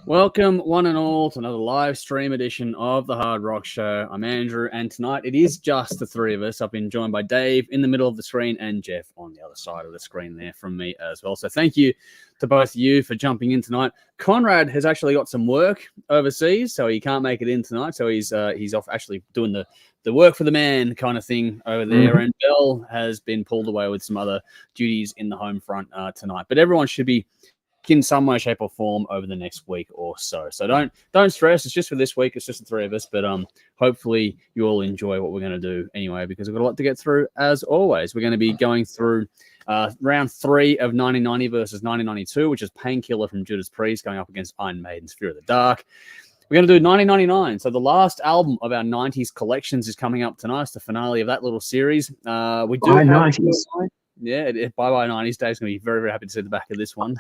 Welcome, one and all, to another live stream edition of the Hard Rock Show. I'm Andrew, and tonight it is just the three of us. I've been joined by Dave in the middle of the screen and Jeff on the other side of the screen there from me as well. So thank you to both of you for jumping in tonight. Conrad has actually got some work overseas, so he can't make it in tonight. So he's off actually doing the work for the man kind of thing over there. And Bell has been pulled away with some other duties in the home front tonight. But everyone should be in some way, shape, or form over the next week or so. So don't stress. It's just for this week. It's just the three of us. But hopefully you all enjoy what we're going to do anyway, because we've got a lot to get through as always. We're going to be going through round 3 of 1990 versus 1992, which is Painkiller from Judas Priest going up against Iron Maiden's Fear of the Dark. We're going to do 1999. So the last album of our 90s collections is coming up tonight. It's the finale of that little series. We do have 90s. Yeah, bye-bye 90s. Dave's going to be very, very happy to see the back of this one.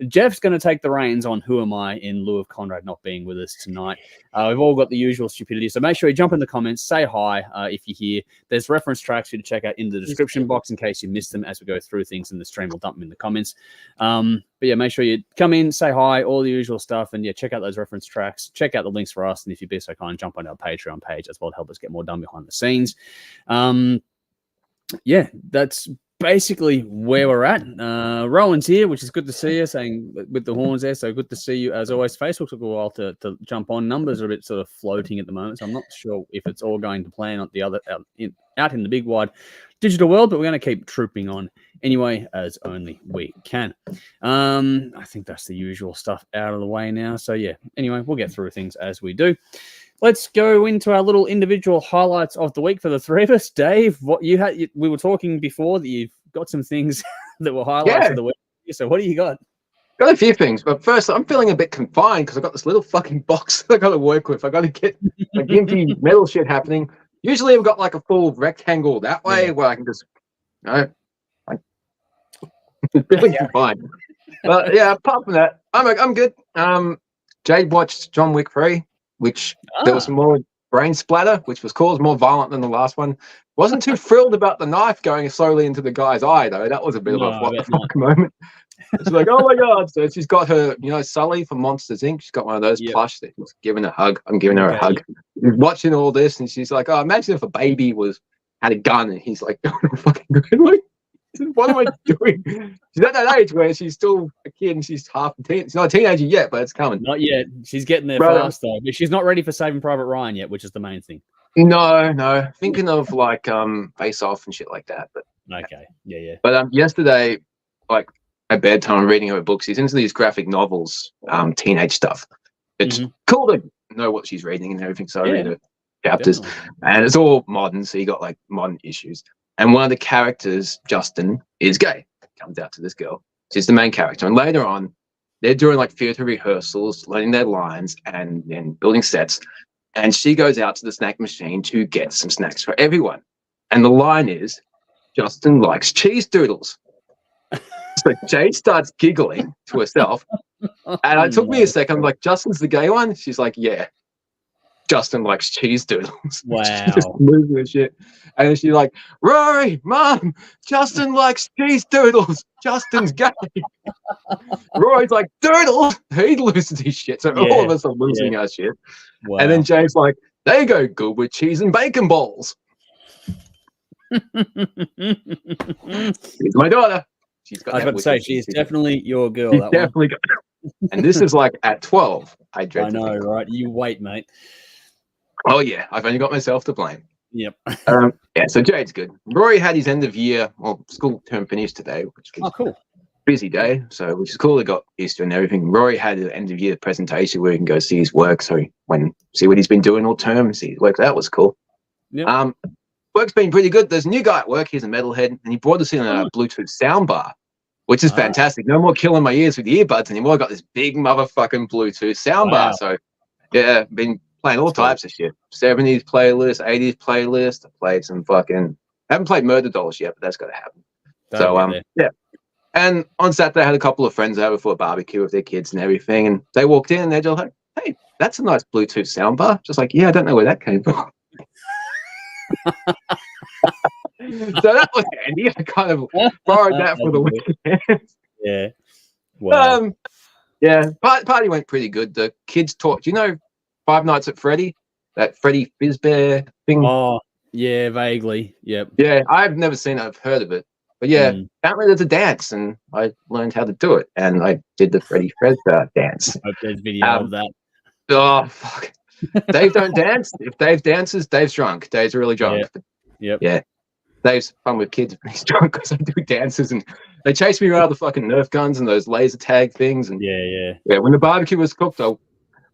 Jeff's going to take the reins on Who Am I in lieu of Conrad not being with us tonight. We've all got the usual stupidity, so make sure you jump in the comments, say hi if you're here. There's reference tracks for you to check out in the description box in case you missed them as we go through things in the stream. We'll dump them in the comments. But yeah, make sure you come in, say hi, all the usual stuff, and yeah, check out those reference tracks. Check out the links for us, and if you'd be so kind, jump on our Patreon page as well to help us get more done behind the scenes. Yeah, that's basically where we're at. Rowan's here, which is good to see you, saying with the horns there. So good to see you as always. Facebook took a while to jump on. Numbers are a bit sort of floating at the moment, so I'm not sure if it's all going to plan on the other out in the big wide digital world, but we're going to keep trooping on anyway as only we can. I think that's the usual stuff out of the way now. So yeah, anyway, we'll get through things as we do. Let's go into our little individual highlights of the week for the three of us. Dave, what you had? We were talking before that you've got some things that were highlights of the week. So what do you got? Got a few things, but first I'm feeling a bit confined because I've got this little fucking box that I got to work with. I got to get like gimpy metal shit happening. Usually I've got like a full rectangle that way where I can just, like, feeling confined. But yeah, apart from that, I'm good. Jade watched John Wick 3. Which there was some more brain splatter, which was caused more violent than the last one. Wasn't too thrilled about the knife going slowly into the guy's eye, though. That was a bit of a what the fuck moment. It's like, oh my god! So she's got her, Sully from Monsters Inc. She's got one of those plush that was giving a hug. I'm giving her a hug. Watching all this, and she's like, oh, imagine if a baby had a gun, and he's like, oh, fucking good. Like, what am I doing? She's at that age where she's still a kid and she's half a teen. She's not a teenager yet, but it's coming. Not yet. She's getting there fast, though. But she's not ready for Saving Private Ryan yet, which is the main thing. No. Thinking of like Face Off and shit like that. But okay, yeah. But yesterday, like at bedtime, I'm reading her books. She's into these graphic novels, teenage stuff. It's cool to know what she's reading and everything. So I read her chapters, and it's all modern. So you got like modern issues. And one of the characters, Justin, is gay. Comes out to this girl. She's the main character. And later on, they're doing like theater rehearsals, learning their lines, and then building sets. And she goes out to the snack machine to get some snacks for everyone. And the line is, Justin likes cheese doodles. So Jade starts giggling to herself. And it took me a second. I'm like, Justin's the gay one? She's like, yeah. Justin likes cheese doodles. Wow. Just losing her shit. And then she's like, Rory, Mom, Justin likes cheese doodles. Justin's gay. Rory's like, doodles? He loses his shit. So all of us are losing our shit. Wow. And then James like, there you go, good with cheese and bacon balls. She's my daughter. She's got I was about to say, she's definitely your girl. She's definitely got. And this is like at 12. I know, right? You wait, mate. Oh, yeah. I've only got myself to blame. Yep. So Jade's good. Rory had his end of year, school term finished today, which was cool. Busy day, so which is cool. They got Easter and everything. Rory had an end of year presentation where he can go see his work, so he went see what he's been doing all term and see his work. That was cool. Yep. Work's been pretty good. There's a new guy at work. He's a metalhead, and he brought us in a Bluetooth soundbar, which is fantastic. No more killing my ears with earbuds anymore. I got this big motherfucking Bluetooth soundbar. Wow. So yeah, been playing all types of shit. 70s playlist, 80s playlist. I played some fucking. I haven't played Murder Dolls yet, but that's got to happen. Yeah. And on Saturday, I had a couple of friends over for a barbecue with their kids and everything, and they walked in and they're just like, "Hey, that's a nice Bluetooth soundbar." Just like, yeah, I don't know where that came from. So that was handy. I kind of borrowed that for the weekend. Yeah. Wow. Yeah, party went pretty good. The kids talked. Do you know Five Nights at Freddy? That Freddy Fazbear thing? Oh, yeah, vaguely. Yep. Yeah, I've never seen it. I've heard of it. But yeah, apparently there's a dance, and I learned how to do it. And I did the Freddy Fazbear dance. I hope there's video of that. Oh, fuck. Dave don't dance. If Dave dances, Dave's drunk. Dave's really drunk. Yep. Yeah. Dave's fun with kids when he's drunk because I do dances and they chase me around the fucking Nerf guns and those laser tag things. And yeah. When the barbecue was cooked, I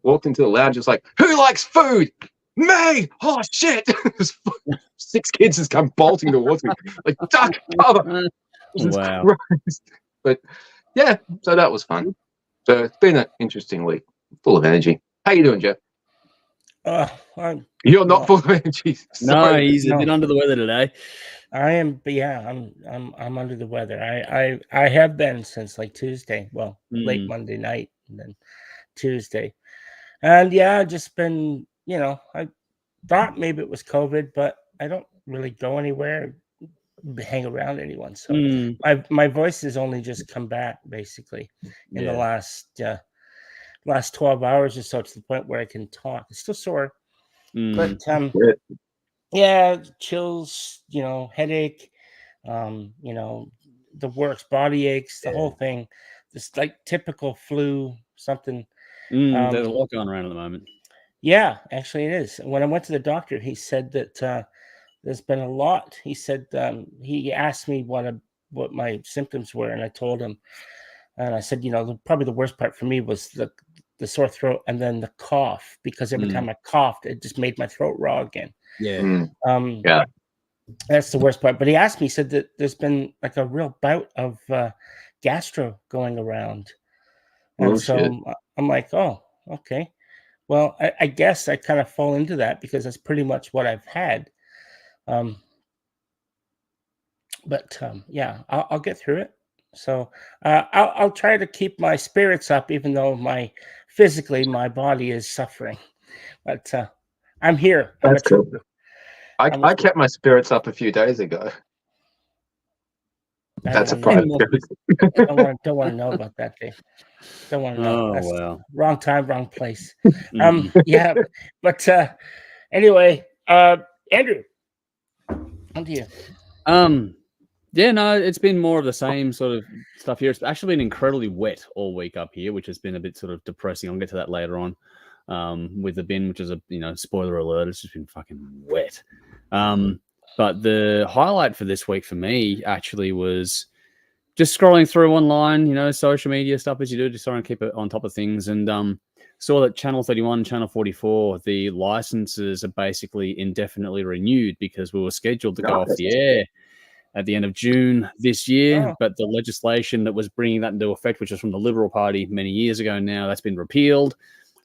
walked into the lounge. It's like, who likes food? Me! Oh shit! 6 kids just come bolting towards me, like duck cover. Wow! Christ. But yeah, so that was fun. So it's been an interesting week, full of energy. How you doing, Jeff? You're not full of energy. No, he's a bit under the weather today. I am, but yeah, I'm under the weather. I have been since like Tuesday. Well, late Monday night and then Tuesday, and yeah, just been. I thought maybe it was COVID, but I don't really go anywhere, hang around anyone. So my voice has only just come back basically in the last 12 hours or so, to the point where I can talk. It's still sore, but chills, headache, the works, body aches, the whole thing. Just like typical flu, something. There's a lot going around at the moment. Yeah, actually it is. When I went to the doctor, he said that there's been a lot. He said he asked me what my symptoms were, and I told him, and I said, probably the worst part for me was the sore throat and then the cough, because every time I coughed, it just made my throat raw again. Yeah. That's the worst part. But he asked me, he said that there's been like a real bout of gastro going around. And I'm like, oh, okay. Well, I guess I kind of fall into that because that's pretty much what I've had. But I'll get through it. So I'll try to keep my spirits up, even though physically my body is suffering. But I'm here. That's cool. I kept my spirits up a few days ago. That's a private. Don't want to know about that, Dave. Don't want to know. Oh, That's wow. Wrong time, wrong place. Yeah, but anyway, Andrew, on to you. Yeah, no, it's been more of the same sort of stuff here. It's actually been incredibly wet all week up here, which has been a bit sort of depressing. I'll get to that later on. With the bin, which is a spoiler alert, it's just been fucking wet. But the highlight for this week for me actually was just scrolling through online, social media stuff as you do, just trying to keep it on top of things, and saw that Channel 31, Channel 44, the licenses are basically indefinitely renewed because we were scheduled to go off the air at the end of June this year, but the legislation that was bringing that into effect, which was from the Liberal Party many years ago now, that's been repealed.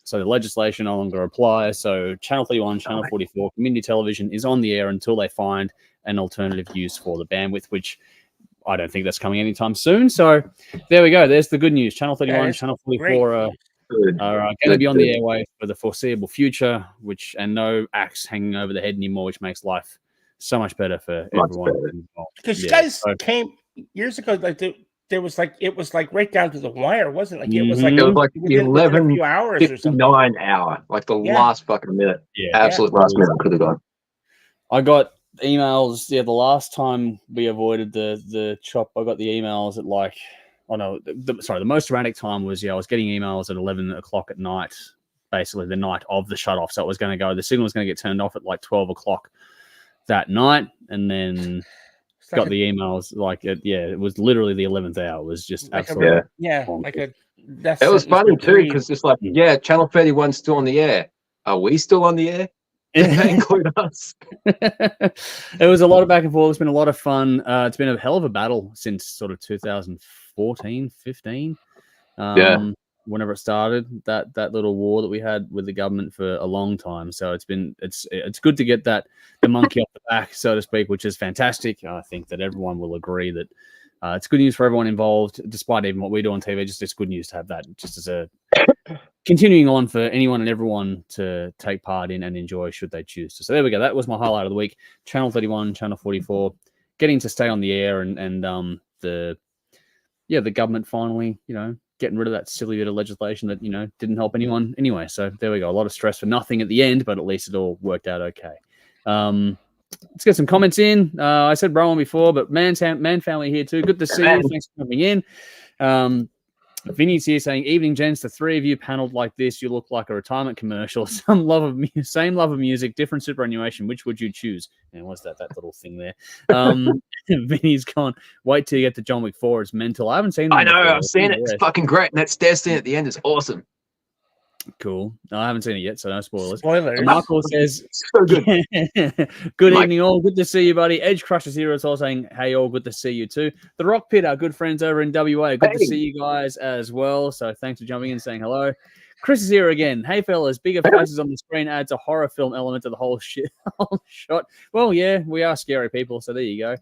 So the legislation no longer applies. So Channel 31, Channel 44, community television is on the air until they find an alternative use for the bandwidth, which I don't think that's coming anytime soon. So there we go. There's the good news. Channel 31, Channel 44 are going to be on the airway for the foreseeable future, and no axe hanging over the head anymore, which makes life so much better for everyone. Because you guys came years ago, like it was like right down to the wire, wasn't it? Like it was like 11 few hours or something. 9 hour, like the last fucking minute. Absolute last minute could have gone. I got emails. The last time we avoided the chop, I got the emails at the most dramatic time was I was getting emails at 11 o'clock at night, basically the night of the shut off. So it was going to go. The signal was going to get turned off at like 12 o'clock that night, and then got the emails it was literally the 11th hour. It was just absolutely it was funny too, because it's like Channel 31's still on the air. Are we still on the air? Did they include us? It was a lot of back and forth. It's been a lot of fun. It's been a hell of a battle since sort of 2014, 15. Whenever it started, that little war that we had with the government for a long time. So it's good to get the monkey off the back, so to speak, which is fantastic. I think that everyone will agree that it's good news for everyone involved, despite even what we do on TV. Just it's good news to have that, just as a continuing on for anyone and everyone to take part in and enjoy, should they choose to. So there we go. That was my highlight of the week. Channel 31, Channel 44, getting to stay on the air, and the government finally, getting rid of that silly bit of legislation that, didn't help anyone anyway. So there we go. A lot of stress for nothing at the end, but at least it all worked out okay. Let's get some comments in. I said Rowan before, but Man Family here too. Good to see you. Thanks for coming in. Vinny's here saying, "Evening, gents. The three of you paneled like this, you look like a retirement commercial. Same love of music, different superannuation. Which would you choose?" And what's that little thing there? Vinny's gone. Wait till you get to John Wick 4. It's mental. I haven't seen that. I know. I've seen it. It's fucking great. And that stairs scene at the end is awesome. Cool. No, I haven't seen it yet, so no spoilers. Spoilers. Michael says, so good. Good evening, all. Good to see you, buddy. Edge Crusher's here as well, saying, "Hey, all. Good to see you too." The Rock Pit, our good friends over in WA. Good to see you guys as well. So thanks for jumping in and saying hello. Chris is here again. "Hey, fellas, bigger faces on the screen adds a horror film element to the whole shot." Well, yeah, we are scary people, so there you go.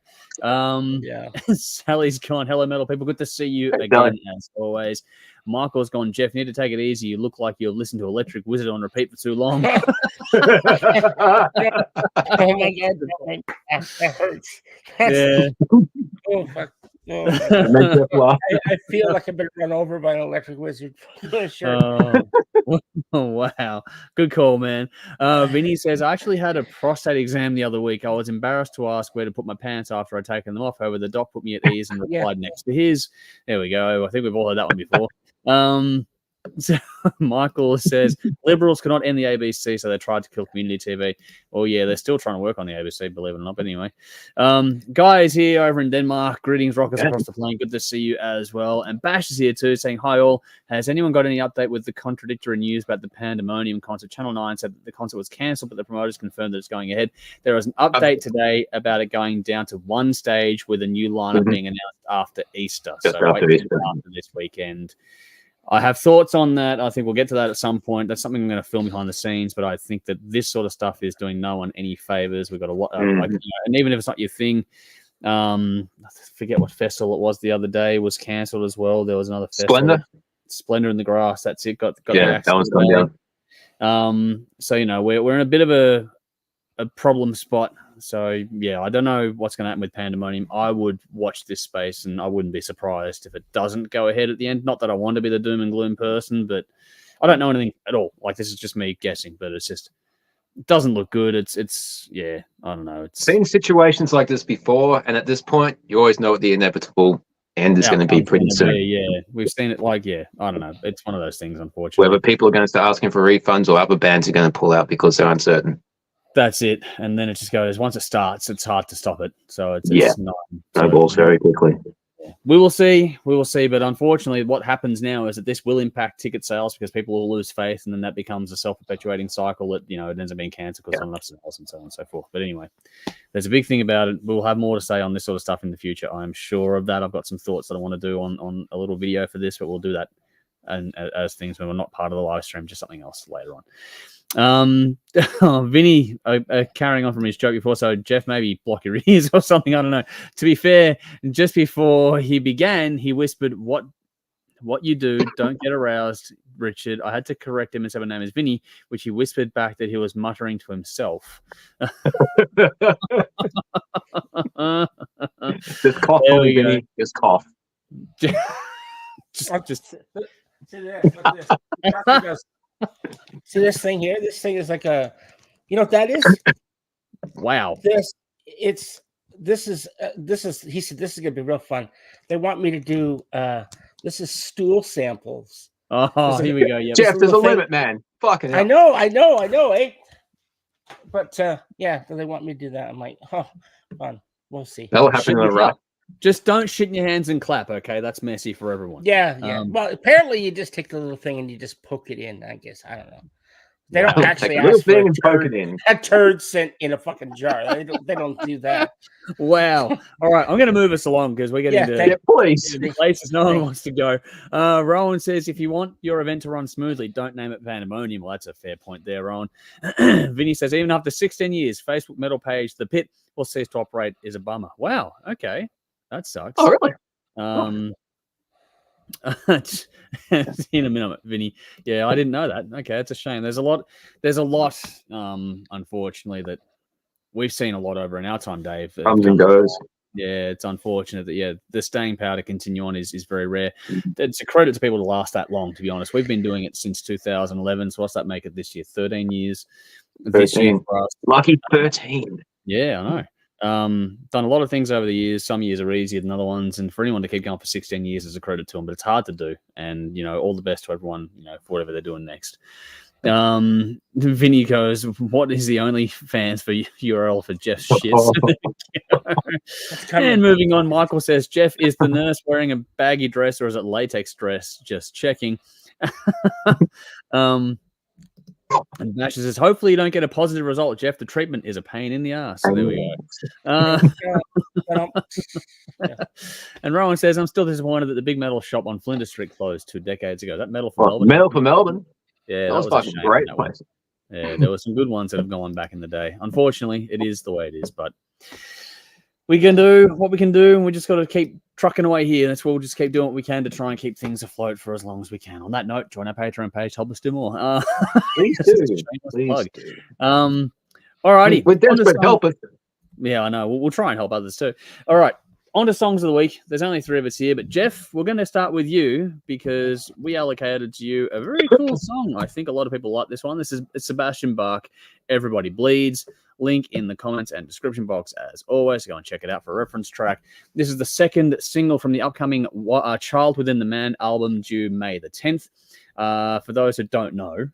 Yeah. Sally's gone. "Hello, metal people. Good to see you again, as always." Michael's gone. "Jeff, you need to take it easy. You look like you've listened to Electric Wizard on repeat for too long." Oh my god, that hurts. Yeah. Oh fuck. Oh. I feel like I've been run over by an electric wizard. Sure. Oh, wow. Good call, man. Vinny says, "I actually had a prostate exam the other week. I was embarrassed to ask where to put my pants after I'd taken them off. However, the doc put me at ease and replied next to his." There we go. I think we've all heard that one before. So Michael says, "Liberals cannot end the ABC, so they tried to kill community TV." Well, yeah, they're still trying to work on the ABC, believe it or not. But anyway, guys here over in Denmark, greetings, rockers across the plane. Good to see you as well. And Bash is here too, saying, "Hi all. Has anyone got any update with the contradictory news about the Pandemonium concert? Channel 9 said that the concert was cancelled, but the promoters confirmed that it's going ahead. There was an update today about it going down to one stage with a new lineup being announced after Easter. So wait after this weekend." I have thoughts on that. I think we'll get to that at some point. That's something I'm going to film behind the scenes, but I think that this sort of stuff is doing no one any favors. We've got a lot, and even if it's not your thing, I forget what festival it was the other day was cancelled as well. There was another festival, Splendor in the Grass. That's it. Got that one's gone down. So we're in a bit of a problem spot. So yeah, I don't know what's going to happen with Pandemonium. I would watch this space, and I wouldn't be surprised if it doesn't go ahead at the end. Not that I want to be the doom and gloom person, but I don't know anything at all. Like, this is just me guessing, but it doesn't look good. It's I don't know. It's seen situations like this before, and at this point, you always know what the inevitable end is going to be pretty soon. Yeah, we've seen it. I don't know. It's one of those things, unfortunately. Whether people are going to start asking for refunds or other bands are going to pull out because they're uncertain. That's it, and then it just goes. Once it starts, it's hard to stop it. So it's snowballs very quickly. Yeah. We will see. But unfortunately, what happens now is that this will impact ticket sales because people will lose faith, and then that becomes a self-perpetuating cycle that it ends up being cancelled because someone else and so on and so forth. But anyway, there's a big thing about it. We'll have more to say on this sort of stuff in the future. I'm sure of that. I've got some thoughts that I want to do on a little video for this, but we'll do that and as things when we're not part of the live stream, just something else later on. Vinny carrying on from his joke before, so Jeff, maybe block your ears or something, I don't know. To be fair, just before he began, he whispered, what you do, don't get aroused, Richard. I had to correct him and say my name is Vinny, which he whispered back that he was muttering to himself. Just cough on me, Vinny. Just cough. just See this thing here? This thing is like a, you know what that is? Wow. This is he said this is gonna be real fun. They want me to do this is stool samples. Oh, here we go. Yeah, Jeff, there's a limit, man. Fucking hell. I know, eh? But they want me to do that. I'm like, oh, fun. We'll see. That'll happen on a rock. Just don't shit in your hands and clap, okay? That's messy for everyone. Yeah. Well, apparently you just take the little thing and you just poke it in, I guess. I don't know. They don't actually ask for a turd sent in a fucking jar. They don't do that. Wow. All right, I'm going to move us along because we're getting to places no one wants to go. Rowan says, if you want your event to run smoothly, don't name it Pandemonium. Well, that's a fair point there, Rowan. Vinny says, even after 16 years, Facebook metal page, The Pit, will cease to operate is a bummer. Wow. Okay. That sucks. Oh, really? In a minute, Vinny. Yeah, I didn't know that. Okay, that's a shame. There's a lot, unfortunately, that we've seen a lot over in our time, Dave. Comes and goes. Yeah, it's unfortunate that the staying power to continue on is very rare. It's a credit to people to last that long. To be honest, we've been doing it since 2011. So what's that make it this year? 13 years. 13. This year for us. Lucky 13. Yeah, I know. Done a lot of things over the years. Some years are easier than other ones, and for anyone to keep going for 16 years is a credit to them. But it's hard to do. And all the best to everyone. For whatever they're doing next. Vinny goes, what is the only fans for URL for Jeff's shits? And moving on, Michael says, Jeff, is the nurse wearing a baggy dress or is it latex dress? Just checking. And Bash says, hopefully you don't get a positive result, Jeff. The treatment is a pain in the ass. So there we go. And Rowan says, I'm still disappointed that the big metal shop on Flinders Street closed 2 decades ago. That metal for Melbourne. Metal for Melbourne. Yeah, that was fucking great place. Yeah, there were some good ones that have gone back in the day. Unfortunately, it is the way it is, but we can do what we can do, and we just got to keep trucking away here. That's why we'll just keep doing what we can to try and keep things afloat for as long as we can. On that note, join our Patreon page, help us do more. Please do. Please do. All righty. We're desperate. Help us. Yeah, I know. We'll try and help others too. All right. On to songs of the week. There's only 3 of us here, but Jeff, we're going to start with you because we allocated to you a very cool song. I think a lot of people like this one. This is Sebastian Bach, Everybody Bleeds. Link in the comments and description box as always. Go and check it out for a reference track. This is the 2nd single from the upcoming Child Within the Man album due May the 10th. For those who don't know,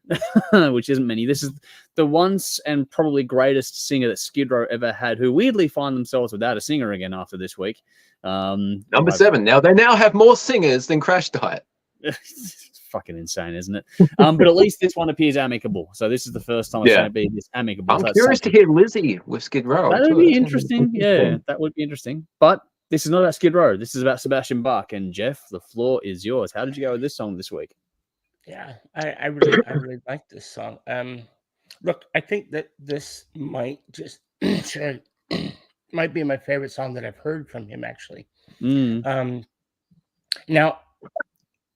which isn't many, this is the once and probably greatest singer that Skid Row ever had, who weirdly find themselves without a singer again after this week. Number 7. Now they have more singers than Crash Diet. It's fucking insane, isn't it? But at least this one appears amicable. So this is the first time I've seen it be this amicable. I'm curious to hear Lizzie with Skid Row. That would be interesting. Yeah, that would be interesting. But this is not about Skid Row. This is about Sebastian Bach. And Jeff, the floor is yours. How did you go with this song this week? Yeah, I really like this song. Look, I think that this might just might be my favorite song that I've heard from him, actually. Now,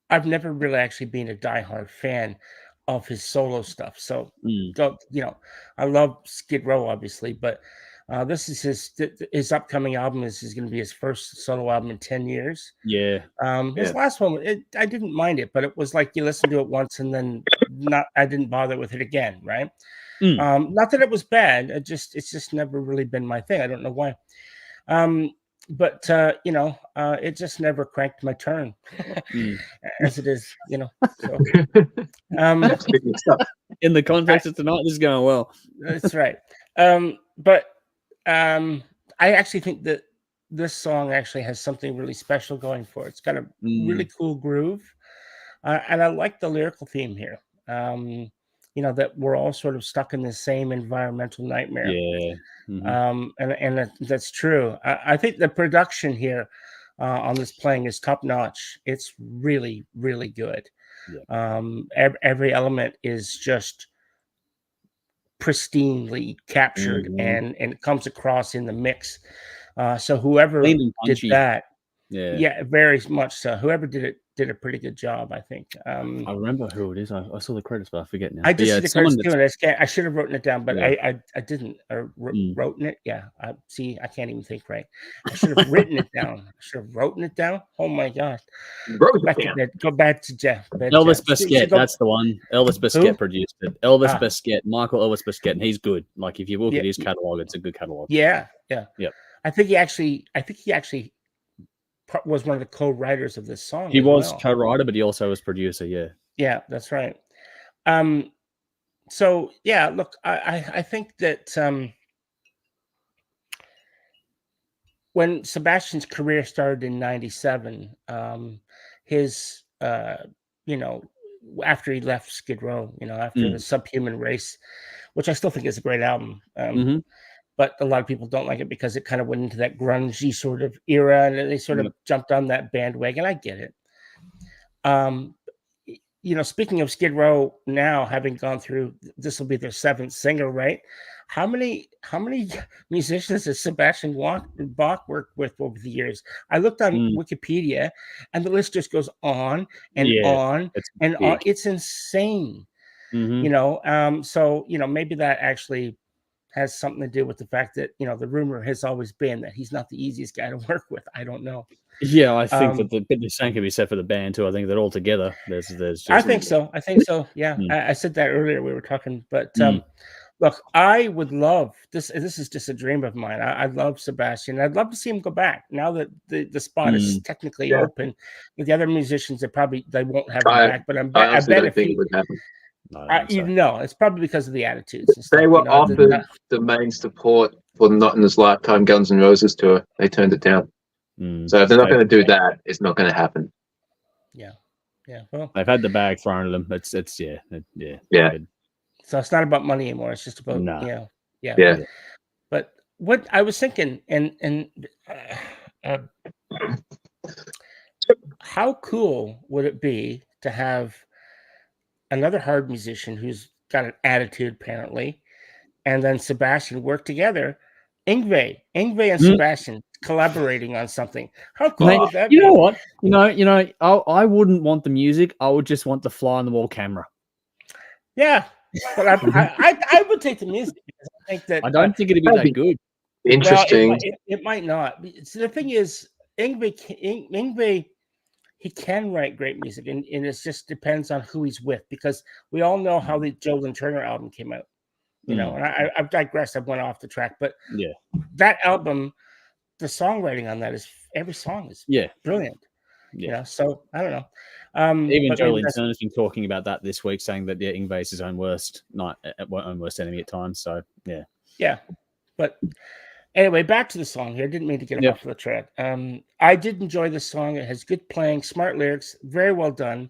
I've never really actually been a diehard fan of his solo stuff. So, I love Skid Row, obviously, but this is his upcoming album. This is going to be his first solo album in 10 years. Yeah. His last one, I didn't mind it, but it was like you listen to it once and then I didn't bother with it again, right? Not that it was bad. It's just never really been my thing. I don't know why. But it just never cranked my turn as it is, So, in the context of tonight, this is going well. That's right. But I actually think that this song actually has something really special going for it. It's got a really cool groove, and I like the lyrical theme here. That we're all sort of stuck in the same environmental nightmare. Yeah. And that's true. I think the production here on this playing is top notch. It's really, really good. Yeah. Every element is just pristinely captured and it comes across in the mix. So whoever did that, yeah, very much so. Whoever did it did a pretty good job, I think. I remember who it is. I saw the credits, but I forget now. I did see the credits too, and I should have written it down, but I didn't. Wrote it. Yeah. See, I can't even think right. I should have written it down. I should have written it down. Oh my gosh. Go back to Jeff. Elvis Biscuit. That's the one. Elvis Biscuit produced it. Elvis Biscuit. Michael Elvis Biscuit, and he's good. Like if you look at his catalog, it's a good catalog. Yeah. Yep. I think he actually was one of the co-writers of this song. He was co-writer, but he also was producer. Yeah, that's right. So yeah, look, I think that when Sebastian's career started in '97, his after he left Skid Row, after the Subhuman Race, which I still think is a great album. But a lot of people don't like it because it kind of went into that grungy sort of era, and they sort of jumped on that bandwagon. I get it. Speaking of Skid Row, now having gone through, this will be their 7th singer, right? How many musicians has Sebastian Bach worked with over the years? I looked on Wikipedia, and the list just goes on and on and on. It's insane. So maybe that actually has something to do with the fact that, the rumor has always been that he's not the easiest guy to work with. I don't know. Yeah, I think that the same can be said for the band too. I think that altogether, there's just. I think so. Yeah, I said that earlier. We were talking, but look, I would love this. This is just a dream of mine. I love Sebastian. I'd love to see him go back now that the spot is technically open. With the other musicians, they won't have him back. But I bet if think it would happen. It's probably because of the attitudes. And stuff, they were offered the main support for Not in His Lifetime Guns N' Roses tour. They turned it down. So if they're not going to do that, it's not going to happen. Yeah. Well, they've had the bag thrown at them. It's yeah. So it's not about money anymore. It's just about Yeah. But what I was thinking, and how cool would it be to have another hard musician who's got an attitude apparently, and then Sebastian work together? Ingve and Sebastian collaborating on something. How cool would that be? You know what? I wouldn't want the music. I would just want the fly on the wall camera. Yeah, but I would take the music because I think that I don't think it'd be that good. Interesting. Well, it might not. So the thing is, Ingve, he can write great music, and it just depends on who he's with, because we all know how the Joe Lynn Turner album came out. And I've digressed. I've went off the track, but that album, the songwriting on that is every song is brilliant. Yeah. So I don't know. Even Joe Lynn Turner's been talking about that this week, saying that Ingve is his own worst enemy at times. So yeah. But anyway, back to the song here. I didn't mean to get off the track. I did enjoy the song. It has good playing, smart lyrics, very well done.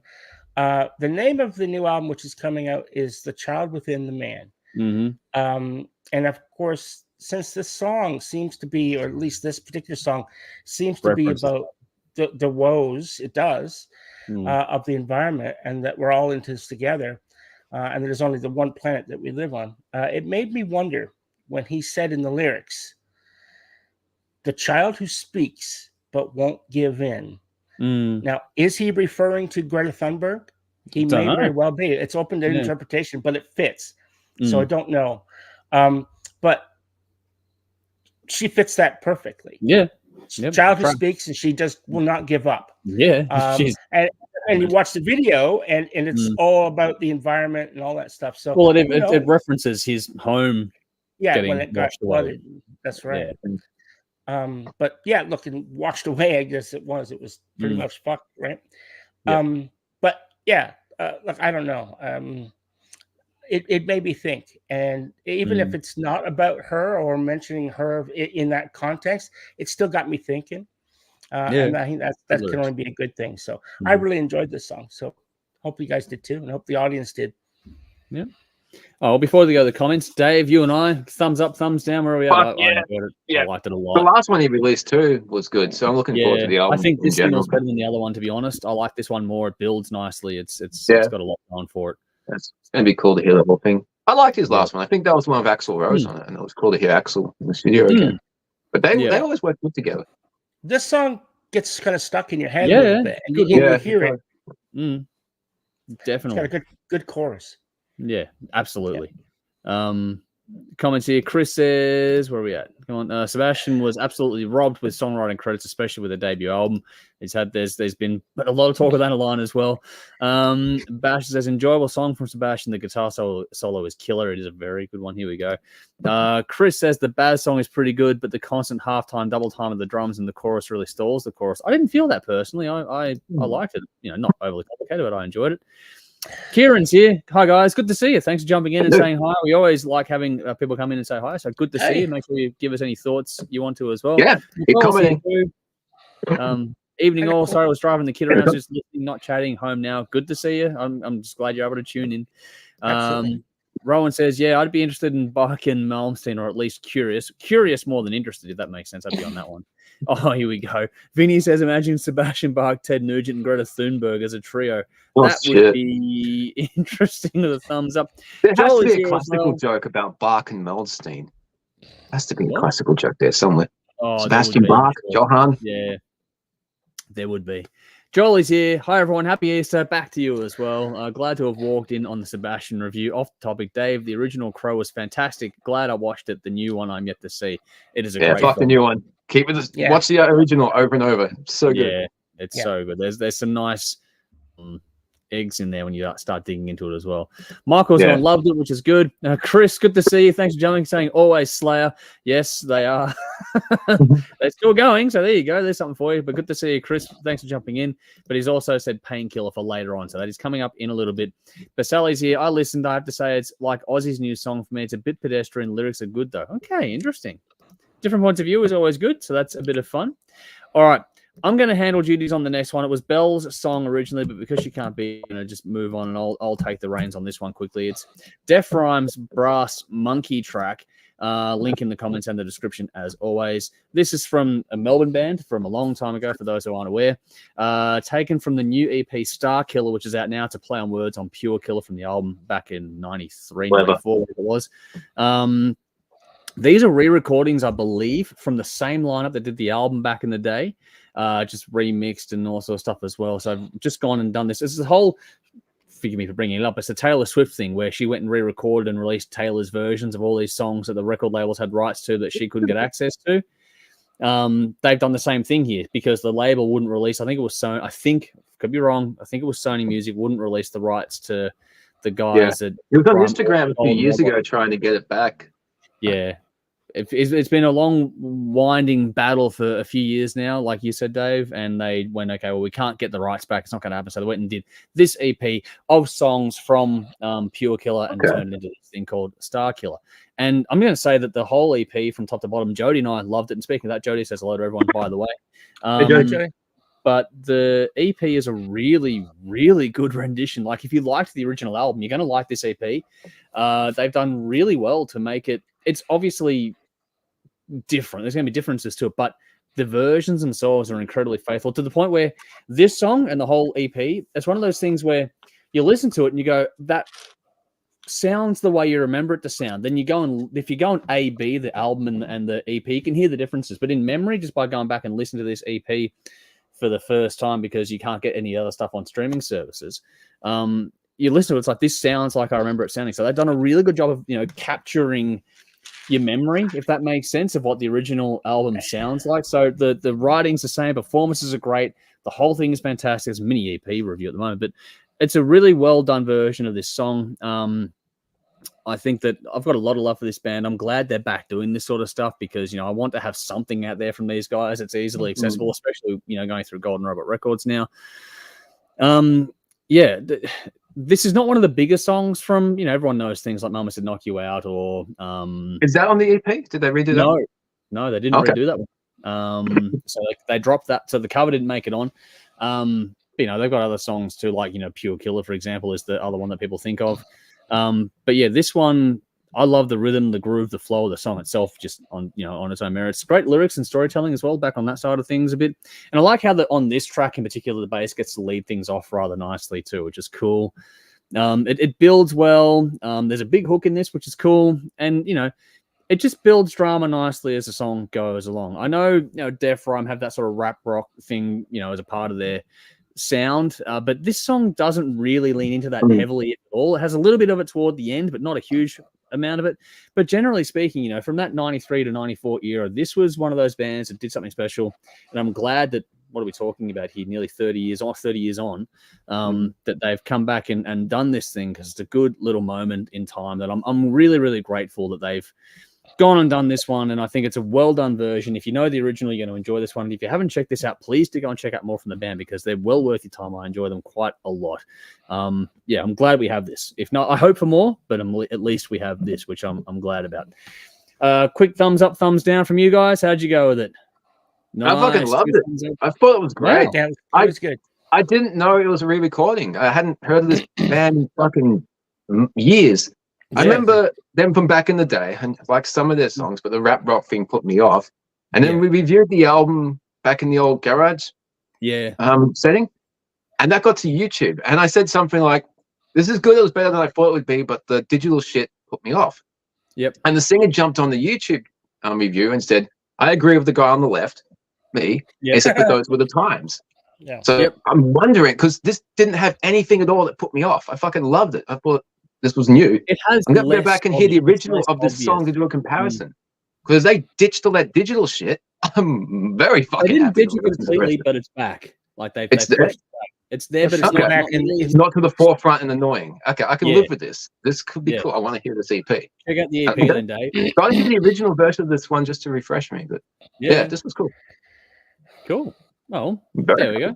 The name of the new album, which is coming out, is The Child Within the Man. And of course, since this song seems to be, or at least this particular song seems to be about the woes it does of the environment, and that we're all into this together, and there's only the one planet that we live on. It made me wonder when he said in the lyrics, "The child who speaks but won't give in." Now, is he referring to Greta Thunberg? He may very well be. It's open to interpretation, but it fits. So I don't know. But she fits that perfectly. Yeah. Child who speaks, and she just will not give up. Yeah. And you watch the video, and it's all about the environment and all that stuff. So it references his home. Yeah, when it got flooded. That's right. Yeah. But look, and washed away, I guess it was pretty much fucked, right? Yeah. But look, I don't know. It made me think, and even if it's not about her or mentioning her in that context, it still got me thinking. And I think that can only be a good thing. So I really enjoyed this song. So hope you guys did too, and hope the audience did. Yeah. Oh, before we go to the comments, Dave, you and I, thumbs up, thumbs down, where are we at? I liked it a lot. The last one he released too was good, so I'm looking forward to the album. I think this one was better than the other one, to be honest. I like this one more. It builds nicely. It's got a lot going for it. It's going to be cool to hear the whole thing. I liked his last one. I think that was one of Axl Rose on it, and it was cool to hear Axl in the studio again. But they always work good together. This song gets kind of stuck in your head a little bit, and you hear it. Definitely. It's got a good chorus. Yeah, absolutely. Comments here. Chris says, where are we at? Come on. Sebastian was absolutely robbed with songwriting credits, especially with the debut album. There's been a lot of talk of that line as well. Bash says, enjoyable song from Sebastian. The guitar solo is killer. It is a very good one. Here we go. Chris says the bad song is pretty good, but the constant halftime, double time of the drums and the chorus really stalls the chorus. I didn't feel that personally. I liked it. Not overly complicated, but I enjoyed it. Kieran's here. Hi, guys. Good to see you. Thanks for jumping in and saying hi. We always like having people come in and say hi, so good to see you. Make sure you give us any thoughts you want to as well. Yeah, keep commenting. Evening all. Sorry, I was driving the kid around, just listening, not chatting. Home now. Good to see you. I'm just glad you're able to tune in. Rowan says, I'd be interested in Bach and Malmsteen, or at least curious more than interested, if that makes sense. I'd be on that one. Oh, here we go. Vinny says, imagine Sebastian Bach, Ted Nugent, and Greta Thunberg as a trio. That would be interesting with a thumbs up. There has to be a classical joke about Bach and Malmsteen. Has to be a classical joke there somewhere. Sebastian Bach, Johann. Yeah. There would be. Joel is here. Hi, everyone. Happy Easter. Back to you as well. Glad to have walked in on the Sebastian review. Off the topic, Dave, the original Crow was fantastic. Glad I watched it. The new one I'm yet to see. It is a great fuck film. The new one. Keep it. Watch the original over and over. So good. Yeah, it's so good. There's some nice eggs in there when you start digging into it as well. Michael's gone, loved it, which is good. Chris, good to see you. Thanks for jumping, saying always Slayer. Yes, they are. They're still going, so there you go. There's something for you. But good to see you, Chris. Thanks for jumping in. But he's also said Painkiller for later on, so that is coming up in a little bit. But Sally's here. I listened. I have to say it's like Ozzy's new song for me. It's a bit pedestrian. Lyrics are good though. Okay, interesting. Different points of view is always good, so that's a bit of fun. All right. I'm going to handle duties on the next one. It was Belle's song originally, but because she can't be, just move on, and I'll take the reins on this one quickly. It's Defryme's Brass Monkey track. Link in the comments and the description as always. This is from a Melbourne band from a long time ago, for those who aren't aware. Taken from the new EP Starkiller, which is out now. To play on words on Pure Killer from the album back in 93, 94, whatever it was. These are re-recordings, I believe, from the same lineup that did the album back in the day. Just remixed and all sort of stuff as well. So I've just gone and done this. This is the whole, forgive me for bringing it up, it's a Taylor Swift thing where she went and re-recorded and released Taylor's versions of all these songs that the record labels had rights to that she couldn't get access to. They've done the same thing here because the label wouldn't release, I think it was Sony, could be wrong, I think it was Sony Music wouldn't release the rights to the guys that... It was on Instagram a few years ago trying to get it back. Yeah. It's been a long, winding battle for a few years now, like you said, Dave, and they went, okay, well, we can't get the rights back. It's not going to happen. So they went and did this EP of songs from Pure Killer and turned it into this thing called Starkiller. And I'm going to say that the whole EP from top to bottom, Jody and I loved it. And speaking of that, Jody says hello to everyone, by the way. Hey, Jody. But the EP is a really, really good rendition. Like, if you liked the original album, you're going to like this EP. They've done really well to make it. It's obviously different. There's going to be differences to it, but the versions themselves are incredibly faithful to the point where this song and the whole EP, it's one of those things where you listen to it and you go, that sounds the way you remember it to sound. Then you go and, if you go on A-B, the album and the EP, you can hear the differences. But in memory, just by going back and listening to this EP for the first time, because you can't get any other stuff on streaming services, you listen to it, it's like, this sounds like I remember it sounding. So they've done a really good job of, capturing your memory, if that makes sense, of what the original album sounds like. So the writing's the same, performances are great, the whole thing is fantastic. It's a mini EP review at the moment, but it's a really well done version of this song. I think that I've got a lot of love for this band. I'm glad they're back doing this sort of stuff because, I want to have something out there from these guys. It's easily accessible, especially, going through Golden Robot Records now. This is not one of the biggest songs from, everyone knows things like Mama Said Knock You Out or... Is that on the EP? Did they redo that? No, they didn't redo that one. So they dropped that. So the cover didn't make it on. They've got other songs too, like, Pure Killer, for example, is the other one that people think of. But yeah, this one, I love the rhythm, the groove, the flow of the song itself, just on its own merits. Great lyrics and storytelling as well, back on that side of things a bit. And I like how on this track in particular, the bass gets to lead things off rather nicely too, which is cool. It builds well. There's a big hook in this, which is cool. And, it just builds drama nicely as the song goes along. I know, Defryme have that sort of rap rock thing, as a part of their sound, but this song doesn't really lean into that heavily at all. It has a little bit of it toward the end, but not a huge amount of it. But generally speaking, from that 93 to 94 era, this was one of those bands that did something special. And I'm glad that, what are we talking about here, nearly 30 years on, that they've come back and done this thing, because it's a good little moment in time that I'm really, really grateful that they've gone and done this one. And I think it's a well done version. If you know the original, you're going to enjoy this one. And if you haven't checked this out, please do go and check out more from the band, because they're well worth your time. I enjoy them quite a lot. I'm glad we have this. If not, I hope for more, but at least we have this, which I'm glad about. Quick thumbs up, thumbs down from you guys. How'd you go with it? Nice. I fucking loved it. I thought it was great. Yeah, it was good. I didn't know it was a re-recording. I hadn't heard of this band in fucking years. I remember them from back in the day, and like some of their songs, but the rap rock thing put me off. And then we reviewed the album back in the old garage setting, and that got to YouTube. And I said something like, "This is good. It was better than I thought it would be, but the digital shit put me off." Yep. And the singer jumped on the YouTube review and said, "I agree with the guy on the left, me, except that those were the times." Yeah. So I'm wondering, because this didn't have anything at all that put me off. I fucking loved it. I thought this was new. It has. I'm going to go back and hear the original of this song to do a comparison. Because they ditched all that digital shit. I'm very fucking happy. They didn't ditch it completely, but it's back. Like they pushed it back. It's there, but it's not to the forefront and annoying. Okay, I can live with this. This could be cool. I want to hear this EP. Check out the EP then, Dave. Try to hear the original version of this one just to refresh me. But yeah, this was cool. Cool. Well, there we go.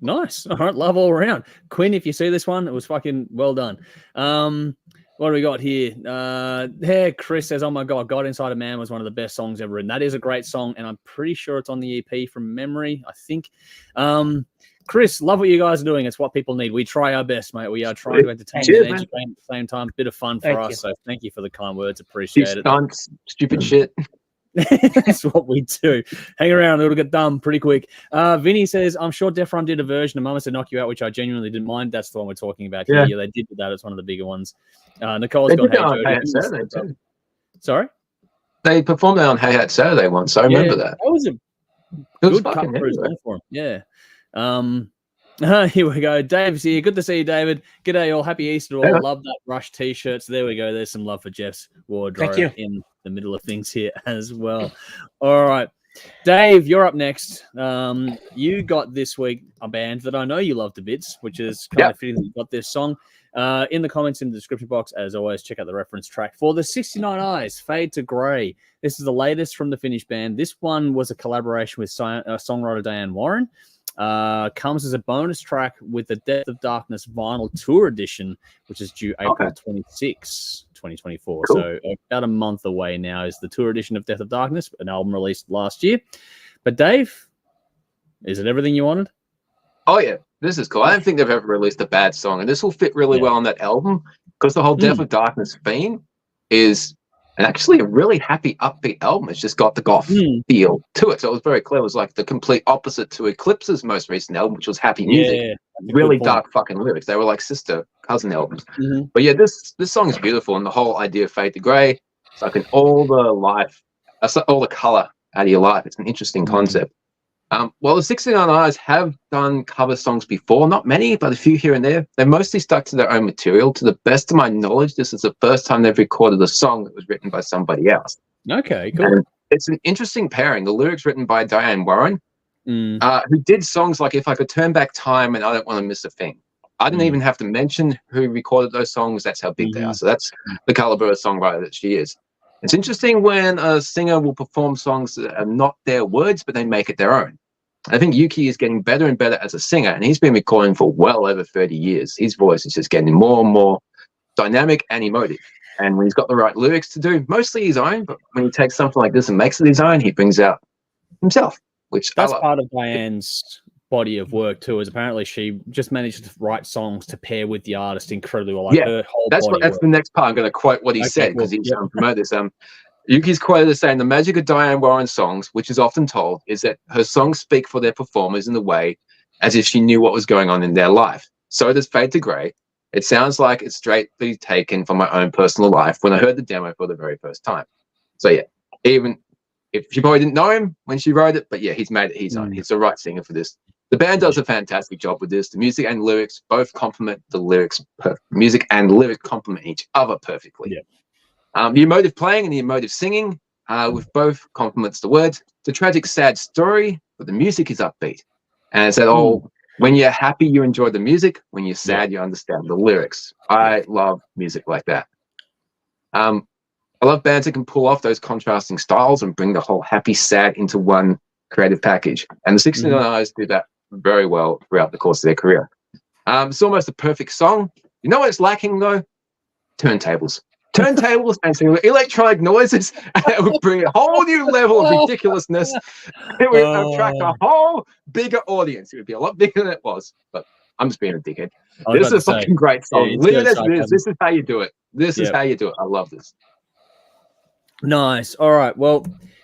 Nice. All right, love all around. Quinn, if you see this one, it was fucking well done. What do we got here? Chris says, "Oh my God, God Inside a Man was one of the best songs ever written." That is a great song, and I'm pretty sure it's on the EP from memory, I think. Chris, love what you guys are doing. It's what people need. We try our best, mate. We are trying to entertain and educate at the same time. Bit of fun for us. So thank you for the kind words. Appreciate it. Stunts, stupid shit. That's what we do. Hang around, it'll get done pretty quick. Vinny says, "I'm sure Defryme did a version of Mamas to Knock You Out, which I genuinely didn't mind." That's the one we're talking about here. Yeah, they did that. It's one of the bigger ones. Nicole's got Hey Saturday too. Sorry? They performed that on Hey Hat Saturday once. I remember that. That was a good cut for him. Yeah. Here we go. Dave's here. Good to see you, David. G'day all. Happy Easter all. Yeah. Love that Rush t-shirt. So there we go. There's some love for Jeff's wardrobe in the middle of things here as well. All right. Dave, you're up next. You got this week a band that I know you love to bits, which is kind of fitting that you got this song. In the comments in the description box, as always, check out the reference track for the 69 Eyes, Fade to Grey. This is the latest from the Finnish band. This one was a collaboration with songwriter Diane Warren. Comes as a bonus track with the Depth of Darkness vinyl tour edition, which is due April 26, 2024. Cool. So about a month away now is the tour edition of Depth of Darkness, an album released last year. But Dave, is it everything you wanted? Oh, yeah. This is cool. I don't think they've ever released a bad song, and this will fit really well on that album because the whole Depth of Darkness theme is actually a really happy, upbeat album. It's just got the goth feel to it. So it was very clear. It was like the complete opposite to Eclipse's most recent album, which was happy music. Yeah, really dark fucking lyrics. They were like sister, cousin albums. But yeah, this song is beautiful, and the whole idea of Fade to Grey, sucking all the color out of your life. It's an interesting concept. Well, the 69 Eyes have done cover songs before, not many, but a few here and there. They mostly stuck to their own material. To the best of my knowledge, this is the first time they've recorded a song that was written by somebody else. Okay, cool. And it's an interesting pairing. The lyrics written by Diane Warren, who did songs like If I Could Turn Back Time and I Don't Want to Miss a Thing. I didn't even have to mention who recorded those songs. That's how big they are. So that's the caliber of songwriter that she is. It's interesting when a singer will perform songs that are not their words, but they make it their own. I think Yuki is getting better and better as a singer, and he's been recording for well over 30 years. His voice is just getting more and more dynamic and emotive. And when he's got the right lyrics to do, mostly his own, but when he takes something like this and makes it his own, he brings out himself, which that's part of Diane's body of work too, is apparently she just managed to write songs to pair with the artist incredibly well. Like her whole that's the next part. I'm going to quote what he said because he's trying to promote this. Yuki's quoted as saying, "The magic of Diane Warren's songs, which is often told, is that her songs speak for their performers in the way as if she knew what was going on in their life. So does Fade to Grey. It sounds like it's straightly taken from my own personal life when I heard the demo for the very first time." So yeah, even if she probably didn't know him when she wrote it, but yeah, he's made it his own. He's the right singer for this. The band does a fantastic job with this. The music and lyrics both complement the lyrics. Music and lyrics complement each other perfectly. Yeah. The emotive playing and the emotive singing with both complements the words. It's a tragic, sad story, but the music is upbeat. And it's that when you're happy, you enjoy the music. When you're sad, you understand the lyrics. I love music like that. I love bands that can pull off those contrasting styles and bring the whole happy, sad into one creative package. And the 69 Eyes do that very well throughout the course of their career. It's almost a perfect song. You know what's lacking, though? Turntables and some electronic noises, and it would bring a whole new level of ridiculousess. It would attract a whole bigger audience. It would be a lot bigger than it was, but I'm just being a dickhead. This is a fucking great song. This is how you do it. This is how you do it. I love this. Nice. All right. Well,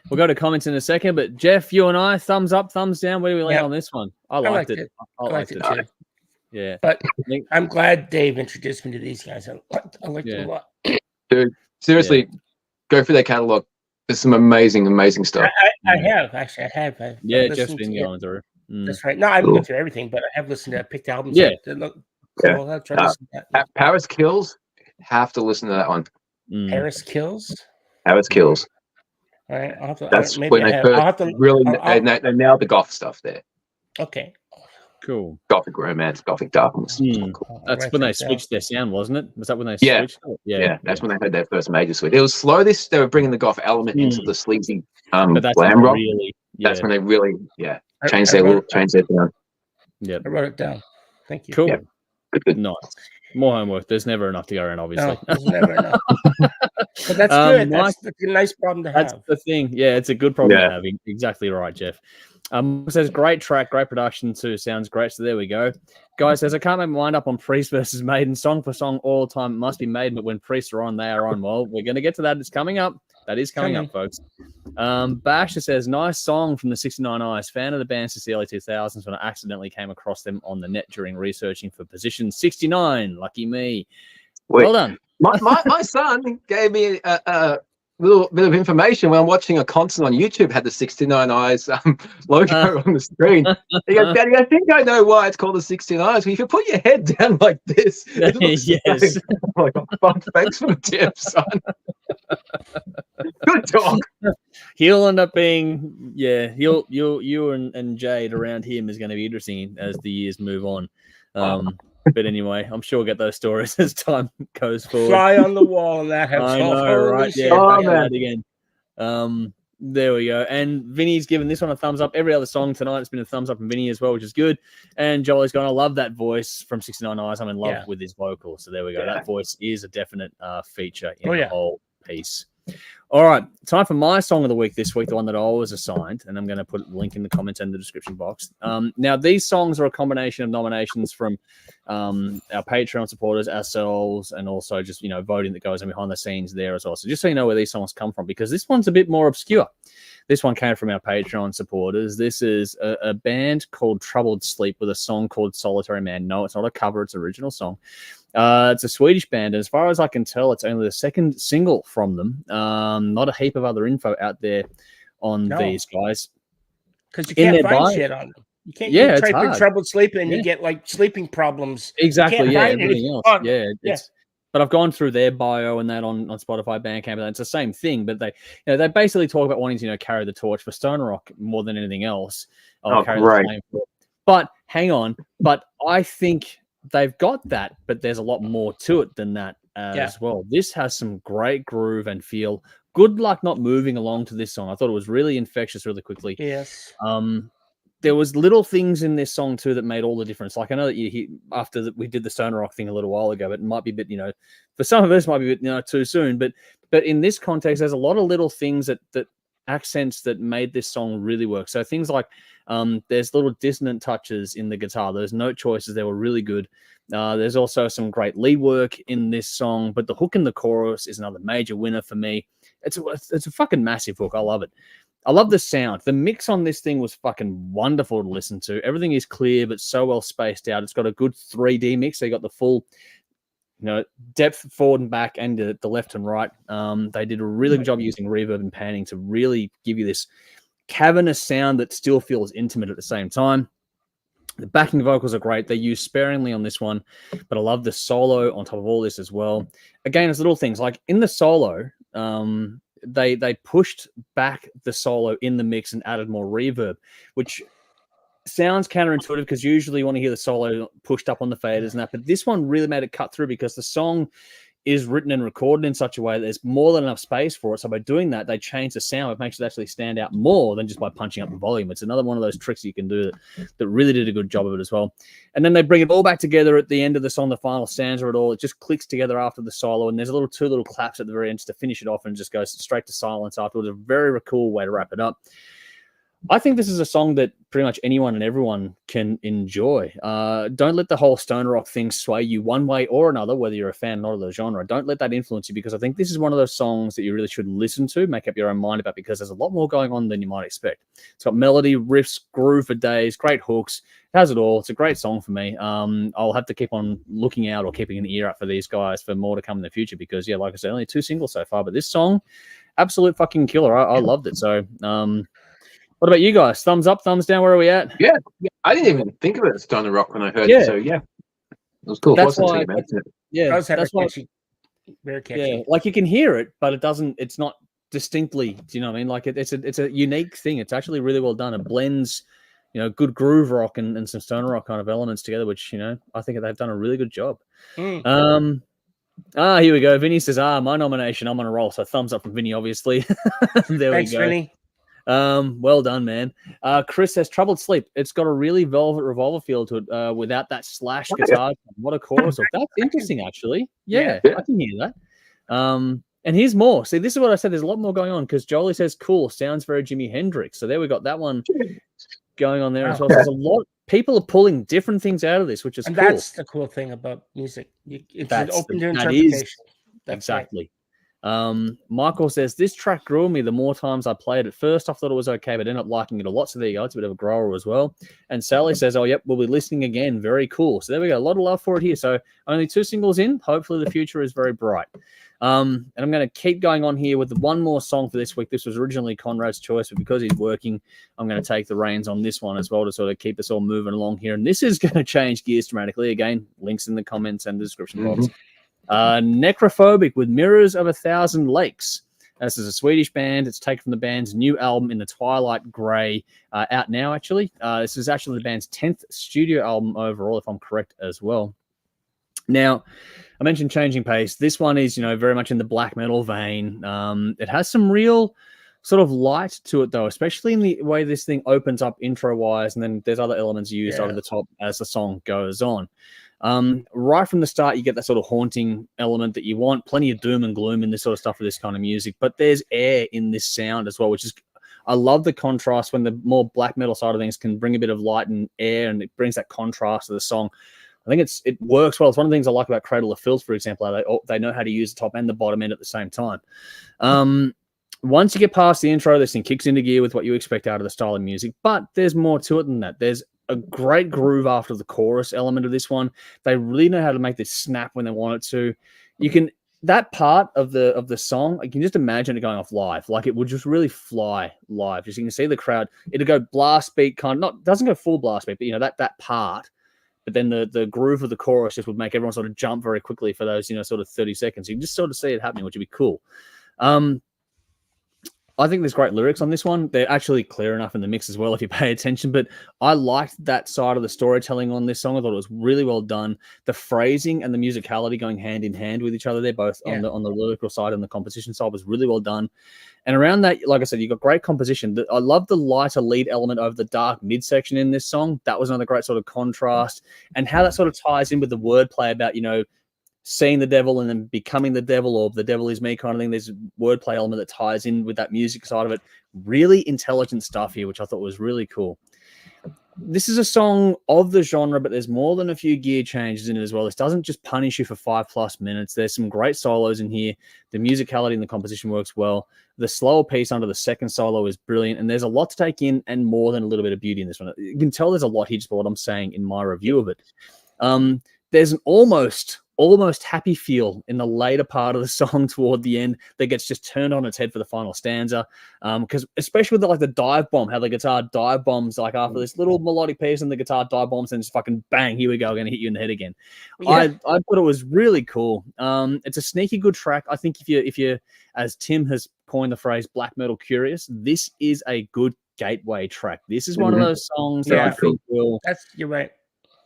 we'll go to comments in a second, but Jeff, you and I, thumbs up, thumbs down. Where do we land on this one? I liked it. I liked it too. Yeah. But I'm glad Dave introduced me to these guys. I liked it a lot. Dude, seriously, go through their catalog. There's some amazing stuff. I have. Jeff's been going through. That's right. No, I haven't gone through everything, but I have listened to picked albums. Yeah. That look cool. I'll try to listen to that. Paris Kills. Have to listen to that one. Paris Kills. Paris Kills. All right, I'll have to. That's maybe when I they have. first I'll have to really they nailed the goth stuff there. Okay. Cool. Gothic romance, gothic darkness. That's when they switched their sound, wasn't it? Was that when they switched? Yeah. That's when they had their first major switch. It was slow. They were bringing the goth element into the sleazy but that's glam rock. Really, that's when they really changed their look, changed their sound. Yeah, I wrote it down. Thank you. Cool. Yeah. Good. Nice. More homework. There's never enough to go around, obviously. No, there's never enough. But that's good. That's a nice problem to have. That's the thing. Yeah, it's a good problem to have. Exactly right, Jeff. Says great track, great production too. Sounds great. So there we go. Guys says I can't make my mind up on Priest versus Maiden. Song for song, all the time. It must be Maiden, but when Priests are on, they are on. Well, we're going to get to that. It's coming up. That is coming up, folks. Basher says, nice song from the 69 Eyes. Fan of the band since the early 2000s when I accidentally came across them on the net during researching for position 69. Lucky me. Well done. My son gave me a little bit of information when I'm watching a concert on YouTube, had the 69 Eyes logo on the screen. He goes, Daddy, I think I know why it's called the 69 Eyes. Well, if you put your head down like this, it looks yes. like, oh, fuck, thanks for the tip, son. Good talk. He'll end up being, you and Jade around him is going to be interesting as the years move on. But anyway, I'm sure we'll get those stories as time goes forward. Fly on the wall in that house. I know, right? Yeah, man. Again. There we go. And Vinny's given this one a thumbs up. Every other song tonight has been a thumbs up from Vinny as well, which is good. And Jolly's gone, I love that voice from 69 Eyes. I'm in love with his vocal. So there we go. Yeah. That voice is a definite feature in the whole piece. All right, time for my song of the week this week, the one that I was assigned, and I'm going to put a link in the comments and the description box. Now, these songs are a combination of nominations from our Patreon supporters, ourselves, and also just, voting that goes on behind the scenes there as well. So just so you know where these songs come from, because this one's a bit more obscure. This one came from our Patreon supporters. This is a band called Troubled Sleep with a song called Solitary Man. No, it's not a cover. It's an original song. It's a Swedish band. And as far as I can tell, it's only the second single from them. Not a heap of other info out there on these guys. Because you can't find shit on them. You can't type in Troubled Sleep and you get like sleeping problems. Exactly. Yeah. Everything else. But I've gone through their bio and that on Spotify, Bandcamp, and it's the same thing. But they basically talk about wanting to carry the torch for stoner rock more than anything else. But hang on, but I think they've got that, but there's a lot more to it than that as well. This has some great groove and feel. Good luck not moving along to this song. I thought it was really infectious, really quickly. Yes. There was little things in this song too that made all the difference. Like I know that after we did the stoner rock thing a little while ago, but it might be a bit, for some of us might be a bit, too soon. But in this context, there's a lot of little things that accents that made this song really work. So things like there's little dissonant touches in the guitar. Those note choices, they were really good. There's also some great lead work in this song, but the hook in the chorus is another major winner for me. It's a fucking massive hook. I love it. I love the sound. The mix on this thing was fucking wonderful to listen to. Everything is clear, but so well spaced out. It's got a good 3D mix. So you got the full, depth forward and back and the left and right. They did a really good job using reverb and panning to really give you this cavernous sound that still feels intimate at the same time. The backing vocals are great. They're used sparingly on this one, but I love the solo on top of all this as well. Again, it's little things like in the solo, they pushed back the solo in the mix and added more reverb, which sounds counterintuitive because usually you want to hear the solo pushed up on the faders and that, but this one really made it cut through because the song is written and recorded in such a way that there's more than enough space for it. So by doing that, they change the sound. It makes it actually stand out more than just by punching up the volume. It's another one of those tricks you can do that really did a good job of it as well. And then they bring it all back together at the end of the song, the final stanza of it all. It just clicks together after the solo, and there's two little claps at the very end just to finish it off and just goes straight to silence afterwards. A very cool way to wrap it up. I think this is a song that pretty much anyone and everyone can enjoy. Don't let the whole stoner rock thing sway you one way or another, whether you're a fan or not of the genre. Don't let that influence you, because I think this is one of those songs that you really should listen to, make up your own mind about, because there's a lot more going on than you might expect. It's got melody, riffs, groove for days, great hooks. It has it all. It's a great song for me. I'll have to keep on looking out or keeping an ear up for these guys for more to come in the future, because, like I said, only 2 singles so far, but this song, absolute fucking killer. I loved it. So, What about you guys? Thumbs up, thumbs down? Where are we at? Yeah, I didn't even think of it as stoner rock when I heard it. So yeah, it was cool. That's It why. wasn't too bad. Yeah, that's why. Very catchy. Yeah, like you can hear it, but it doesn't. It's not distinctly. Do you know what I mean? Like it's a unique thing. It's actually really well done. It blends, good groove rock and some stoner rock kind of elements together, which I think they've done a really good job. Mm. Here we go. Vinny says, my nomination. I'm on a roll. So thumbs up from Vinny, obviously. There Thanks, we go. Vinny. Well done, man. Chris says Troubled Sleep. It's got a really Velvet Revolver feel to it without that slash guitar. What a chorus. That's interesting, actually. Yeah, I can hear that. And here's more. See, this is what I said. There's a lot more going on because Jolie says, cool, sounds very Jimi Hendrix. So there we got that one going on there as well. So there's a lot. People are pulling different things out of this, which is cool. That's the cool thing about music. It's open to interpretation. Exactly. Right. Michael says, this track grew on me the more times I played it. First, I thought it was okay, but ended up liking it a lot. So there you go. It's a bit of a grower as well. And Sally says, oh, yep, we'll be listening again. Very cool. So there we go. A lot of love for it here. So only 2 singles in. Hopefully the future is very bright. And I'm going to keep going on here with one more song for this week. This was originally Conrad's choice, but because he's working, I'm going to take the reins on this one as well to sort of keep us all moving along here. And this is going to change gears dramatically. Again, links in the comments and the description box. Necrophobic with Mirrors of 1,000 Lakes. This is a Swedish band. It's taken from the band's new album In the Twilight Grey, out now, actually. This is actually the band's 10th studio album overall, if I'm correct as well. Now, I mentioned changing pace. This one is, very much in the black metal vein. It has some real sort of light to it, though, especially in the way this thing opens up intro-wise, and then there's other elements used over the top as the song goes on. Right from the start, you get that sort of haunting element that you want. Plenty of doom and gloom in this sort of stuff with this kind of music, but there's air in this sound as well, which is, I love the contrast when the more black metal side of things can bring a bit of light and air, and it brings that contrast to the song. I think it works well. It's one of the things I like about Cradle of Filth, for example. They know how to use the top and the bottom end at the same time. Once you get past the intro, this thing kicks into gear with what you expect out of the style of music, but there's more to it than that. There's a great groove after the chorus element of this one. They really know how to make this snap when they want it to. That part of the song, I can just imagine it going off live. Like it would just really fly live. Just you can see the crowd. It'll go blast beat doesn't go full blast beat, but that part. But then the groove of the chorus just would make everyone sort of jump very quickly for those, sort of 30 seconds. You can just sort of see it happening, which would be cool. I think there's great lyrics on this one. They're actually clear enough in the mix as well if you pay attention. But I liked that side of the storytelling on this song. I thought it was really well done. The phrasing and the musicality going hand in hand with each other. They're both on the lyrical side and the composition side was really well done. And around that, like I said, you got great composition. I love the lighter lead element over the dark midsection in this song. That was another great sort of contrast. And how that sort of ties in with the wordplay about, seeing the devil and then becoming the devil, or the devil is me kind of thing. There's a wordplay element that ties in with that music side of it. Really intelligent stuff here, which I thought was really cool. This is a song of the genre, but there's more than a few gear changes in it as well. This doesn't just punish you for 5+ minutes. There's some great solos in here. The musicality and the composition works well. The slower piece under the second solo is brilliant, and there's a lot to take in and more than a little bit of beauty in this one. You can tell there's a lot here just by what I'm saying in my review of it. There's an almost happy feel in the later part of the song toward the end that gets just turned on its head for the final stanza. Because especially with the dive bomb, how the guitar dive bombs after this little melodic piece and the guitar dive bombs and just fucking bang, here we go, going to hit you in the head again. Yeah. I thought it was really cool. It's a sneaky good track. I think if you, as Tim has coined the phrase, black metal curious, this is a good gateway track. This is one of those songs that I think you're right.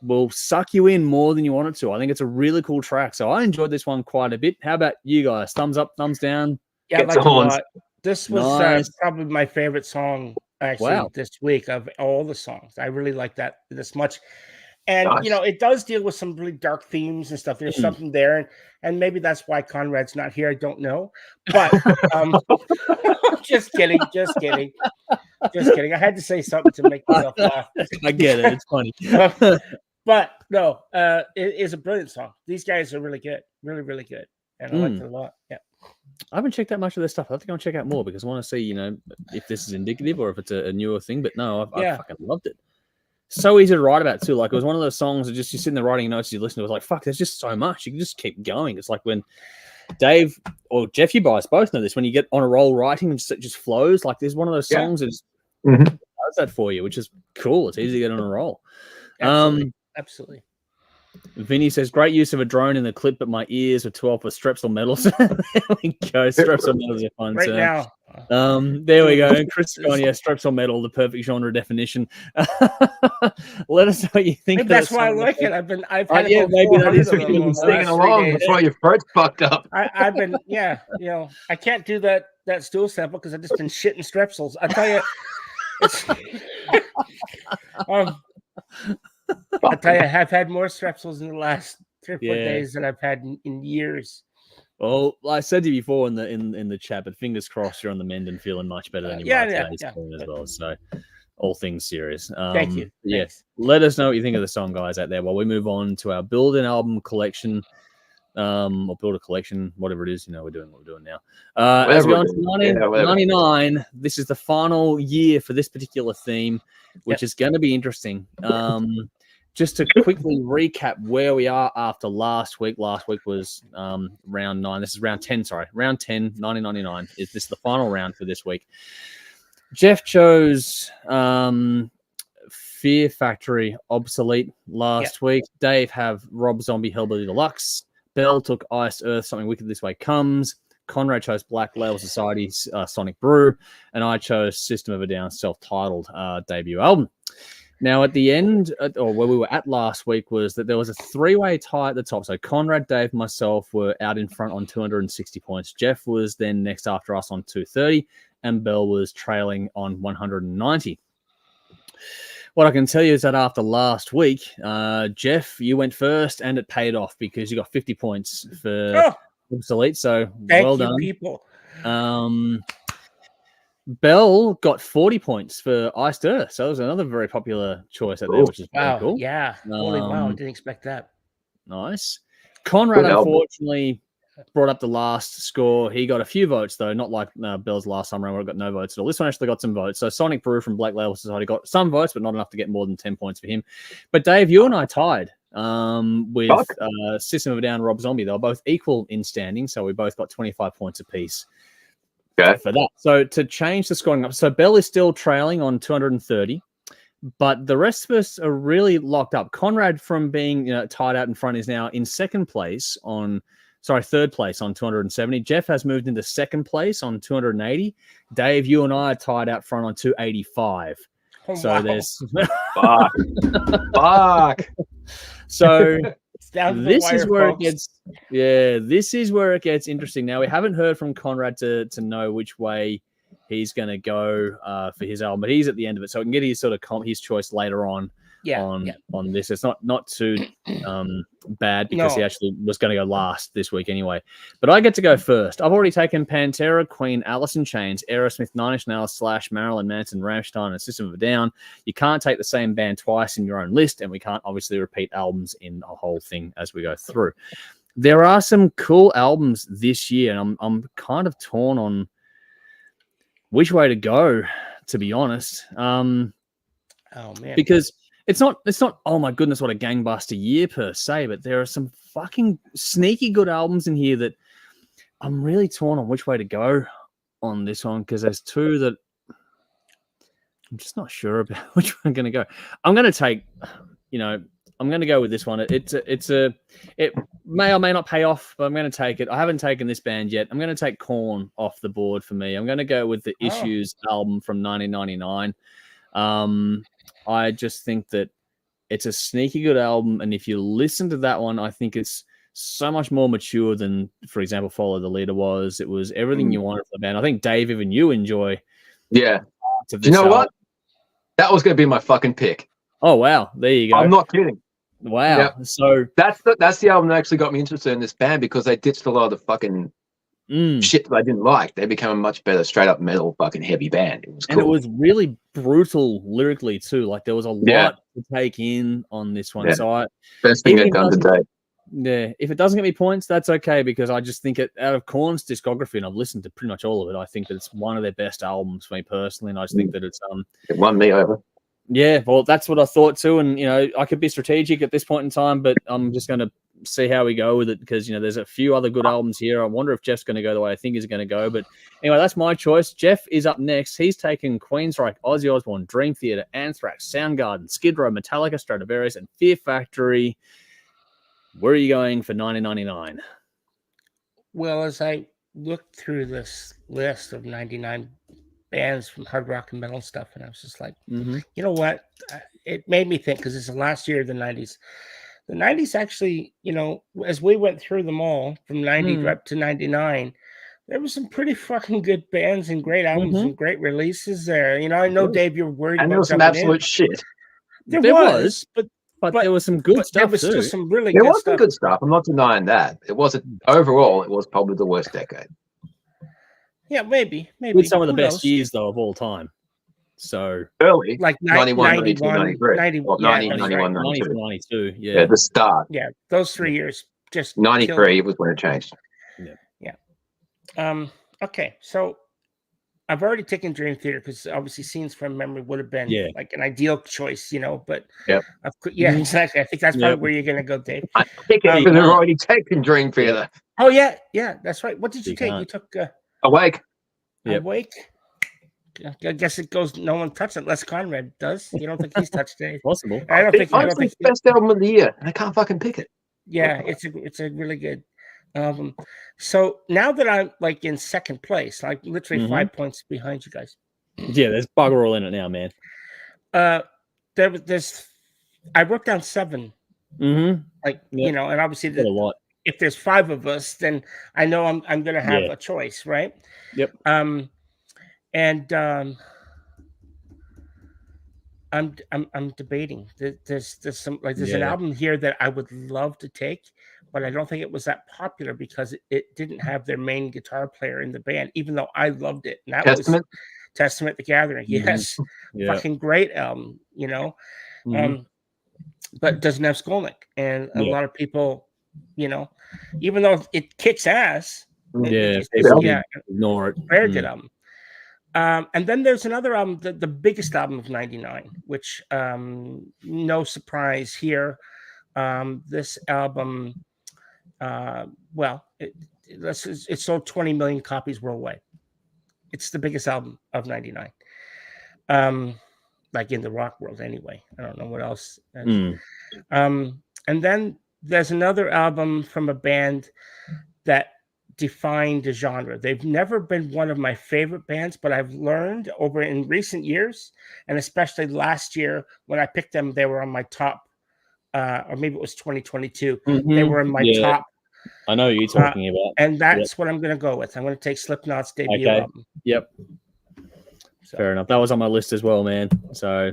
Will suck you in more than you want it to. I think it's a really cool track. So I enjoyed this one quite a bit. How about you guys? Thumbs up, thumbs down? Yeah, like a lot. This was probably my favorite song actually this week of all the songs. I really like that this much. And, it does deal with some really dark themes and stuff. There's something there. And maybe that's why Conrad's not here. I don't know. But just kidding. I had to say something to make myself laugh. I get it. It's funny. But no, it is a brilliant song. These guys are really good. Really, really good. And I liked it a lot. Yeah. I haven't checked out much of their stuff. I think I'll check out more because I want to see, if this is indicative or if it's a newer thing. But no, I fucking loved it. So easy to write about too. Like it was one of those songs that just you're sitting there writing notes, you listen to it, like, fuck, there's just so much. You can just keep going. It's like when Dave or Jeff, you guys both know this, when you get on a roll writing and it just flows, like there's one of those songs that does that for you, which is cool. It's easy to get on a roll. Absolutely. Vinny says, great use of a drone in the clip, but my ears were 12 for Strepsil medals. There we go. Strepsil medals are fun. Right now. There we go. And Chris is going, yeah, Strepsil medal, the perfect genre definition. Let us know what you think. Maybe that's why I like it. I've had yeah, about maybe that is 400 of them over the singing last along. 3 days. That's why your throat's fucked up. I've been, I can't do that stool sample because I've just been shitting Strepsils. I tell you, it's, I tell you, I've had more Strepsils in the last 3 or 4 days than I've had in years. Well, I said to you before in the chat, but fingers crossed you're on the mend and feeling much better than you were today as well. So, all things serious. Thank you. Yes. Let us know what you think of the song, guys, out there, while we move on to our build an album collection, or build a collection, whatever it is. We're doing what we're doing now. As we go on to 1999, this is the final year for this particular theme, which is going to be interesting. Just to quickly recap where we are after last week. Last week was round 9. This is round 10, sorry. Round 10, 1999. This is the final round for this week. Jeff chose Fear Factory Obsolete last week. Dave have Rob Zombie Hellbilly Deluxe. Bell took Iced Earth, Something Wicked This Way Comes. Conrad chose Black Label Society's Sonic Brew. And I chose System of a Down self-titled debut album. Now, at the end, or where we were at last week, was that there was a 3-way tie at the top. So Conrad, Dave, myself were out in front on 260 points. Jeff was then next after us on 230, and Bell was trailing on 190. What I can tell you is that after last week, Jeff, you went first, and it paid off because you got 50 points for Obsolete. So well done, people. Bell got 40 points for Iced Earth, so it was another very popular choice out there, which is very cool. Yeah, holy wow, didn't expect that. Nice. Conrad, unfortunately, brought up the last score. He got a few votes, though, not like Bell's last time around where I got no votes at all. This one actually got some votes. So Sonic Brew from Black Label Society got some votes, but not enough to get more than 10 points for him. But Dave, you and I tied with System of a Down, Rob Zombie. They were both equal in standing, so we both got 25 points apiece. For that. So to change the scoring up, so Bell is still trailing on 230, but the rest of us are really locked up. Conrad, from being tied out in front, is now in third place on 270. Jeff has moved into second place on 280. Dave, you and I are tied out front on 285. There's fuck. So this is where it gets interesting. Now, we haven't heard from Conrad to know which way he's going to go for his album, but he's at the end of it, so we can get his sort of his choice later on. On this, it's not too bad because he actually was going to go last this week anyway. But I get to go first. I've already taken Pantera, Queen, Alice in Chains, Aerosmith, Nine Inch Nails, Slash, Marilyn Manson, Rammstein, and System of a Down. You can't take the same band twice in your own list, and we can't obviously repeat albums in a whole thing as we go through. There are some cool albums this year, and I'm kind of torn on which way to go, to be honest. Because it's not, oh my goodness, what a gangbuster year per se, but there are some fucking sneaky good albums in here that I'm really torn on which way to go on this one, because there's two that I'm just not sure about which one I'm going to go. I'm going to take, I'm going to go with this one. It may or may not pay off, but I'm going to take it. I haven't taken this band yet. I'm going to take Korn off the board for me. I'm going to go with the Issues album from 1999. I just think that it's a sneaky good album, and if you listen to that one, I think it's so much more mature than, for example, Follow the Leader was. It was everything you wanted from the band. I think, Dave, even you enjoy. Yeah. Do you know what? That was going to be my fucking pick. Oh, wow. There you go. I'm not kidding. Wow. Yep. So that's the album that actually got me interested in this band, because they ditched a lot of the fucking shit that I didn't like. They became a much better straight up metal fucking heavy band. It was cool. And it was really brutal lyrically too. Like there was a lot to take in on this one. So best thing they've done today. Yeah, if it doesn't get me points, that's okay, because I just think out of Korn's discography, and I've listened to pretty much all of it, I think that it's one of their best albums for me personally, and I just think that it's it won me over. Yeah, well, that's what I thought too, and I could be strategic at this point in time, but I'm just going to see how we go with it because, you know, there's a few other good albums here. I wonder if Jeff's going to go the way I think he's going to go. But anyway, that's my choice. Jeff is up next. He's taken Queensryche, Ozzy Osbourne, Dream Theater, Anthrax, Soundgarden, Skid Row, Metallica, Stratovarius, and Fear Factory. Where are you going for 1999? Well, as I looked through this list of 99 bands from hard rock and metal stuff, and I was just like, you know what? It made me think, because it's the last year of the 90s. The 90s actually, you know, as we went through them all from 90 up to 99, there was some pretty fucking good bands and great albums and great releases there. You know, I know, Dave, you're worried and about there was some absolute shit. There was, but there was some good stuff. There was still some really there good was stuff. some good stuff. I'm not denying that. It wasn't overall. It was probably the worst decade. Yeah, maybe. With some of the best years though of all time. So early, like 91, 92, 93, 91, 92. Yeah, the start. Yeah, those 3 years just 93 was when it changed. Yeah. Okay, so I've already taken Dream Theater because obviously Scenes from Memory would have been like an ideal choice, you know. But exactly. I think that's probably where you're gonna go, Dave. I think because I've already taken Dream Theater. Oh yeah, that's right. What did you take? You took Awake. Awake. I guess it goes. No one touched it. Les Conrad does. You don't think he's touched it? Possible. I don't think. Honestly, it's the best album of the year, and I can't fucking pick it. Yeah, it's a really good album. So now that I'm like in second place, like literally 5 points behind you guys. Yeah, there's bugger all in it now, man. There's I wrote down 7. Like you know, and obviously a lot. If there's 5 of us, then I know I'm gonna have a choice, right? Yep. And I'm debating. There's some there's an album here that I would love to take, but I don't think it was that popular because it didn't have their main guitar player in the band, even though I loved it. And that was Testament the Gathering. Yes, fucking great album, you know. But it doesn't have Skolnick, and a lot of people, you know, even though it kicks ass, ignore it. Very good album. And then there's another album, the biggest album of 99, which no surprise here. This album, it sold 20 million copies worldwide. It's the biggest album of 99. Like in the rock world anyway. I don't know what else. And then there's another album from a band that defined the genre. They've never been one of my favorite bands, but I've learned over in recent years, and especially last year when I picked them, they were on my top, or maybe it was 2022. They were in my top. I know you're talking about. And that's what I'm going to go with. I'm going to take Slipknot's debut album. Yep. So. Fair enough. That was on my list as well, man. So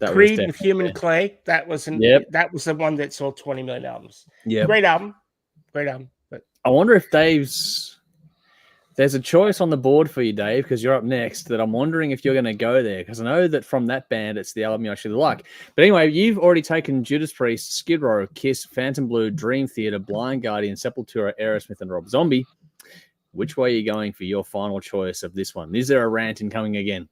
Creed with Human Clay. That was that was the one that sold 20 million albums. Yeah. Great album. But I wonder if there's a choice on the board for you, Dave, because you're up next, that I'm wondering if you're going to go there, because I know that from that band, it's the album you actually like. But anyway, you've already taken Judas Priest, Skid Row, Kiss, Phantom Blue, Dream Theater, Blind Guardian, Sepultura, Aerosmith, and Rob Zombie. Which way are you going for your final choice of this one? Is there a rant incoming again?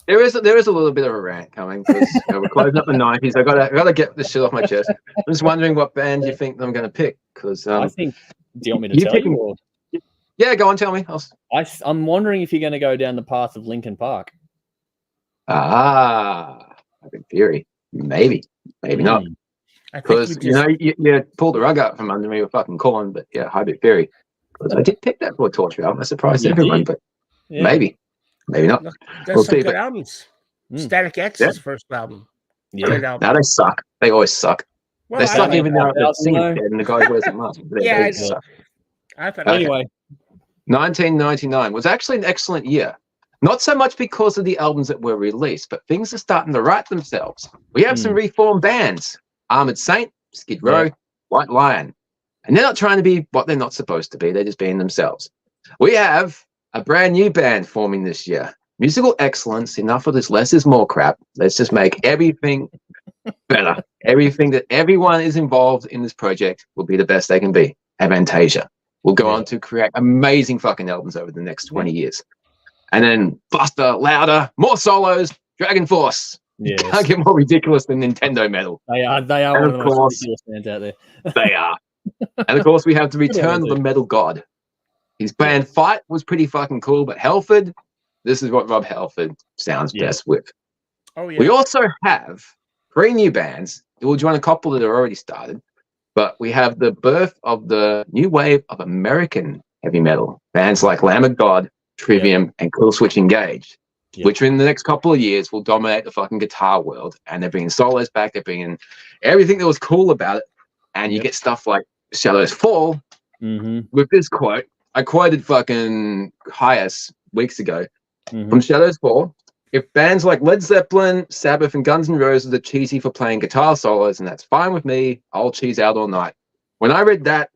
There is a little bit of a rant coming because we're closing up the 90s. I gotta get this shit off my chest. I'm just wondering what band you think I'm going to pick, because I think. Do you want me to tell you? Or? Yeah, go on, tell me. I'm wondering if you're going to go down the path of Linkin Park. In theory, maybe not. Because you pulled the rug out from under me with fucking Korn, but Hybrid Theory. Because I did pick that for a torture album. I surprised everyone, but maybe not. There's some good albums. Static X's first album. Yeah, now they suck. They always suck. Well, they suck even now they're singing dead and the guy wears a mask. I suck. Anyway, 1999 was actually an excellent year. Not so much because of the albums that were released, but things are starting to right themselves. We have some reformed bands: Armored Saint, Skid Row, White Lion. And they're not trying to be what they're not supposed to be. They're just being themselves. We have a brand new band forming this year. Musical excellence. Enough of this less is more crap. Let's just make everything better. Everything that everyone is involved in this project will be the best they can be. Avantasia will go on to create amazing fucking albums over the next 20 years. And then faster, louder, more solos, Dragon Force. Yes. You can't get more ridiculous than Nintendo metal. They are And one of of the most course- ridiculous bands out there. They are. And of course, we have the return of the metal god. His band Fight was pretty fucking cool, but Halford, this is what Rob Halford sounds best with. Oh, yeah. We also have 3 new bands. We'll join a couple that are already started, but we have the birth of the new wave of American heavy metal. Bands like Lamb of God, Trivium, and Cool Switch Engage, which in the next couple of years will dominate the fucking guitar world. And they're bringing solos back. They're bringing everything that was cool about it. And you get stuff like Shadows Fall with this quote. I quoted fucking Hyas weeks ago from Shadows Fall. If bands like Led Zeppelin, Sabbath, and Guns N' Roses are cheesy for playing guitar solos, and that's fine with me, I'll cheese out all night. When I read that,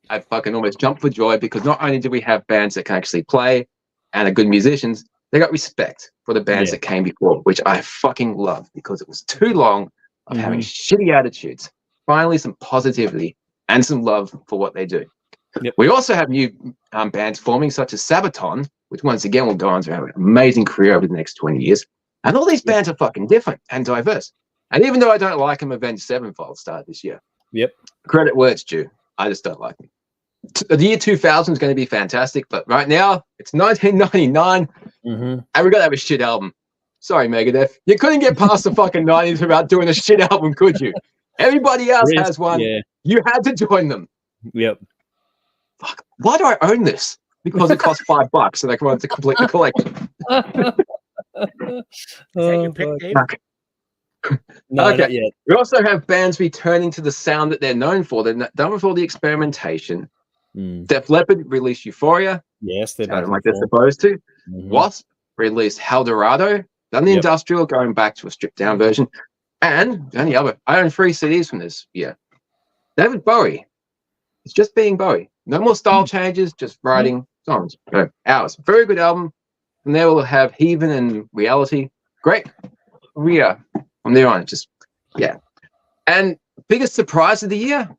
I fucking almost jumped for joy, because not only do we have bands that can actually play and are good musicians, they got respect for the bands that came before, which I fucking love, because it was too long of having shitty attitudes. Finally, some positivity and some love for what they do. We also have new bands forming, such as Sabaton, which once again will go on to have an amazing career over the next 20 years. And all these bands are fucking different and diverse. And even though I don't like them, Avenged Sevenfold started this year. Credit where it's due. I just don't like them. The year 2000 is going to be fantastic, but right now it's 1999, and we got to have a shit album. Sorry, Megadeth. You couldn't get past the fucking 90s without doing a shit album, could you? Everybody else has one. You had to join them. Fuck. Why do I own this? Because it costs $5 and I can want to complete the collection. Is that your pick, Dave? No, okay. not yet. We also have bands returning to the sound that they're known for. They're done with all the experimentation. Def Leppard released Euphoria. Yes, they're like they're supposed to. Wasp released Haldorado. Done the industrial, going back to a stripped down version. And any other. I own 3 CDs from this year. David Bowie. It's just being Bowie. No more style changes, just writing songs. No, hours. Very good album. And there we'll have Heaven and Reality. Great. From there on, just, And biggest surprise of the year,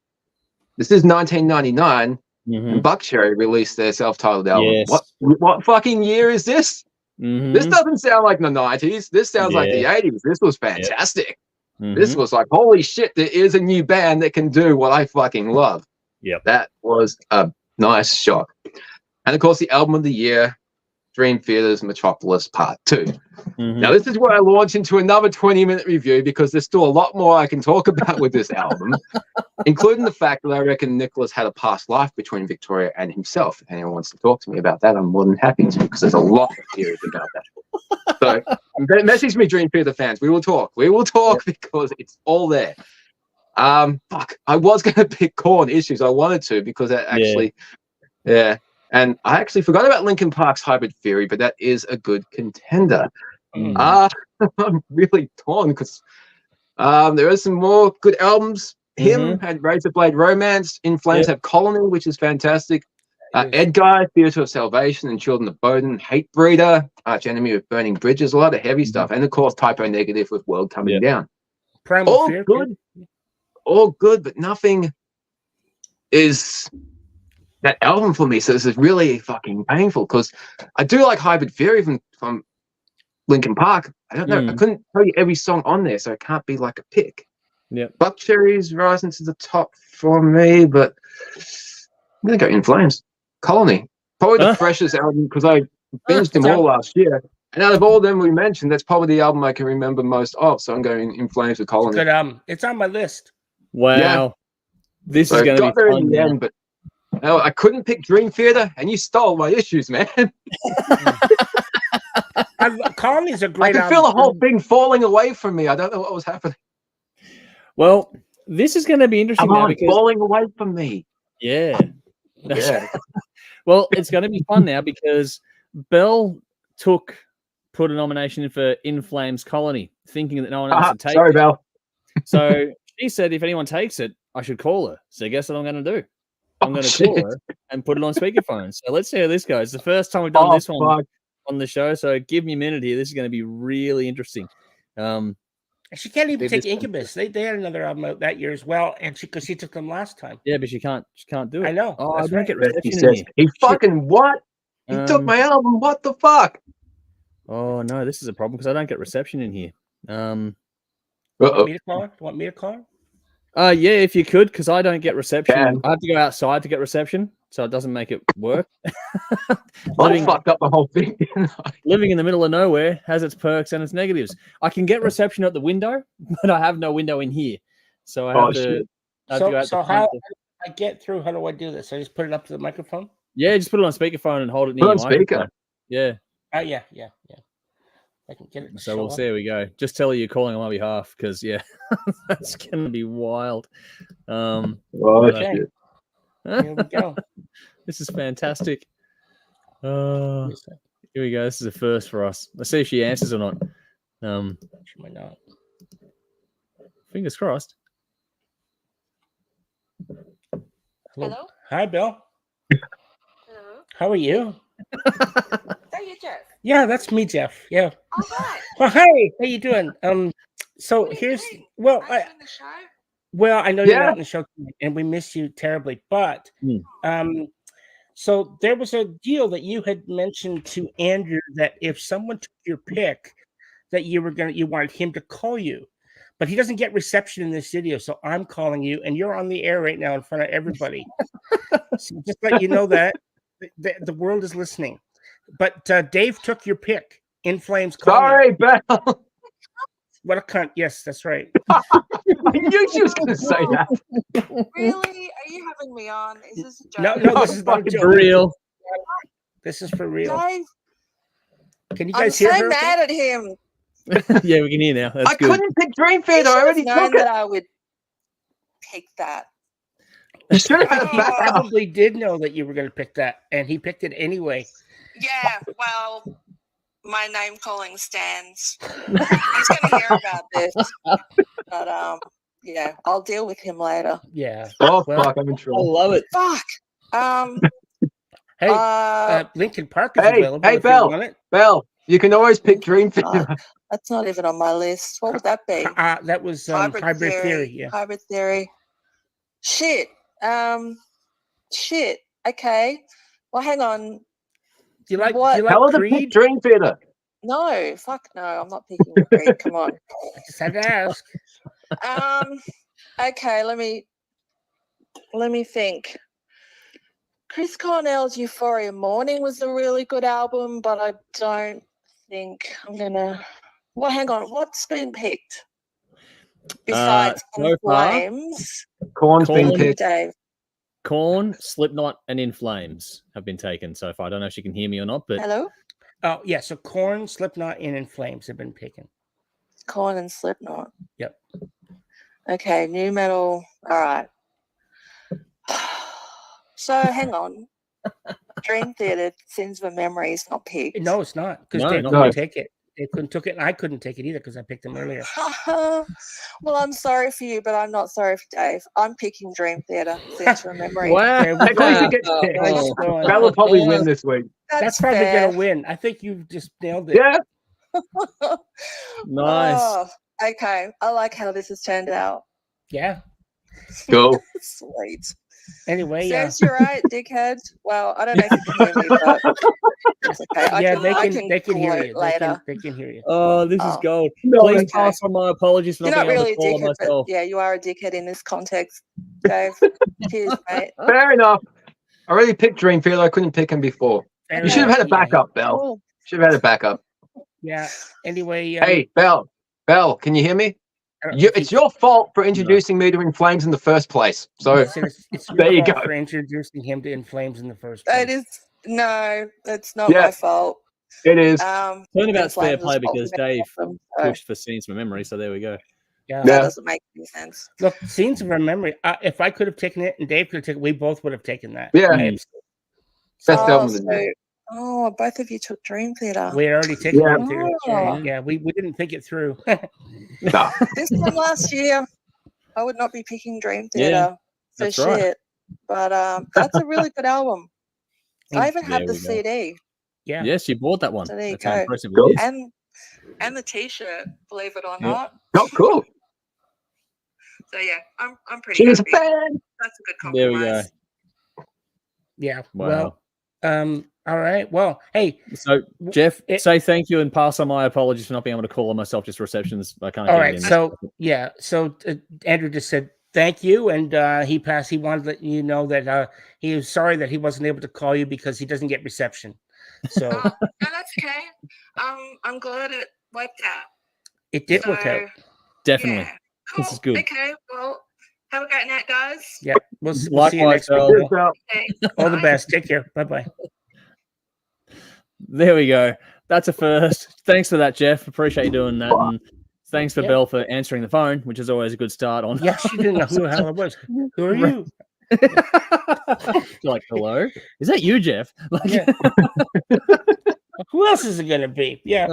this is 1999, and Buckcherry released their self-titled album. What fucking year is this? This doesn't sound like the 90s. This sounds like the 80s. This was fantastic. This was like, holy shit, there is a new band that can do what I fucking love. That was a nice shock. And of course, the album of the year, Dream Theater's Metropolis Part 2. Now, this is where I launch into another 20-minute review, because there's still a lot more I can talk about with this album, including the fact that I reckon Nicholas had a past life between Victoria and himself. If anyone wants to talk to me about that, I'm more than happy to, because there's a lot of theories about that. So message me, Dream Theater fans. We will talk. We will talk, because it's all there. Fuck, I was going to pick Korn Issues. I wanted to, because that actually, and I actually forgot about Linkin Park's Hybrid Theory, but that is a good contender. I'm really torn, because there are some more good albums. Him had Razor Blade Romance. In Flames have Colony, which is fantastic. Edguy, Theatre of Salvation, and Children of Bodom. Hatebreeder, Arch Enemy with Burning Bridges. A lot of heavy stuff. And of course, Typo Negative with World Coming Down. Primal Fear, good. All good, but nothing is that album for me. So this is really fucking painful, because I do like Hybrid Theory from Linkin Park. I don't know. I couldn't tell you every song on there, so it can't be like a pick. Buckcherry's rising to the top for me, but I'm gonna go In Flames. Colony, probably the freshest album, because I binged them all last year. And out of all of them we mentioned, that's probably the album I can remember most of. So I'm going In Flames with Colony. Good album. It's on my list. Wow. This is going to be fun in the end, but no, I couldn't pick Dream Theater, and you stole my issues, man. Colony's a great album. I can feel the whole thing falling away from me. I don't know what was happening. Well, this is going to be interesting now, because falling away from me. Well, it's going to be fun now, because Belle put a nomination in for In Flames Colony, thinking that no one else would take it. Sorry, Belle. So she said, if anyone takes it, I should call her. So guess what I'm going to do? I'm going to call her and put it on speakerphone. So let's see how this goes. The first time we've done this one on the show. So give me a minute here. This is going to be really interesting. She can't even take Incubus. They had another album out that year as well, and because she took them last time. Yeah, but she can't do it. I know. Oh, I don't get He reception says, in here. he fucking what? He took my album. What the fuck? Oh no, this is a problem, because I don't get reception in here. Want me to call her? Want me to call her? Yeah, if you could, because I don't get reception. Can. I have to go outside to get reception, so it doesn't make it work. I fucked up the whole thing. Living in the middle of nowhere has its perks and its negatives. I can get reception at the window, but I have no window in here, so I have to. So how I get through? How do I do this? I just put it up to the microphone. Yeah, just put it on speakerphone and hold it near your microphone. Yeah. Yeah. I can get it. So we'll see how we go. Just tell her you're calling on my behalf, because that's gonna be wild. Okay. Here we go. This is fantastic. Here we go. This is a first for us. Let's see if she answers or not. She might not. Fingers crossed. Hello? Hi, Bill. Hello? How are you? Is that you, Jeff? Yeah, that's me, Jeff. Yeah. All right. Well, hi. How you doing? So What are you here's doing? well, Are you in the show? well, I know you're not in the show, and we miss you terribly. But so there was a deal that you had mentioned to Andrew that if someone took your pick, that you wanted him to call you, but he doesn't get reception in this video, so I'm calling you, and you're on the air right now in front of everybody. So just let you know that the world is listening. But Dave took your pick. In Flames. Sorry, Belle. What a cunt. Yes, that's right. I knew she was going to say that. Really? Are you having me on? Is this a joke? No, this is not a joke. For real. This is for real. Dave, Can you I'm guys so hear her? mad at him. Yeah, we can hear now. That's I good. couldn't pick Dream You Theater. I should already have known took that it. I would pick that. You should have had a He backup. probably did know that you were going to pick that, and he picked it anyway. Yeah, well, my name calling stands. He's going to hear about this. But, yeah, I'll deal with him later. Yeah. Oh, Well, fuck, I'm in I trouble. love it. Fuck. Hey, Lincoln Park is Hey, available. hey, if Belle. you want it. Belle, you can always pick Dream Theater. That's not even on my list. What would that be? That was Hybrid Theory. Yeah. Hybrid Theory. Shit. Shit. Okay. Well, hang on. Do you like Tell her to pick Creed? Dream Theater. No, fuck no. I'm not picking Creed. Come on. Just had to ask. Okay. Let me think. Chris Cornell's Euphoria Morning was a really good album, but I don't think I'm gonna. Well, hang on. What's been picked besides so far, Flames? Corn's been Corn. picked. Dave. Korn, Slipknot, and In Flames have been taken so far. I don't know if she can hear me or not, but Hello. Oh yeah, so Korn, Slipknot, and In Flames have been taken. Korn and Slipknot. Yep. Okay, new metal. All right. So hang on. Dream Theater, Sins of a Memory is not picked. No, it's not because No, they not couldn't picked. take it. They couldn't took it, and I couldn't take it either because I picked him earlier. Well, I'm sorry for you, but I'm not sorry for Dave. I'm picking Dream Theater, Sins of a Memory. wow. There we At least he gets Oh, picked. Nice going. Belle will probably win this week. That's probably fair. gonna win. I think you've just nailed it. Yeah. Nice. Oh, okay. I like how this has turned out. Yeah. Go. Sweet. Anyway, yeah. Says you're right, dickhead. Well, I don't know if you can hear me, but it's okay. Yeah, I they can call hear it you. later. They can hear you. Oh, this is Oh. gold. No, Please okay. pass on my apologies for You're not not being really a able to call dickhead, but myself. yeah, you are a dickhead in this context, Dave. Cheers, mate. Fair enough. I already picked Dream Theater. I couldn't pick him before. Fair You should have enough. had a backup, Belle. Cool. Should have had a backup. Yeah. Anyway, Hey, Belle. Belle, can you hear me? I don't think It's your fault for introducing me to In Flames in the first place. So it's there you your fault go. for introducing him to In Flames in the first It place. is no, it's not Yeah. my fault. it is. Turnabout's fair Flames' play fault because for being Dave awesome, so pushed for Scenes from Memory, so there we go. Yeah. that Yeah. doesn't make any sense. Look, Scenes of a Memory. If I could have taken it and Dave could have taken it, we both would have taken that. Yeah. I am- Best Oh, album of the year. both of you took Dream Theater. we had already taken Yeah. Dream Theater. Oh. Yeah, we didn't think it through. No. This time last year, I would not be picking Dream Yeah, Theater for that's shit. right. But that's a really good album. I even There have the we go. CD Yeah. Yes, you bought that one. So there you That's how go. impressive Cool. it is. and the T-shirt, believe it or Yeah. not. Oh, cool. So yeah, I'm pretty She's a happy. fan. That's a good There we go. compromise. Yeah. Wow. Well, All right. Well, hey. So, Jeff, say thank you and pass on my apologies for not being able to call on myself. Just receptions. I can't. All right. So, yeah. So, Andrew just said thank you, and he passed. He wanted to let you know that he was sorry that he wasn't able to call you because he doesn't get reception. So, no, that's okay. I'm glad it worked out. It did work out. Definitely. Yeah. Cool. This is good. Okay. Well, have a great night, guys. Yeah. We'll see you next week. Okay. All the best. Take care. Bye-bye. There we go. That's a first. Thanks for that, Jeff. Appreciate you doing that. And thanks for Belle for answering the phone, which is always a good start on. Yeah, she didn't know who the hell it was. Who are you? You're like, hello? Is that you, Jeff? Yeah. Who else is it going to be? Yeah.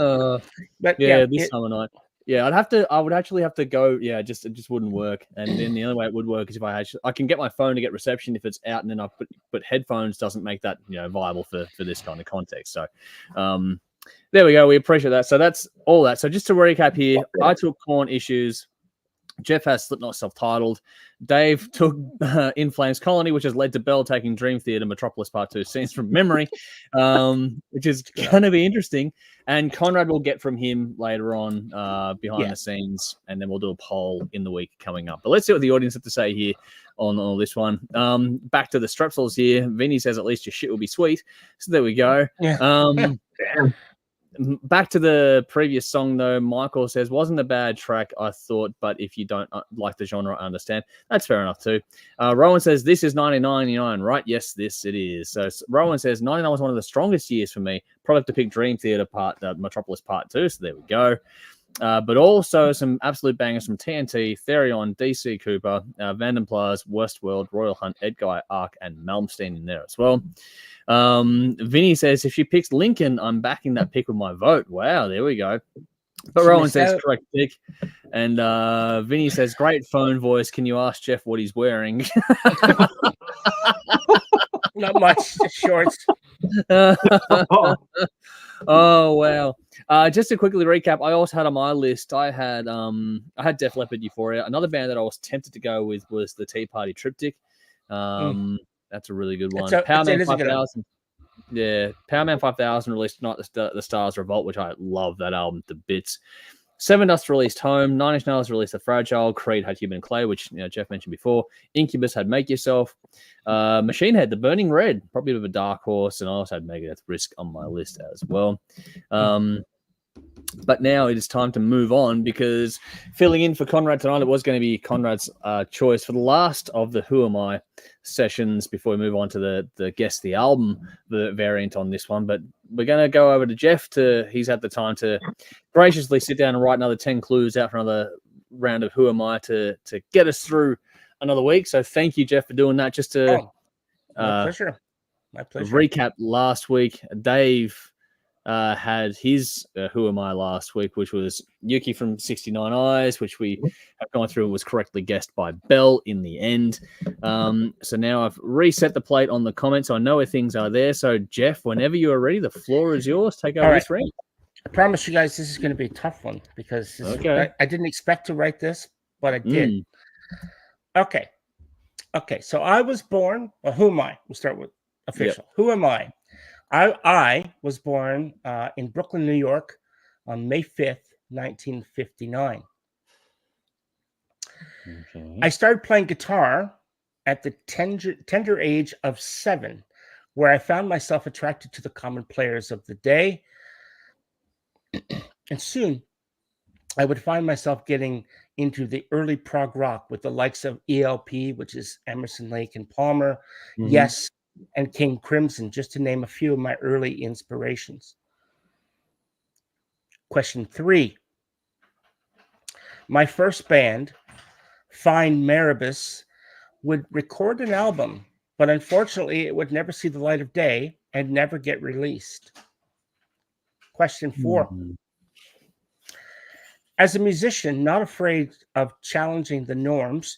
But this summer night. Yeah, I would actually have to go. Yeah, it just wouldn't work. And then the only way it would work is if I can get my phone to get reception if it's out, and then but headphones doesn't make that viable for this kind of context. So, there we go. We appreciate that. So that's all that. So just to recap here, I took Korn Issues. Jeff has Slipknot self-titled. Dave took In Flames Colony, which has led to Bell taking Dream Theater Metropolis Part 2 Scenes from Memory, which is going to be interesting. And Conrad will get from him later on behind the scenes, and then we'll do a poll in the week coming up. But let's see what the audience have to say here on all this one. Back to the Strepsils here. Vinny says at least your shit will be sweet. So there we go. Yeah. Back to the previous song, though, Michael says, wasn't a bad track, I thought, but if you don't like the genre, I understand. That's fair enough, too. Rowan says, this is 1999, right? Yes, this it is. So Rowan says, 99 was one of the strongest years for me. Probably to pick Dream Theater Metropolis Part 2, so there we go. But also some absolute bangers from TNT, Therion, DC Cooper, Vandenplaz, Westworld, Royal Hunt, Edguy, Arc, and Malmsteen in there as well. Vinny says, if she picks Lincoln, I'm backing that pick with my vote. Wow, there we go. But Rowan says, correct pick. And Vinny says, great phone voice. Can you ask Jeff what he's wearing? Not much, just shorts. Oh, wow. Just to quickly recap, I also had on my list, I had Def Leppard Euphoria. Another band that I was tempted to go with was the Tea Party Triptych. That's a really good one. Powerman 5000. Yeah, Powerman 5000 released Tonight the Stars Revolt, which I love that album to bits. Seven Dust released Home. Nine Inch Nails released The Fragile. Creed had Human Clay, which Jeff mentioned before. Incubus had Make Yourself. Machine Head, The Burning Red, probably a bit of a dark horse. And I also had Megadeth Risk on my list as well. But now it is time to move on, because filling in for Conrad tonight, it was going to be Conrad's choice for the last of the Who Am I sessions before we move on to the Guess the Album, the variant on this one. But we're going to go over to Jeff. He's had the time to graciously sit down and write another 10 clues out for another round of Who Am I to get us through another week. So thank you, Jeff, for doing that. Just to my pleasure. Recap last week, Dave had his Who Am I last week, which was Yuki from 69 Eyes, which we have gone through and was correctly guessed by Bell in the end. So now I've reset the plate on the comments, so I know where things are there. So Jeff, whenever you are ready, the floor is yours. Take over this ring. I promise you guys this is going to be a tough one, because I didn't expect to write this, but I did. Okay. So I was born. Well, who am I? We'll start with official. Yep. Who am I? I was born in Brooklyn, New York on May 5th, 1959. Okay. I started playing guitar at the tender age of 7, where I found myself attracted to the common players of the day. And soon I would find myself getting into the early prog rock with the likes of ELP, which is Emerson, Lake and Palmer, Yes, and King Crimson, just to name a few of my early inspirations. Question 3. My first band, Fine Maribus, would record an album, but unfortunately it would never see the light of day and never get released. Question 4. As a musician, not afraid of challenging the norms,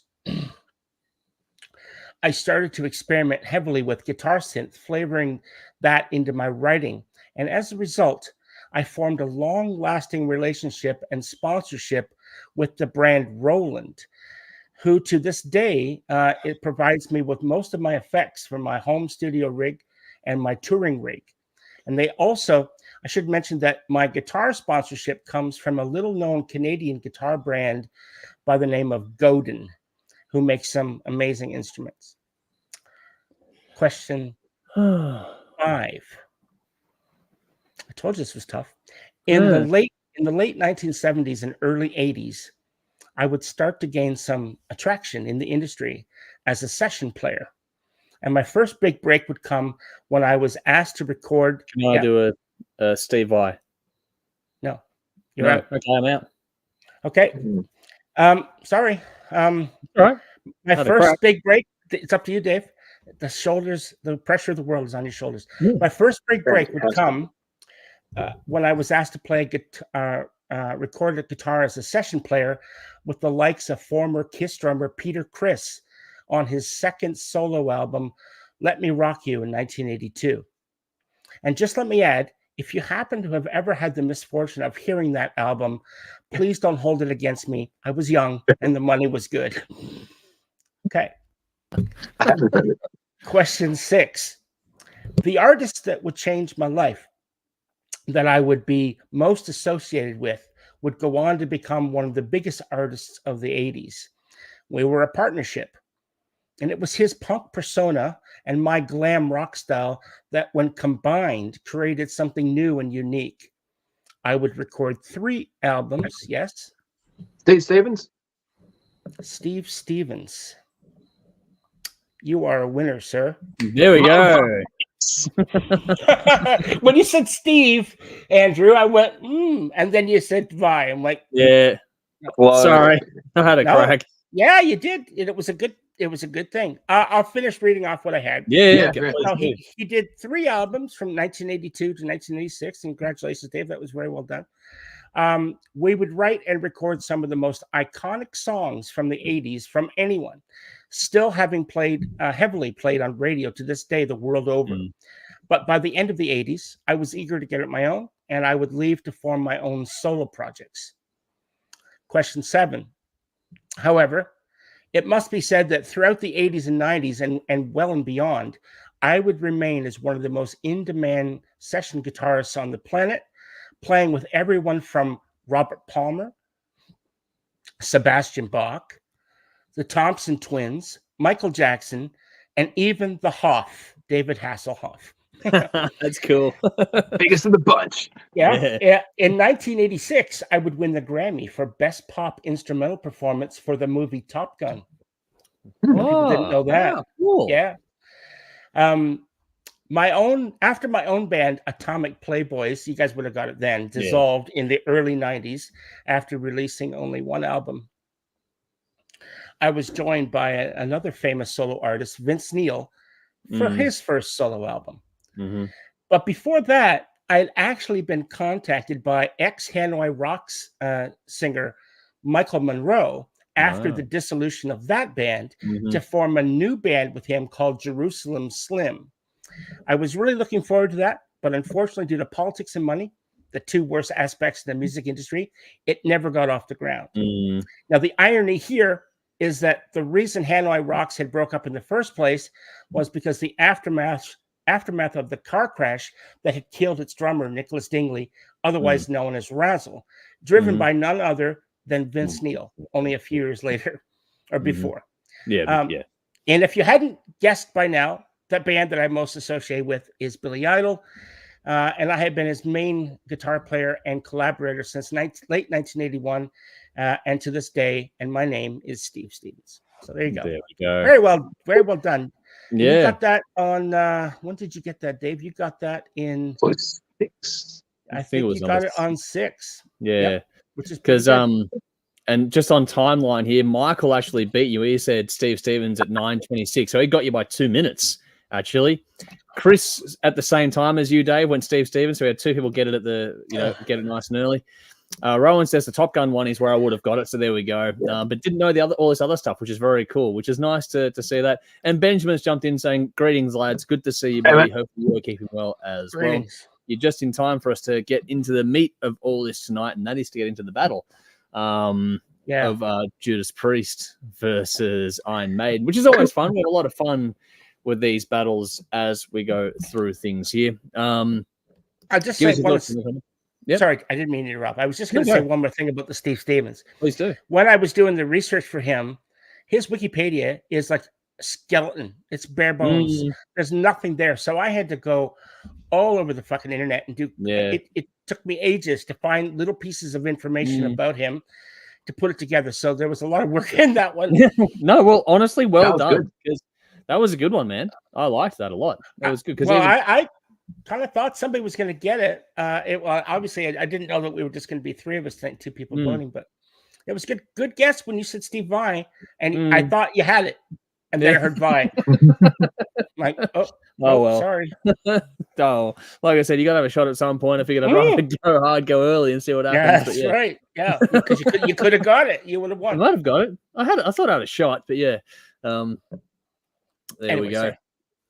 I started to experiment heavily with guitar synth, flavoring that into my writing. And as a result, I formed a long-lasting relationship and sponsorship with the brand Roland, who to this day, it provides me with most of my effects from my home studio rig and my touring rig. And they also, I should mention that my guitar sponsorship comes from a little-known Canadian guitar brand by the name of Godin, who makes some amazing instruments. Question 5. I told you this was tough. In the late 1970s and early 80s, I would start to gain some attraction in the industry as a session player. And my first big break would come when I was asked to record. Can I do a Steve Vai? No. You're out. Okay, I'm out. Okay. Sorry. All right. My first big break, it's up to you, Dave. The shoulders, the pressure of the world is on your shoulders. My first big break would come when I was asked to play record a guitar as a session player with the likes of former Kiss drummer Peter Criss on his second solo album, Let Me Rock You, in 1982. And just let me add, if you happen to have ever had the misfortune of hearing that album, please don't hold it against me. I was young and the money was good. Okay. Question 6. The artist that would change my life, that I would be most associated with, would go on to become one of the biggest artists of the 80s. We were a partnership. And it was his punk persona and my glam rock style that, when combined, created something new and unique. I would record 3 albums. Yes? Steve Stevens? Steve Stevens. You are a winner, sir. There we go. When you said Steve, Andrew, I went, and then you said Vi. I'm like, yeah. Well, sorry. I had a crack. Yeah, you did. It was a good thing. I'll finish reading off what I had. Yeah. So he did 3 albums from 1982 to 1986. Congratulations, Dave. That was very well done. We would write and record some of the most iconic songs from the 80s from anyone, still having played heavily played on radio to this day the world over. But by the end of the 80s, I was eager to get it my own, and I would leave to form my own solo projects. Question 7. However, it must be said that throughout the 80s and 90s and well and beyond, I would remain as one of the most in-demand session guitarists on the planet, playing with everyone from Robert Palmer, Sebastian Bach, the Thompson Twins, Michael Jackson, and even the Hoff, David Hasselhoff. That's cool. Biggest of the bunch. Yeah. In 1986, I would win the Grammy for Best Pop Instrumental Performance for the movie Top Gun. People didn't know that. Wow, cool. Yeah. After my own band, Atomic Playboys, you guys would have got it then, dissolved in the early 90s after releasing only 1 album. I was joined by another famous solo artist, Vince Neil, for his first solo album. But before that, I had actually been contacted by ex-Hanoi Rocks singer Michael Monroe after the dissolution of that band to form a new band with him called Jerusalem Slim. I was really looking forward to that, but unfortunately, due to politics and money, the 2 worst aspects of the music industry, it never got off the ground. Now, the irony here is that the reason Hanoi Rocks had broke up in the first place was because the aftermath of the car crash that had killed its drummer, Nicholas Dingley, otherwise known as Razzle, driven by none other than Vince Neil, only a few years later or before. Yeah. And if you hadn't guessed by now, the band that I'm most associated with is Billy Idol. And I have been his main guitar player and collaborator since late 1981 and to this day. And my name is Steve Stevens. So there you go. There we go. Very well done. Yeah. You got that on, when did you get that, Dave? You got that in 6. I think you got it on 6. Yeah. Yep, which is because and just on timeline here, Michael actually beat you. He said Steve Stevens at 9:26, so he got you by 2 minutes. Actually, Chris at the same time as you, Dave, went Steve Stevens. So we had 2 people get it get it nice and early. Rowan says the Top Gun one is where I would have got it, so there we go. But didn't know all this other stuff, which is very cool, which is nice to see that. And Benjamin's jumped in saying, "Greetings, lads. Good to see you, buddy. Hope you are keeping well as well. You're just in time for us to get into the meat of all this tonight, and that is to get into the battle of Judas Priest versus Iron Maiden, which is always fun. We have a lot of fun with these battles as we go through things here. I'll just say one. Yep. Sorry, I didn't mean to interrupt. I was just going to say one more thing about the Steve Stevens. Please do. When I was doing the research for him, his Wikipedia is like a skeleton. It's bare bones. There's nothing there. So I had to go all over the fucking internet and do. Yeah. It took me ages to find little pieces of information about him to put it together. So there was a lot of work in that one. No, well, honestly, well done. Because that was a good one, man. I liked that a lot. That was good. Well, I kind of thought somebody was going to get it. Well, obviously, I didn't know that we were just going to be three of us, two people voting, but it was good guess when you said Steve Vai, and I thought you had it, and then I heard Vai. Like, oh well, sorry. Oh, like I said, you got to have a shot at some point. I figured I'd rather go hard, go early, and see what happens. Yeah, that's right. Yeah, because you could have got it. You would have won. I might have got it. I thought I had a shot, but yeah. There we go. Sorry.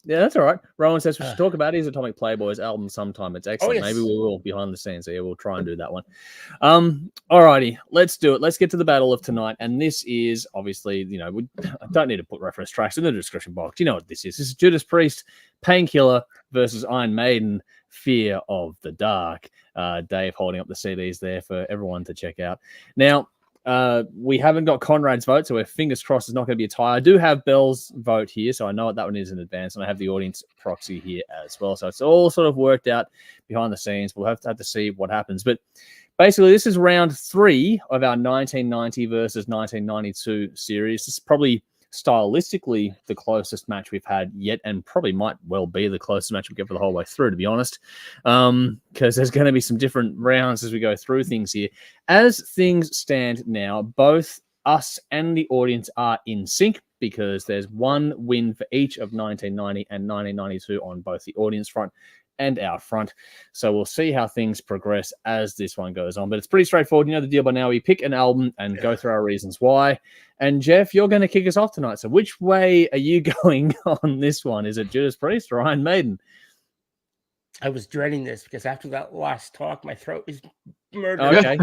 Yeah, that's all right. Rowan says we should talk about his Atomic Playboys album sometime. It's excellent. Maybe we will behind the scenes. So yeah, we'll try and do that one. All righty, let's do it. Let's get to the battle of tonight. And this is obviously, I don't need to put reference tracks in the description box. You know what this is. This is Judas Priest, Painkiller versus Iron Maiden, Fear of the Dark. Dave holding up the CDs there for everyone to check out. Now, we haven't got Conrad's vote, so we're fingers crossed it's not going to be a tie. I do have Bell's vote here, so I know what that one is in advance, and I have the audience proxy here as well. So it's all sort of worked out behind the scenes. We'll have to see what happens. But basically, this is round 3 of our 1990 versus 1992 series. This is probably stylistically the closest match we've had yet, and probably might well be the closest match we get for the whole way through, to be honest, because there's going to be some different rounds as we go through things here. As things stand now, both us and the audience are in sync because there's one win for each of 1990 and 1992 on both the audience front and our front. So we'll see how things progress as this one goes on. But it's pretty straightforward. You know the deal by now. We pick an album and go through our reasons why. And Jeff, you're going to kick us off tonight. So which way are you going on this one? Is it Judas Priest or Iron Maiden? I was dreading this because after that last talk, my throat is murdered. Okay.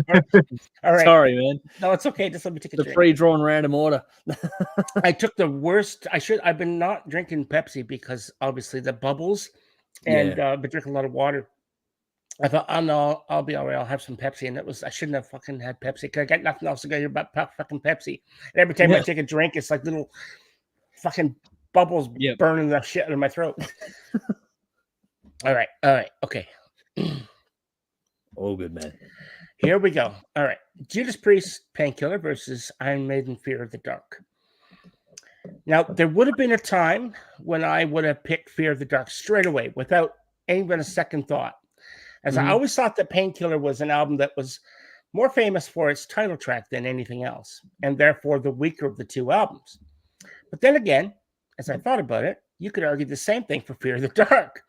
All right. Sorry, man. No, it's okay. Just let me take a drink. The pre-drawn random order. I took the worst. I've been not drinking Pepsi because obviously the bubbles. And been drinking a lot of water. I thought, oh no, I'll be all right. I'll have some Pepsi. And I shouldn't have fucking had Pepsi because I got nothing else to go here about fucking Pepsi. And every time I take a drink, it's like little fucking bubbles burning the shit out of my throat. All right. Okay. All good, man. Here we go. All right. Judas Priest, Painkiller versus Iron Maiden, Fear of the Dark. Now, there would have been a time when I would have picked Fear of the Dark straight away without even a second thought. As I always thought that Painkiller was an album that was more famous for its title track than anything else, and therefore the weaker of the two albums. But then again, as I thought about it, you could argue the same thing for Fear of the Dark.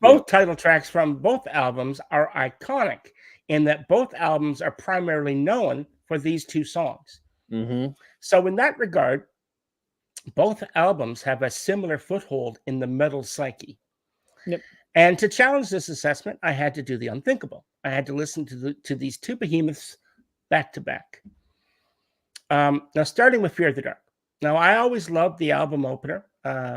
Both title tracks from both albums are iconic in that both albums are primarily known for these two songs. So in that regard, both albums have a similar foothold in the metal psyche. And to challenge this assessment, I had to do the unthinkable. I had to listen to these two behemoths back to back. Now, starting with Fear of the Dark. Now, I always loved the album opener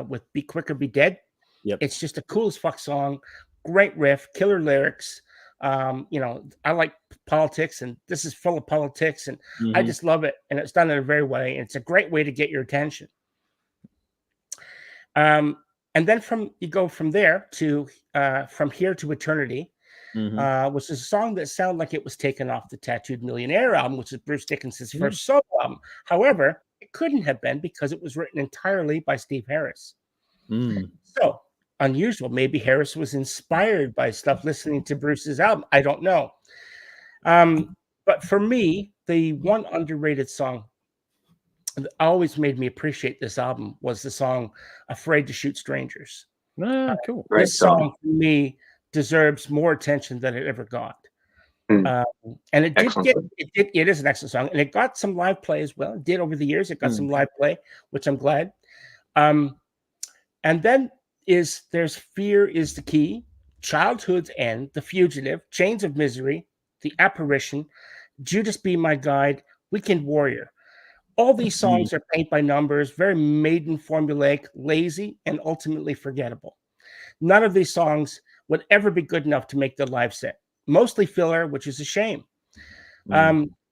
with Be Quick or Be Dead. It's just a cool as fuck song, great riff, killer lyrics. I like politics, and this is full of politics, and I just love it. And it's done in a very way, and it's a great way to get your attention. And then you go from there to From Here to Eternity, which is a song that sounded like it was taken off the Tattooed Millionaire album, which is Bruce Dickinson's first solo album. However, it couldn't have been because it was written entirely by Steve Harris. So unusual. Maybe Harris was inspired by stuff listening to Bruce's album. I don't know. But for me, the one underrated song that always made me appreciate this album was the song Afraid to Shoot Strangers. Cool. This song for me deserves more attention than it ever got. And it is an excellent song, and it got some live play as well. It did over the years. It got some live play, which I'm glad. And then there's Fear is the Key, Childhood's End, The Fugitive, Chains of Misery, The Apparition, Judas Be My Guide, Weekend Warrior. All these songs are paint by numbers, very Maiden formulaic, lazy, and ultimately forgettable. None of these songs would ever be good enough to make the live set. Mostly filler, which is a shame.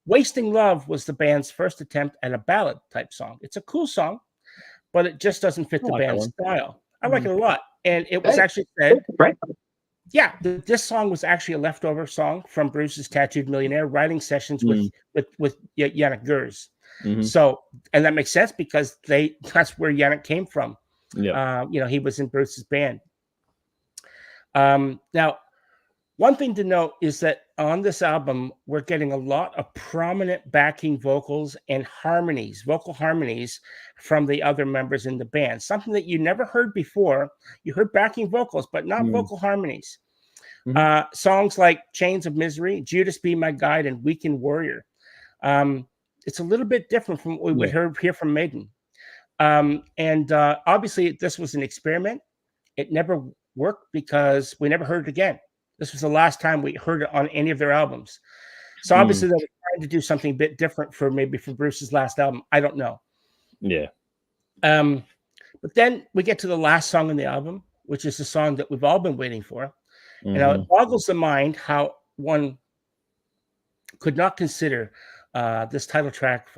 Wasting Love was the band's first attempt at a ballad type song. It's a cool song, but it just doesn't fit the band's style. I like it a lot. And it was actually said, yeah, this song was actually a leftover song from Bruce's Tattooed Millionaire writing sessions with Yannick Gers. So, and that makes sense because that's where Yannick came from. Yeah. He was in Bruce's band. Now, one thing to note is that on this album, we're getting a lot of prominent backing vocals and vocal harmonies from the other members in the band. Something that you never heard before. You heard backing vocals, but not vocal harmonies. Songs like Chains of Misery, Judas Be My Guide, and Weekend Warrior. It's a little bit different from what we would hear from Maiden. Obviously, this was an experiment. It never worked because we never heard it again. This was the last time we heard it on any of their albums. So obviously they were trying to do something a bit different for Bruce's last album. I don't know. Yeah. But then we get to the last song on the album, which is the song that we've all been waiting for. It boggles the mind how one could not consider this title track,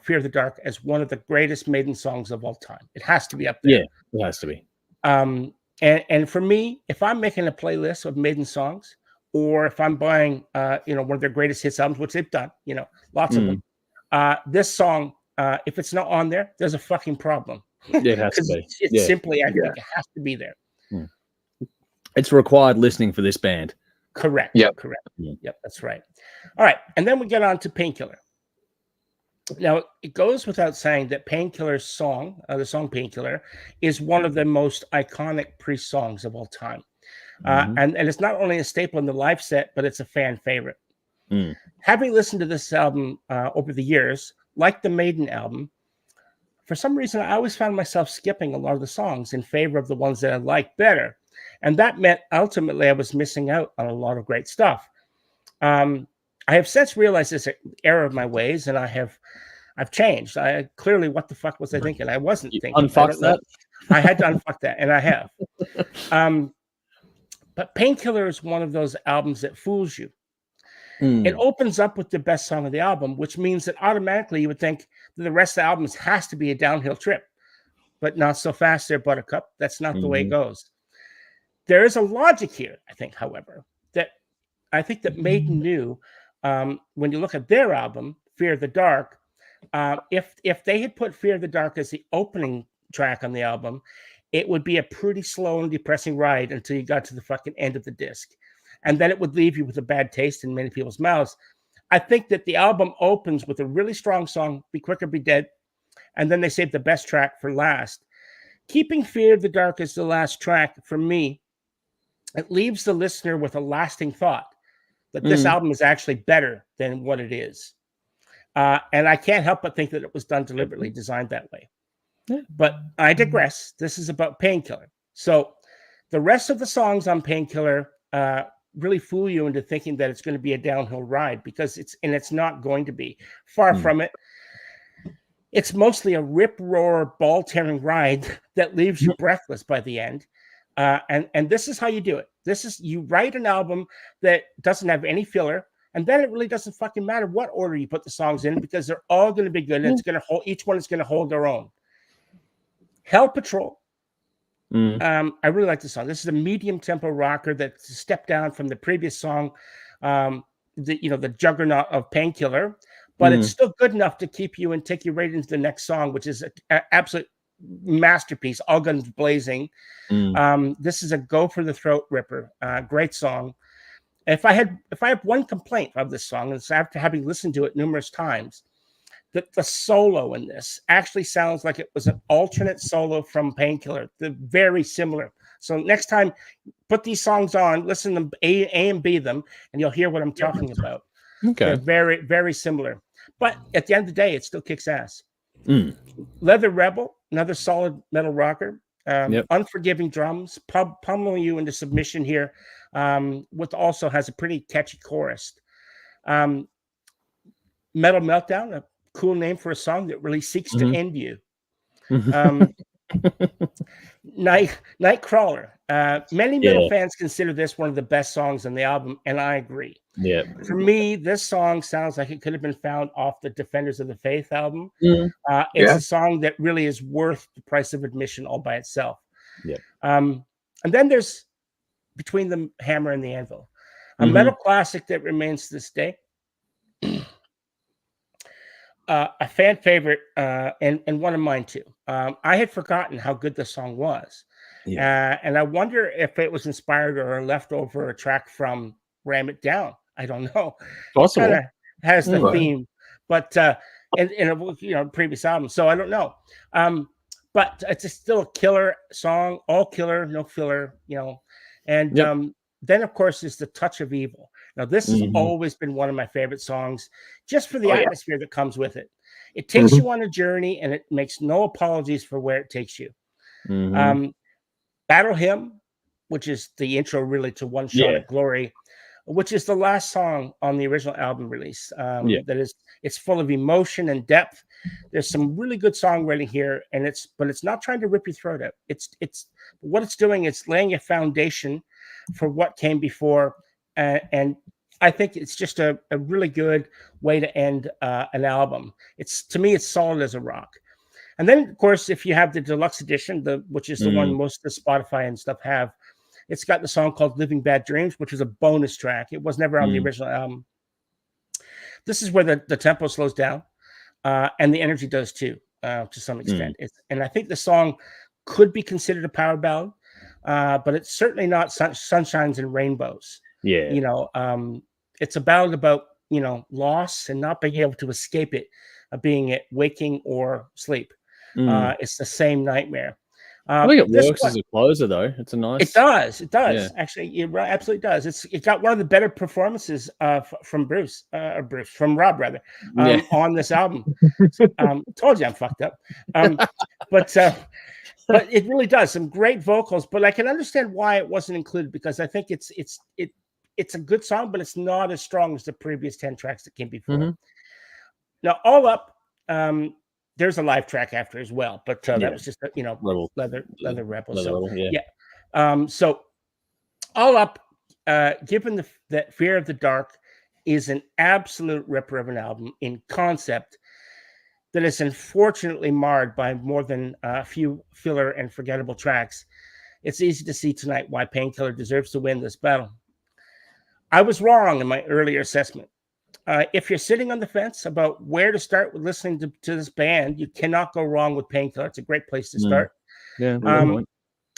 Fear of the Dark, as one of the greatest Maiden songs of all time. It has to be up there. Yeah, it has to be. And for me, if I'm making a playlist of Maiden songs, or if I'm buying, one of their greatest hits albums, which they've done, lots of them, this song, if it's not on there, there's a fucking problem. It has to be. It's simply, I think it has to be there. It's required listening for this band. Correct. Yeah. Correct. Yep, that's right. All right, and then we get on to Painkiller. Now, it goes without saying that Painkiller's song, the song Painkiller, is one of the most iconic Priest songs of all time. And it's not only a staple in the live set, but it's a fan favorite. Having listened to this album over the years, like the Maiden album, for some reason, I always found myself skipping a lot of the songs in favor of the ones that I liked better. And that meant ultimately I was missing out on a lot of great stuff. I have since realized this error of my ways, and I've changed. Clearly, what the fuck was I thinking? I wasn't thinking. Unfuck that. I had to unfuck that, and I have. But Painkiller is one of those albums that fools you. It opens up with the best song of the album, which means that automatically you would think that the rest of the album has to be a downhill trip. But not so fast there, Buttercup. That's not the way it goes. There is a logic here, I think, however, that I think that Maiden knew. When you look at their album, Fear of the Dark, if they had put Fear of the Dark as the opening track on the album, it would be a pretty slow and depressing ride until you got to the fucking end of the disc. And then it would leave you with a bad taste in many people's mouths. I think that the album opens with a really strong song, Be Quick or Be Dead, and then they save the best track for last. Keeping Fear of the Dark as the last track, for me, it leaves the listener with a lasting thought that this album is actually better than what it is. And I can't help but think that it was done deliberately, designed that way. But I digress. This is about Painkiller. So the rest of the songs on Painkiller really fool you into thinking that it's going to be a downhill ride, because it's not going to be. Far from it. It's mostly a rip-roar, ball-tearing ride that leaves you breathless by the end. And this is how you do it. This is, you write an album that doesn't have any filler, and then it really doesn't fucking matter what order you put the songs in, because they're all going to be good, and it's going to hold, each one is going to hold their own. Hell Patrol. I really like this song. This is a medium tempo rocker that's a step down from the previous song, the juggernaut of Painkiller, but it's still good enough to keep you and take you right into the next song, which is an absolute masterpiece, all guns blazing. This is a go for the throat ripper. Great song. If I have one complaint of this song, it's after having listened to it numerous times, that the solo in this actually sounds like it was an alternate solo from Painkiller. They're very similar. So next time, put these songs on, listen to them, A and B them, and you'll hear what I'm talking about. Okay. They're very, very similar. But at the end of the day, it still kicks ass. Leather Rebel, another solid metal rocker. Unforgiving drums, pummeling you into submission here, which also has a pretty catchy chorus. Metal Meltdown, a cool name for a song that really seeks to end you. Nightcrawler. Many metal fans consider this one of the best songs on the album, and I agree. Yeah. For me, this song sounds like it could have been found off the Defenders of the Faith album. It's a song that really is worth the price of admission all by itself. Yeah. And then there's Between the Hammer and the Anvil, a metal classic that remains to this day. A fan favorite, and one of mine too. I had forgotten how good the song was. And I wonder if it was inspired or a leftover track from Ram It Down. I don't know. Possible. Kind of has the theme, but in a previous album. So I don't know. But it's still a killer song, all killer, no filler, And then of course is The Touch of Evil. Now this has always been one of my favorite songs, just for the atmosphere that comes with it. It takes you on a journey, and it makes no apologies for where it takes you. Battle Hymn, which is the intro really to One Shot at Glory, which is the last song on the original album release. It's full of emotion and depth. There's some really good songwriting here, but it's not trying to rip your throat out. It's what it's doing. It's laying a foundation for what came before, and I think it's just a really good way to end an album. To me, it's solid as a rock. And then, of course, if you have the deluxe edition, which is the one most of the Spotify and stuff have, it's got the song called Living Bad Dreams, which is a bonus track. It was never on the original album. This is where the tempo slows down, and the energy does too, to some extent. And I think the song could be considered a power ballad, but it's certainly not sunshines and rainbows. Yeah. It's a ballad about, loss and not being able to escape it, being it waking or sleep. It's the same nightmare. I think it works as a closer, though. It's a nice. It does. Yeah. Actually, it absolutely does. It got one of the better performances from Rob rather, on this album. Told you I'm fucked up. But it really does some great vocals. But I can understand why it wasn't included, because I think it's a good song, but it's not as strong as the previous 10 tracks that came before. Now, All Up. There's a live track after as well, but that was just Leather Rebel. So All Up, given that Fear of the Dark is an absolute ripper of an album in concept that is unfortunately marred by more than a few filler and forgettable tracks, it's easy to see tonight why Painkiller deserves to win this battle. I was wrong in my earlier assessment. If you're sitting on the fence about where to start with listening to this band, you cannot go wrong with Painkiller. It's a great place to start.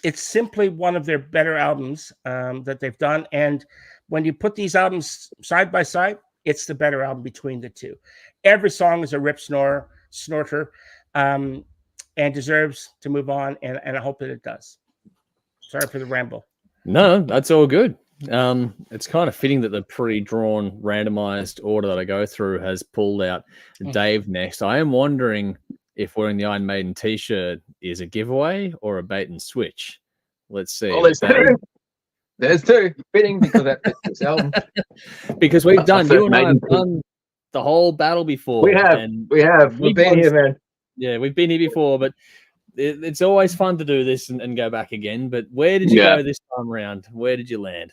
It's simply one of their better albums that they've done. And when you put these albums side by side, it's the better album between the two. Every song is a rip snorter, and deserves to move on. And I hope that it does. Sorry for the ramble. No, that's all good. It's kind of fitting that the pre-drawn randomized order that I go through has pulled out Dave next. I am wondering if wearing the Iron Maiden t-shirt is a giveaway or a bait and switch. Let's see. Well, there's two fitting because that fits this album. Because we've done, you and I have done the whole battle before. We have. We've been here, man. Yeah, we've been here before, but it's always fun to do this and go back again. But where did you go this time around? Where did you land?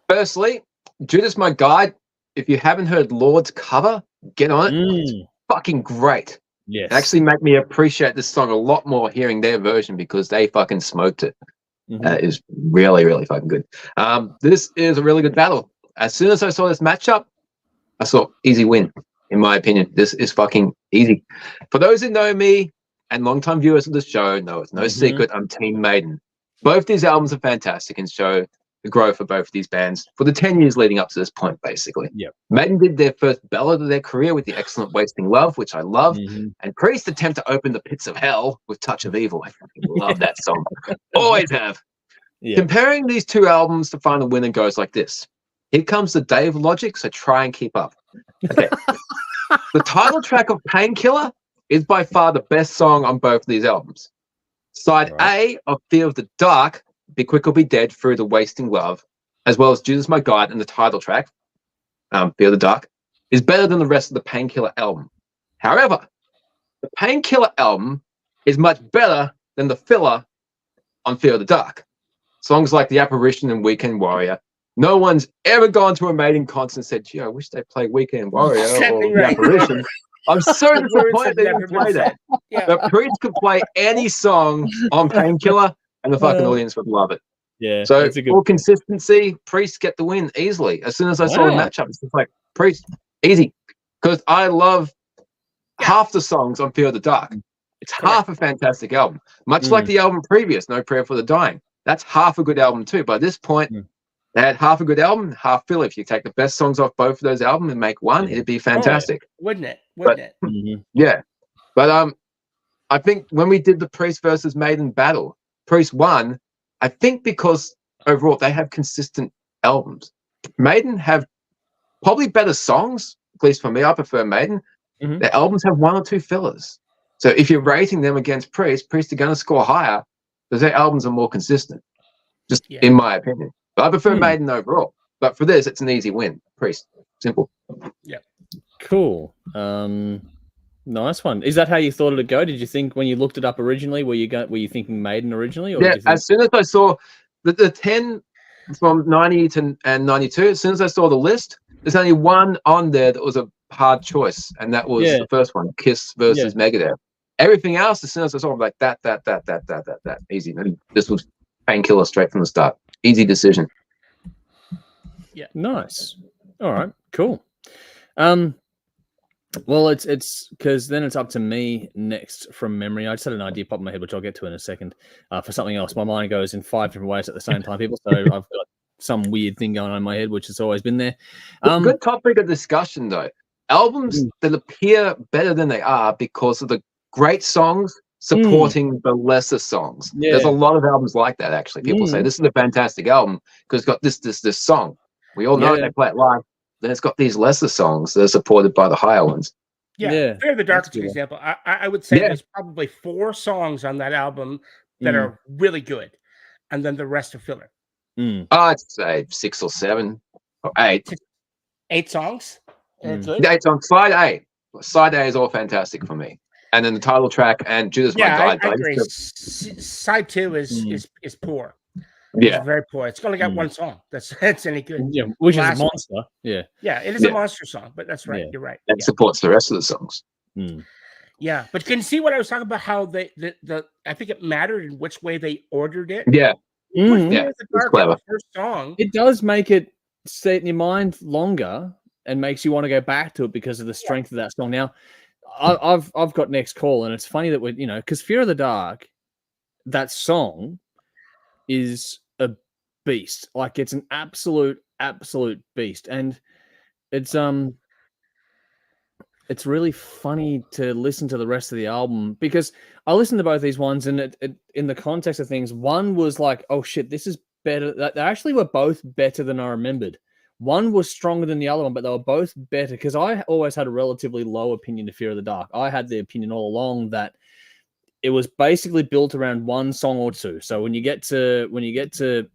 Firstly, Judas, my guide. If you haven't heard Lord's cover, get on it. It's fucking great. Yes. It actually made me appreciate this song a lot more hearing their version because they fucking smoked it. It is really, really fucking good. This is a really good battle. As soon as I saw this matchup, I saw easy win, in my opinion. This is fucking easy. For those who know me and longtime viewers of the show, no, it's no secret, I'm Team Maiden. Both these albums are fantastic and show the growth of both of these bands for the 10 years leading up to this point, basically. Maiden did their first ballad of their career with the excellent Wasting Love, which I love, and Priest attempt to open the pits of hell with Touch of Evil. I fucking love that song. Always have. Comparing these two albums to find a winner goes like this. Here comes the Dave logic, so try and keep up. Okay. The title track of Painkiller is by far the best song on both of these albums. Side A of Fear of the Dark, Be Quick or Be Dead Through the Wasting Love, as well as Judas My Guide and the title track, Fear of the Dark, is better than the rest of the Painkiller album. However, the Painkiller album is much better than the filler on Fear of the Dark. Songs like The Apparition and Weekend Warrior. No one's ever gone to a Maiden concert and said, gee, I wish they played Weekend Warrior or The Apparition. I'm so disappointed they didn't play that. Yeah. The Priest could play any song on Painkiller and the fucking audience would love it. Yeah. So for consistency, Priest get the win easily. As soon as I saw the matchup, it's just like, Priest, easy. Because I love half the songs on Fear of the Dark. It's half a fantastic album. Much like the album previous, No Prayer for the Dying. That's half a good album too. By this point, they had half a good album, half filler. If you take the best songs off both of those albums and make one, it'd be fantastic. Wouldn't it? Yeah. But I think when we did the Priest versus Maiden battle, Priest won, I think because overall they have consistent albums. Maiden have probably better songs, at least for me. I prefer Maiden. Their albums have one or two fillers. So if you're rating them against Priest are going to score higher because their albums are more consistent, just in my opinion. But I prefer Maiden overall. But for this, it's an easy win. Priest. Simple. Yeah. Cool. Nice one. Is that how you thought it'd go? Did you think when you looked it up originally, were you thinking Maiden originally? Or As soon as I saw the 10 from 90 to 92, as soon as I saw the list, there's only one on there that was a hard choice, and that was the first one, Kiss versus Megadeth. Everything else, as soon as I saw it, I'm like, that. Easy. This was Painkiller straight from the start. Easy decision. Yeah. Nice. All right. Cool. Well, it's because then it's up to me next from memory. I just had an idea pop in my head, which I'll get to in a second, for something else. My mind goes in 5 different ways at the same time, people. So I've got some weird thing going on in my head, which has always been there. Good topic of discussion, though. Albums that appear better than they are because of the great songs supporting the lesser songs. Yeah. There's a lot of albums like that, actually. People say, this is a fantastic album because it's got this song. We all know they play it live. Then it's got these lesser songs that are supported by the higher ones. Yeah. Fear of the Dark is an example. I would say there's probably 4 songs on that album that are really good. And then the rest are filler. I'd say 6 or 7 or 8. 8 songs? 8 songs. Side A. Side A is all fantastic for me. And then the title track and Judas My Guide. I agree. Side 2 is poor. Yeah, it's very poor. It's only got one song. That's any good. Yeah, which is a monster. One. Yeah, it is a monster song. But that's right. You're right. It supports the rest of the songs. Yeah, but you can see what I was talking about. How the I think it mattered in which way they ordered it. Yeah, it's clever. The first song. It does make it stay in your mind longer and makes you want to go back to it because of the strength of that song. Now, I've got next call, and it's funny that we're because Fear of the Dark, that song is a beast. Like it's an absolute beast, and it's really funny to listen to the rest of the album because I listened to both these ones, and it in the context of things, one was like, oh shit, this is better. They actually were both better than I remembered. One was stronger than the other one, but they were both better because I always had a relatively low opinion of Fear of the Dark. I had the opinion all along that it was basically built around one song or two. So when you get to,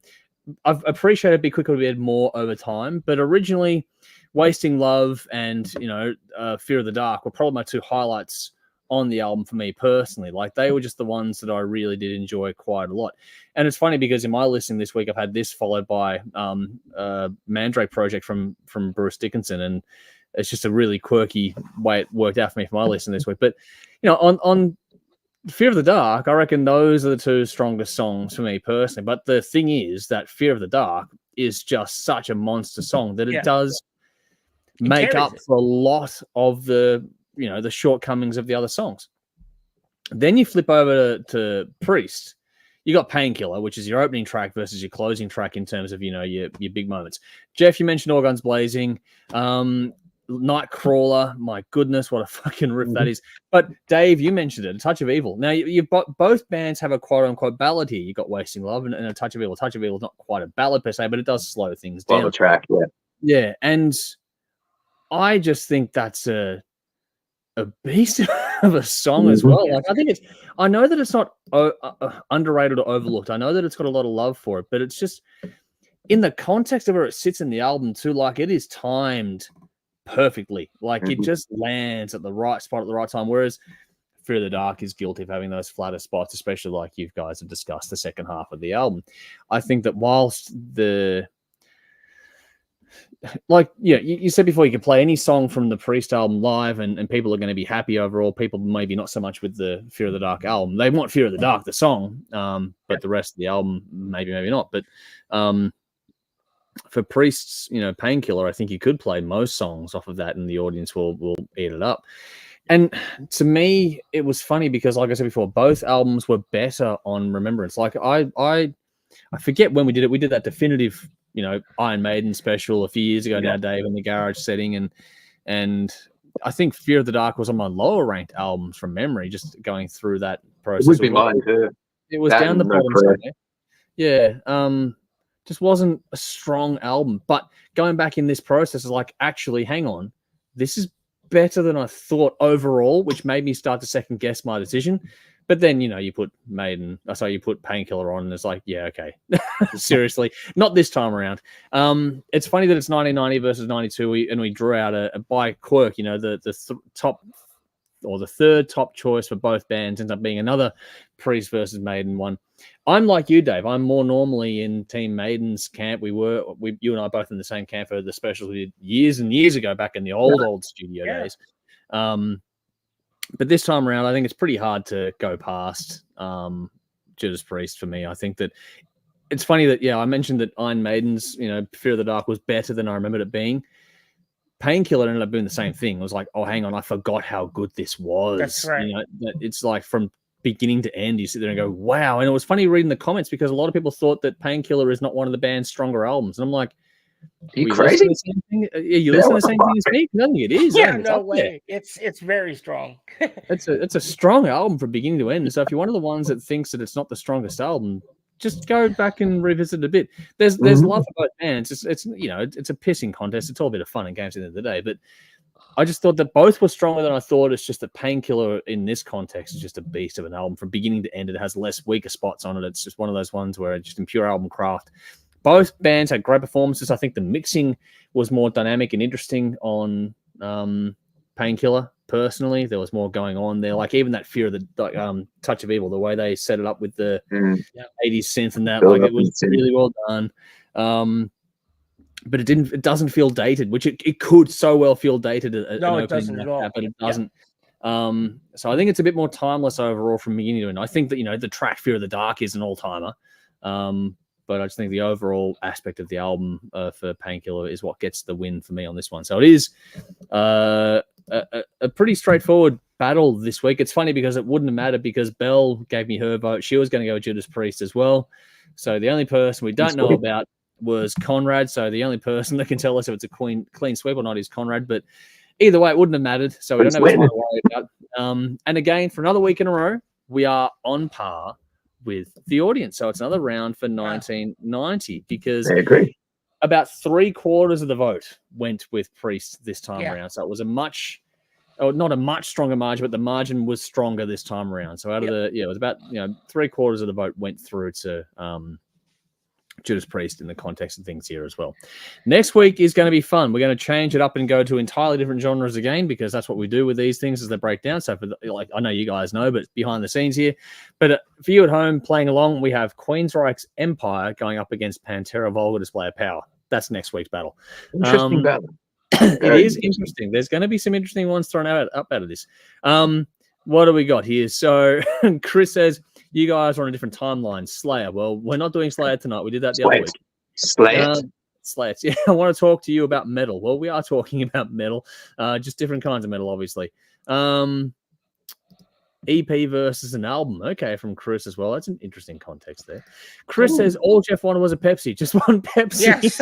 I've appreciated it'd be quicker to be more over time, but originally Wasting Love and, Fear of the Dark were probably my 2 highlights on the album for me personally. Like they were just the ones that I really did enjoy quite a lot. And it's funny because in my listening this week, I've had this followed by Mandrake Project from Bruce Dickinson. And it's just a really quirky way it worked out for me for my listening this week. But, on Fear of the Dark, I reckon those are the 2 strongest songs for me personally. But the thing is that Fear of the Dark is just such a monster song that it does make up for a lot of the shortcomings of the other songs. Then you flip over to Priest. You got Painkiller, which is your opening track versus your closing track in terms of, your big moments. Jeff, you mentioned All Guns Blazing. Nightcrawler, my goodness, what a fucking riff that is. But Dave, you mentioned it, A Touch of Evil. Now, you've got both bands have a quote-unquote ballad here. You got Wasting Love and A Touch of Evil. A Touch of Evil is not quite a ballad per se, but it does slow things down. On the track, Yeah, and I just think that's a beast of a song as well. Like I know that it's not underrated or overlooked. I know that it's got a lot of love for it, but it's just in the context of where it sits in the album too. Like it is timed perfectly. Like it just lands at the right spot at the right time. Whereas Fear of the Dark is guilty of having those flatter spots, especially like you guys have discussed the second half of the album. I think that whilst you said before, you can play any song from the Priest album live and people are going to be happy overall. People maybe not so much with the Fear of the Dark album. They want Fear of the Dark, the song, but the rest of the album, maybe not. But for Priest's, Painkiller, I think you could play most songs off of that and the audience will eat it up. And to me, it was funny because, like I said before, both albums were better on Remembrance. Like I forget when we did it. We did that definitive, Iron Maiden special a few years ago now, Dave, in the garage setting, and I think Fear of the Dark was on my lower ranked albums from memory. Just going through that process, it would be mine too. It was down the bottom somewhere. Yeah, just wasn't a strong album. But going back in this process is like, actually, hang on, this is better than I thought overall, which made me start to second guess my decision. But then, you put you put Painkiller on, and it's like, yeah, okay. Seriously, not this time around. It's funny that it's 1990 versus 92, and we drew out a by quirk, the top or the third top choice for both bands ends up being another Priest versus Maiden one. I'm like you, Dave. I'm more normally in Team Maiden's camp. You and I both in the same camp for the specials we did years and years ago back in the old studio days. But this time around, I think it's pretty hard to go past Judas Priest for me. I think that it's funny that, I mentioned that Iron Maiden's, Fear of the Dark was better than I remembered it being. Painkiller ended up doing the same thing. It was like, oh, hang on, I forgot how good this was. That's right. It's like from beginning to end, you sit there and go, wow. And it was funny reading the comments because a lot of people thought that Painkiller is not one of the band's stronger albums. And I'm like, are you crazy? You listen to the same thing as me? I think it is. Yeah, no way. It's very strong. It's a strong album from beginning to end. So if you're one of the ones that thinks that it's not the strongest album, just go back and revisit it a bit. There's love for both bands. It's a pissing contest. It's all a bit of fun and games at the end of the day. But I just thought that both were stronger than I thought. It's just that Painkiller in this context is just a beast of an album from beginning to end. It has less weaker spots on it. It's just one of those ones where just in pure album craft. Both bands had great performances. I think the mixing was more dynamic and interesting on Painkiller. Personally, there was more going on there. Like even that Fear of the Touch of Evil, the way they set it up with the 80s synth and that, it was really well done. But it doesn't feel dated, which it could so well feel dated. No, it doesn't at all. But it doesn't. So I think it's a bit more timeless overall from beginning to end. I think that the track Fear of the Dark is an all timer. But I just think the overall aspect of the album for Painkiller is what gets the win for me on this one. So it is a pretty straightforward battle this week. It's funny because it wouldn't have mattered because Belle gave me her vote. She was going to go Judas Priest as well. So the only person we don't know about was Conrad. So the only person that can tell us if it's a clean sweep or not is Conrad. But either way, it wouldn't have mattered. So we don't have anything to worry about. And again, for another week in a row, we are on par with the audience. So it's another round for 1990 because I agree. About 3/4 of the vote went with Priest this time around. So it was not a much stronger margin, but the margin was stronger this time around. So out of it was about 3/4 of the vote went through to Judas Priest in the context of things here as well. Next week is going to be fun. We're going to change it up and go to entirely different genres again because that's what we do with these things as they break down. So I know you guys know, but behind the scenes here. But for you at home playing along, we have Queensryche's Empire going up against Pantera Vulgar Display of Power. That's next week's battle. Interesting battle. It is interesting. There's going to be some interesting ones thrown up out of this. What do we got here? So Chris says, you guys are on a different timeline. Slayer. Well, we're not doing Slayer tonight. We did that the other week. Slayer. Yeah, I want to talk to you about metal. Well, we are talking about metal, just different kinds of metal, obviously. EP versus an album. Okay, from Chris as well. That's an interesting context there. Chris says all Jeff wanted was a Pepsi. Just one Pepsi. Yes.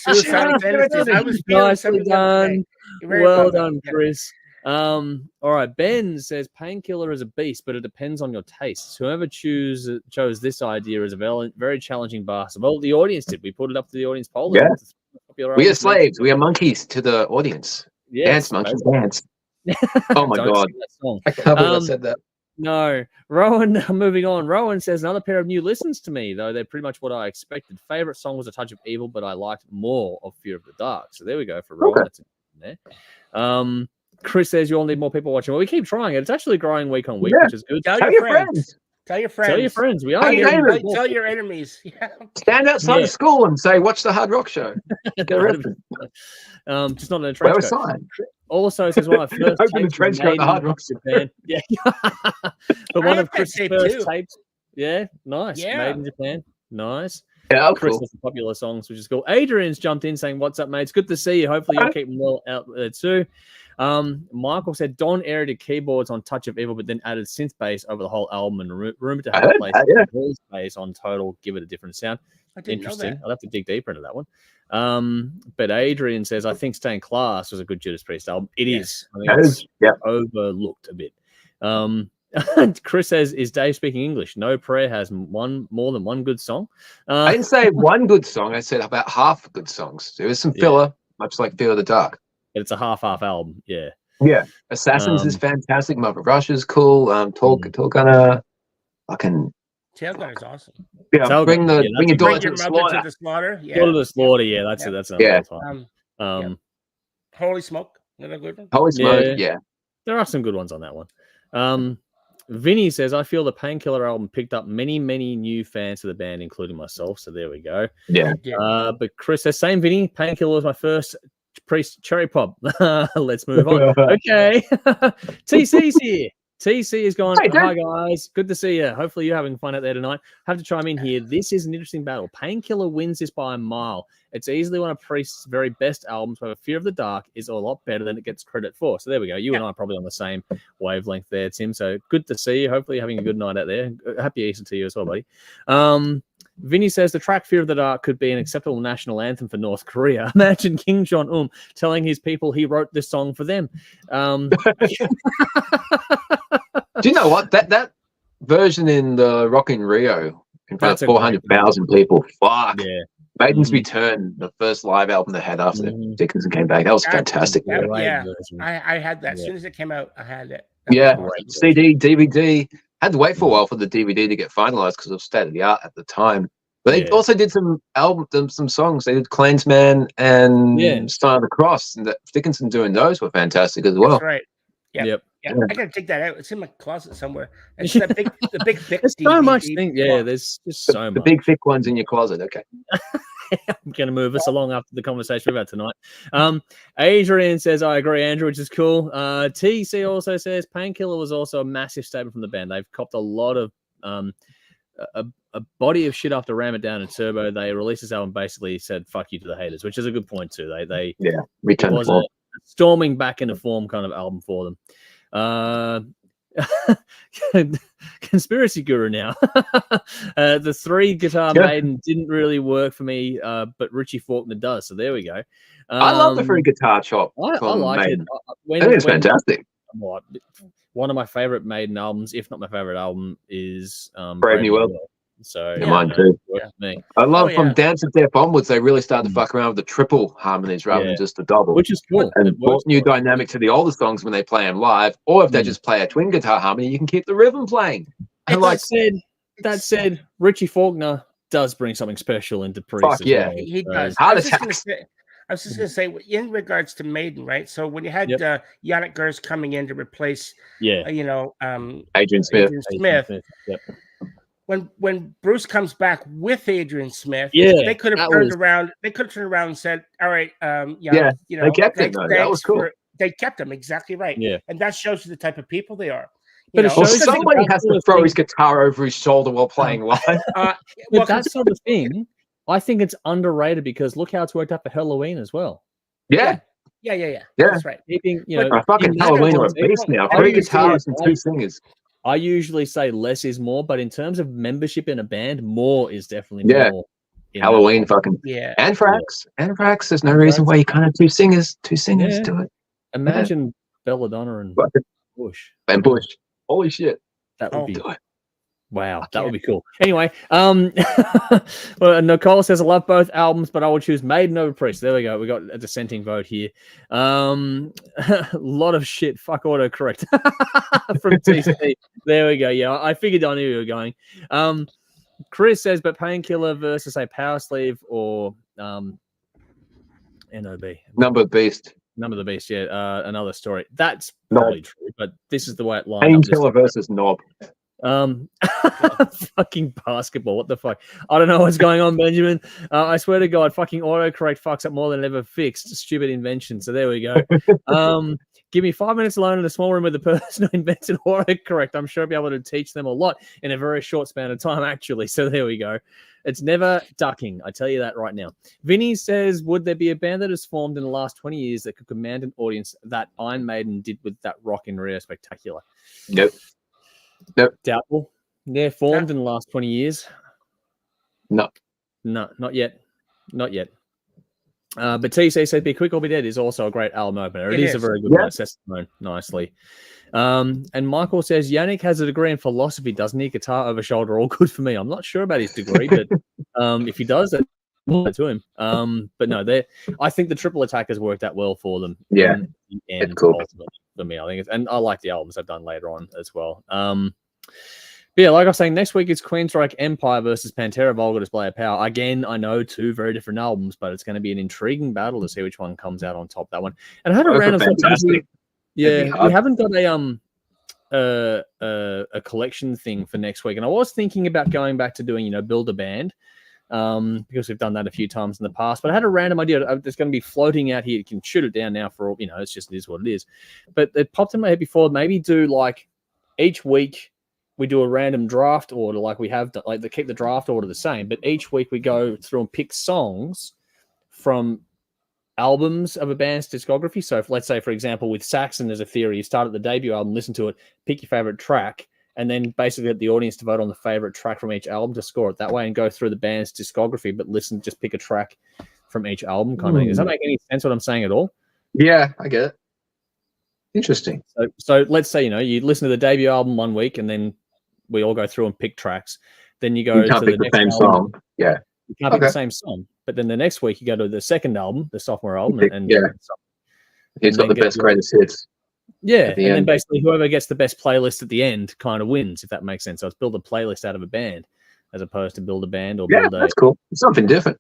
I was nicely done. Well done, Chris. All right. Ben says Painkiller is a beast, but it depends on your tastes. Whoever chose this idea is a very challenging bastard. Well, the audience did. We put it up to the audience poll. Yeah. We are slaves. We are monkeys to the audience. Yes, dance, monkeys, dance. Oh my God. I can't believe I said that. No. Rowan, moving on. Rowan says another pair of new listens to me, though they're pretty much what I expected. Favorite song was A Touch of Evil, but I liked more of Fear of the Dark. So there we go for Rowan. Okay. That's in there. Chris says you all need more people watching. Well, we keep trying it. It's actually growing week on week, which is good. Tell your friends. Tell your friends. Tell your friends. We are tell your enemies. Yeah. Stand outside of school and say, "Watch the Hard Rock Show." Get a reference. Just not in a trench coat. Also says one of my first open the trench coat, the Hard Rock Japan. Yeah, but one of Chris' first tapes. Yeah, nice. Yeah. Made in Japan. Nice. Yeah, Chris cool. has some popular songs, which is cool. Adrian's jumped in saying, "What's up, mate? It's good to see you. Hopefully you're keeping well out there too." Michael said Don edited keyboards on Touch of Evil, but then added synth bass over the whole album and rumored to have a place bass on Total, give it a different sound. Interesting. I'll have to dig deeper into that one. But Adrian says, I think Stained Class was a good Judas Priest album. It is. I think it's overlooked a bit. Chris says, is Dave speaking English? No Prayer has more than one good song. I didn't say one good song. I said about half good songs. There is some filler, much like Fear of the Dark. But it's a half album, yeah. Yeah. Assassins is fantastic. Mother Russia is cool. Gunner, fucking Tailgunner is awesome. Yeah, bring your daughter to the slaughter. Yeah. Go to the slaughter, yeah. That's another time. Holy Smoke, another good one. Holy Smoke, yeah. There are some good ones on that one. Vinny says, I feel the Painkiller album picked up many, many new fans to the band, including myself. So there we go. Yeah. But Chris says, same Vinny. Painkiller was my first Priest cherry pop. Let's move on. Okay. TC's here. TC is gone. Hi, guys. Good to see you. Hopefully you're having fun out there tonight. Have to chime in here. This is an interesting battle. Painkiller wins this by a mile. It's easily one of Priest's very best albums, where Fear of the Dark is a lot better than it gets credit for. So there we go. You and I are probably on the same wavelength there, Tim. So good to see you. Hopefully you're having a good night out there. Happy Easter to you as well, buddy. Vinny says the track Fear of the Dark could be an acceptable national anthem for North Korea. Imagine Kim Jong-un telling his people he wrote this song for them. Do you know what? That version in the Rock in Rio in front of 400,000 people. Fuck. Yeah. Maiden's Return, the first live album they had after Dickinson came back. That was fantastic. I had that. As soon as it came out, I had it. CD, DVD. Had to wait for a while for the DVD to get finalized because of state of the art at the time. But they also did some songs. They did Clansman and Sign of the Cross, and Dickinson doing those were fantastic as well. That's right. Yeah, I gotta take that out. It's in my closet somewhere. It's that the big thick. There's so much thing. Yeah, there's just so much. The big thick ones in your closet. Okay. I'm going to move us along after the conversation we've had tonight. Adrian says, I agree, Andrew, which is cool. TC also says Painkiller was also a massive statement from the band. They've copped a lot of a body of shit after Ram It Down and Turbo. They released this album, basically said fuck you to the haters, which is a good point too. They returned was a storming back into form kind of album for them. Conspiracy guru now. The 3-guitar Maiden didn't really work for me, but Richie Faulkner does. So there we go. I love the 3-guitar chop. I like Maiden. I think it's fantastic. One of my favorite Maiden albums, if not my favorite album, is Brave New World. So mine too. I love from Dance of Death onwards, they really started to fuck around with the triple harmonies rather than just the double, which is cool. And brought new dynamic to the older songs when they play them live, or if they just play a twin guitar harmony, you can keep the rhythm playing. And that said, Richie Faulkner does bring something special into Priest. Fuck yeah, well. He does. Heart Attacks. I was just going to say, in regards to Maiden, right? So when you had Yannick Gers coming in to replace, Adrian Smith. Yep. When Bruce comes back with Adrian Smith, they could have turned around. They could have turned around and said, "All right, they kept him. That was cool. They kept him exactly right. Yeah, and that shows you the type of people they are. But somebody has to throw his guitar over his shoulder while playing live. But that sort of thing, I think it's underrated because look how it's worked out for Halloween as well. Yeah. That's right. Keeping, fucking Halloween are a beast now. 3 guitarists and 2 singers. I usually say less is more, but in terms of membership in a band, more is definitely more. Halloween, fucking Anthrax. Anthrax. There's no reason why you can't have 2 singers. 2 singers do it. Imagine Belladonna and Bush. And Bush. Holy shit. That would be it. Wow, that would be cool. Anyway, well, Nicole says, I love both albums, but I will choose Maiden over Priest. There we go. We got a dissenting vote here. A lot of shit. Fuck autocorrect from TC. There we go. Yeah, I figured I knew you were going. Chris says, but Painkiller versus a Power Sleeve or NOB. Number Beast. Number of the Beast, yeah. Another story. That's probably true, but this is the way it lined up. Painkiller versus Knob. Fucking basketball. What the fuck? I don't know what's going on, Benjamin. I swear to God, fucking autocorrect fucks up more than ever fixed. Stupid invention. So there we go. Give me 5 minutes alone in a small room with the person who invented autocorrect. I'm sure I'll be able to teach them a lot in a very short span of time, actually. So there we go. It's never ducking. I tell you that right now. Vinny says, would there be a band that has formed in the last 20 years that could command an audience that Iron Maiden did with that Rock in Rio Spectacular? Nope. Doubtful. They're formed in the last 20 years. No, not yet. Not yet. But TC said Be Quick or Be Dead is also a great album opener. It is a very good one. It sets the tone nicely. And Michael says Yannick has a degree in philosophy, doesn't he? Guitar over shoulder, all good for me. I'm not sure about his degree, but if he does, that's to him. But no, I think the triple attack has worked out well for them. Yeah, it's cool for me. I think and I like the albums I've done later on as well. But yeah, like I was saying, next week it's Queensryche Empire versus Pantera Vulgar Display of Power. Again, I know 2 very different albums, but it's going to be an intriguing battle to see which one comes out on top. That one, and I had a random fantastic. Yeah, we haven't got a collection thing for next week, and I was thinking about going back to doing build a band. Because we've done that a few times in the past, but I had a random idea that's going to be floating out here. You can shoot it down now for all, it is what it is. But it popped in my head before, maybe do like each week we do a random draft order like we have, like they keep the draft order the same, but each week we go through and pick songs from albums of a band's discography. So if, let's say, for example, with Saxon, there's a theory, you start at the debut album, listen to it, pick your favorite track, and then basically get the audience to vote on the favorite track from each album to score it that way and go through the band's discography, but just pick a track from each album kind of thing. Does that make any sense what I'm saying at all? Yeah, I get it. Interesting. So let's say, you listen to the debut album one week and then we all go through and pick tracks. Then you go to the next same album. Song. Yeah. You can't pick the same song. But then the next week you go to the second album, the sophomore album. It's got the best greatest hits. Yeah, and then basically whoever gets the best playlist at the end kind of wins, if that makes sense. So it's build a playlist out of a band as opposed to build a band or build that's cool. It's something different.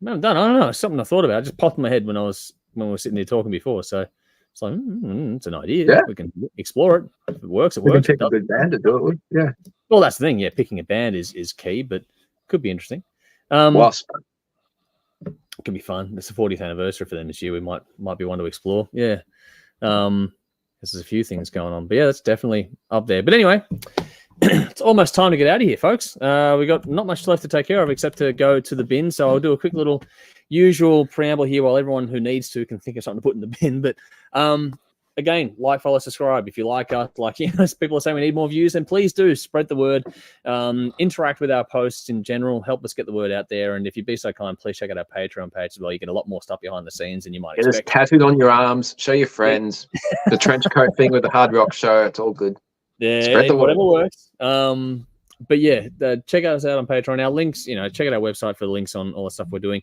I don't know. It's something I thought about. It just popped in my head when we were sitting there talking before. So it's like, it's an idea. Yeah. We can explore it. If it works, it works. Pick a good band to do it with. Yeah. Well, that's the thing. Yeah, picking a band is key, but could be interesting. Wasp. It could be fun. It's the 40th anniversary for them this year. We might be one to explore. Yeah. There's a few things going on, but yeah, that's definitely up there. But anyway, it's almost time to get out of here, folks. We got not much left to take care of except to go to the bin. So I'll do a quick little usual preamble here while everyone who needs to can think of something to put in the bin. But again, like, follow, subscribe. If you like us, people are saying we need more views, then please do spread the word. Interact with our posts in general. Help us get the word out there. And if you'd be so kind, please check out our Patreon page as well. You get a lot more stuff behind the scenes than you might expect. It's tattooed on your arms. Show your friends. The trench coat thing with the Hard Rock Show. It's all good. Yeah, spread the word. Whatever works. But yeah, check us out on Patreon. Our links, check out our website for the links on all the stuff we're doing.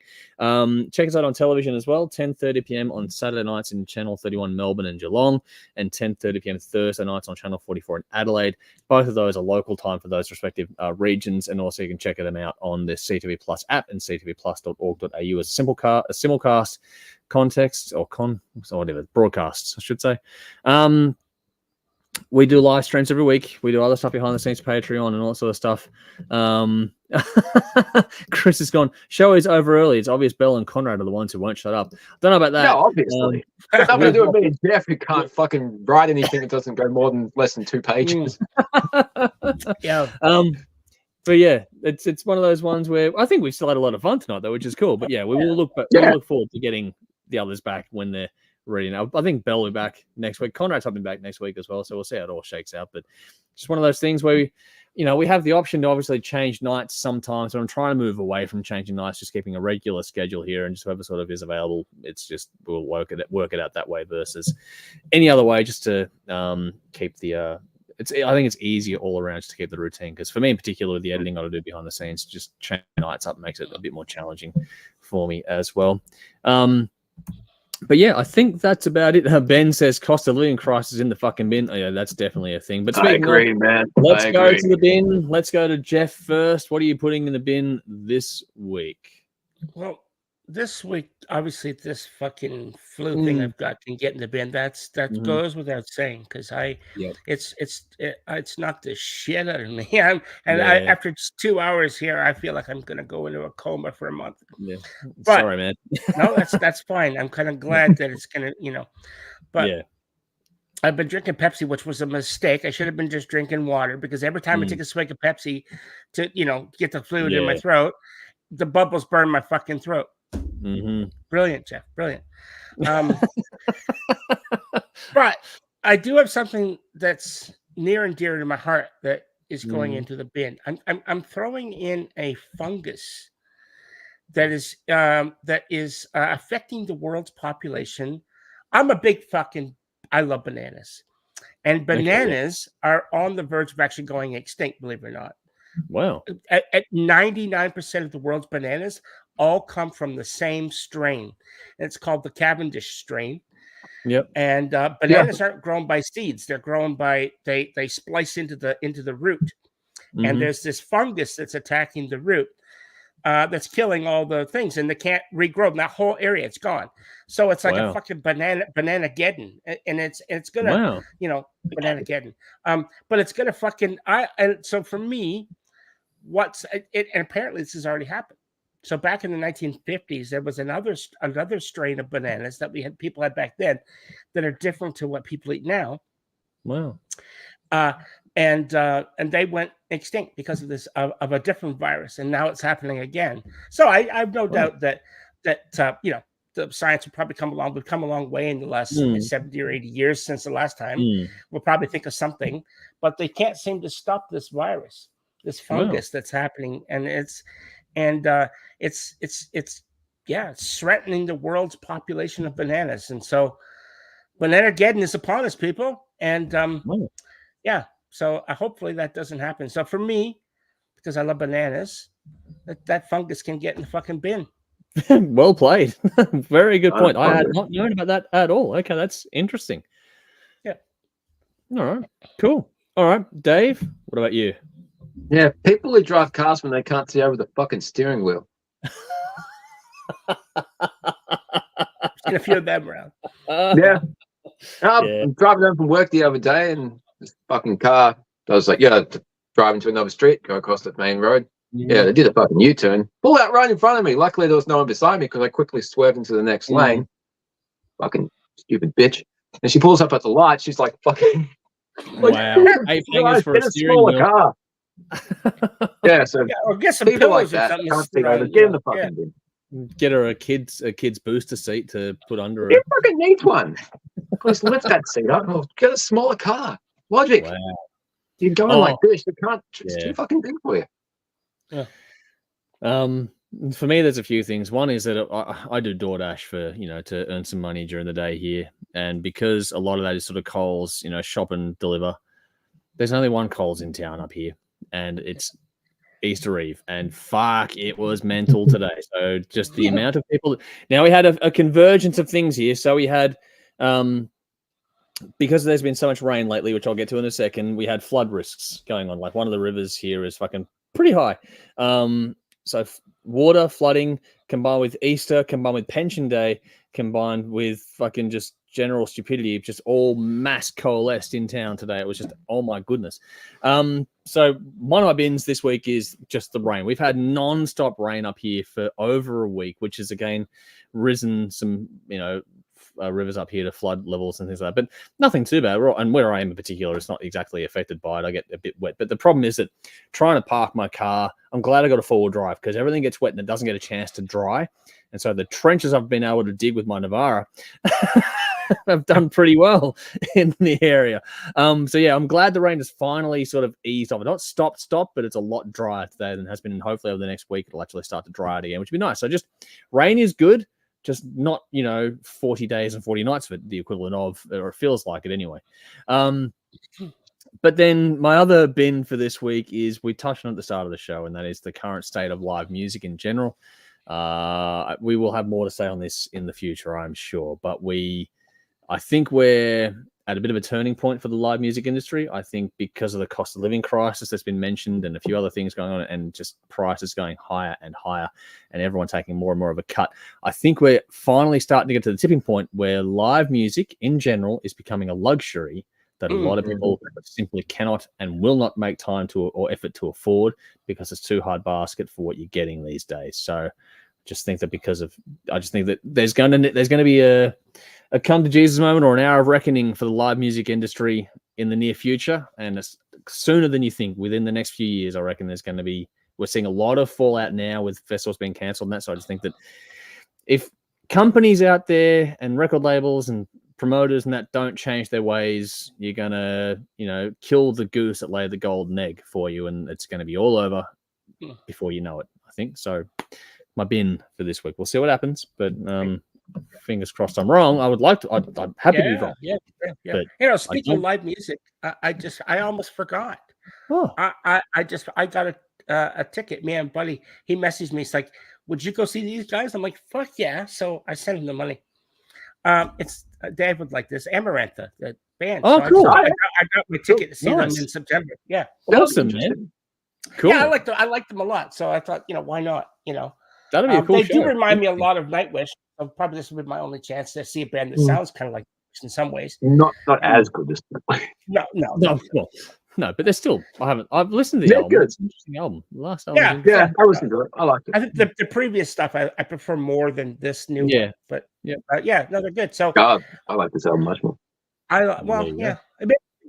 Check us out on television as well, 10:30 p.m. on Saturday nights in Channel 31 Melbourne and Geelong, and 10:30 p.m. Thursday nights on Channel 44 in Adelaide. Both of those are local time for those respective regions, and also you can check them out on the CTV Plus app and ctvplus.org.au as a simulcast context or whatever, broadcasts, I should say. We do live streams every week. We do other stuff behind the scenes, Patreon, and all that sort of stuff. Chris has gone, show is over early. It's obvious Bell and Conrad are the ones who won't shut up. Don't know about that. No, obviously. Nothing to do with me and Jeff, who can't fucking write anything that doesn't go more than less than 2 pages. Yeah. But yeah, it's one of those ones where I think we still had a lot of fun tonight, though, which is cool. But yeah, we'll look forward to getting the others back when they're ready now. I think Bell will be back next week. Conrad's hopping back next week as well, so we'll see how it all shakes out. But just one of those things where we have the option to obviously change nights sometimes, but I'm trying to move away from changing nights, just keeping a regular schedule here, and just whoever sort of is available, it's just we'll work it out that way versus any other way, just to keep the I think it's easier all around just to keep the routine, because for me in particular, with the editing I do behind the scenes, just changing nights up makes it a bit more challenging for me as well. But yeah, I think that's about it. Ben says cost of living crisis in the fucking bin. Oh, yeah, that's definitely a thing. But I agree, man. Let's go to the bin. Let's go to Jeff first. What are you putting in the bin this week? Well, this week, obviously, this fucking flu thing I've got can get in the bin. That goes without saying, because it's knocked the shit out of me. After just 2 hours here, I feel like I'm gonna go into a coma for a month. Yeah, but, sorry, man. No, that's fine. I'm kind of glad that it's gonna, but yeah. I've been drinking Pepsi, which was a mistake. I should have been just drinking water, because every time I take a swig of Pepsi to, get the fluid in my throat, the bubbles burn my fucking throat. Brilliant, Jeff. Brilliant. But I do have something that's near and dear to my heart that is going into the bin. I'm throwing in a fungus that is affecting the world's population. I'm a big I love bananas, and bananas are on the verge of actually going extinct, believe it or not. Wow. At 99% of the world's bananas all come from the same strain. It's called the Cavendish strain. Yep. And bananas aren't grown by seeds. They're grown by they splice into the root. And there's this fungus that's attacking the root. That's killing all the things, and they can't regrow. And that whole area, it's gone. So it's like a fucking banana-geddon, and it's gonna, banana-geddon. But it's gonna fucking. And so for me, and apparently this has already happened. So back in the 1950s, there was another strain of bananas that people had back then that are different to what people eat now. Wow. And they went extinct because of this of a different virus, and now it's happening again. So I have no doubt that the science will probably come along. We've come a long way in the last 70 or 80 years since the last time. We'll probably think of something, but they can't seem to stop this virus, this fungus that's happening, and it's threatening the world's population of bananas. And so Banana-geddon is upon us, people. And so hopefully that doesn't happen. So for me, because I love bananas, that fungus can get in the fucking bin. Well played. Very good point. I had not known about that at all. Okay, that's interesting. Yeah. All right. Cool. All right, Dave, what about you? Yeah, people who drive cars when they can't see over the fucking steering wheel. Seen a few of them around. I'm driving home from work the other day, and this fucking car, I was like, driving to another street, go across the main road. Yeah, they did a fucking U-turn. Pull out right in front of me. Luckily, there was no one beside me because I quickly swerved into the next lane. Fucking stupid bitch. And she pulls up at the light. She's like, fucking... Wow. 8 fingers for a steering wheel. Car. So or get some people like pillows that. or something. Get in the fucking bin. Get her a kid's booster seat to put under her. You fucking need one. Just lift that seat up. Or get a smaller car. Logic. Wow. You're going like this. You can't. It's too fucking big for you. Yeah. For me, there's a few things. One is that I do DoorDash for to earn some money during the day here, and because a lot of that is sort of Coles, shop and deliver. There's only one Coles in town up here, and it's Easter Eve, and fuck, it was mental today. So just the amount of people. Now we had a convergence of things here. So we had, because there's been so much rain lately, which I'll get to in a second, we had flood risks going on. Like one of the rivers here is fucking pretty high. So water flooding combined with Easter, combined with Pension Day, combined with fucking just general stupidity, just all mass coalesced in town today. It was just, oh my goodness. So one of my bins this week is just the rain. We've had non-stop rain up here for over a week, which has again risen some, rivers up here to flood levels and things like that, but nothing too bad. And where I am in particular, it's not exactly affected by it. I get a bit wet, but the problem is that trying to park my car, I'm glad I got a four-wheel drive because everything gets wet and it doesn't get a chance to dry. And so the trenches I've been able to dig with my Navara have done pretty well in the area. So yeah, I'm glad the rain has finally sort of eased off. It not stopped, but it's a lot drier today than it has been. And hopefully over the next week, it'll actually start to dry out again, which would be nice. So just rain is good. Just not, 40 days and 40 nights of it, the equivalent of, or it feels like it anyway. But then my other bin for this week is, we touched on at the start of the show, and that is the current state of live music in general. We will have more to say on this in the future, I'm sure. But I think we're at a bit of a turning point for the live music industry. I think because of the cost of living crisis that's been mentioned and a few other things going on, and just prices going higher and higher, and everyone taking more and more of a cut. I think we're finally starting to get to the tipping point where live music in general is becoming a luxury that a lot of people simply cannot and will not make time to or effort to afford, because it's too hard basket for what you're getting these days. So just think that I just think that there's going to be a come to Jesus moment or an hour of reckoning for the live music industry in the near future, and it's sooner than you think. Within the next few years, I reckon we're seeing a lot of fallout now with festivals being cancelled and that. So I just think that if companies out there and record labels and promoters and that don't change their ways, you're gonna, kill the goose that laid the golden egg for you, and it's going to be all over before you know it, I think. So my bin for this week. We'll see what happens, but fingers crossed I'm wrong. I'm happy to be wrong. Yeah. But speaking of live music, I almost forgot. Oh. I got a ticket. Man, buddy, he messaged me. It's like, would you go see these guys? I'm like, fuck yeah. So I sent him the money. It's Dave would like this Amarantha, the band. Oh, so cool. I got my ticket to see them in September. Yeah. Awesome, man. Cool. Yeah, I liked them a lot. So I thought, why not? That'll be a cool they show. do remind me a lot of Nightwish. So probably this will be my only chance to see a band that sounds kind of like in some ways. Not as good as No. No, but they're still. I've listened to the album. Good. It's an interesting album. The last album. Yeah, I listened to it. I liked it. I think the previous stuff I prefer more than this new one. But they're good. So God, I like this album much more. Maybe a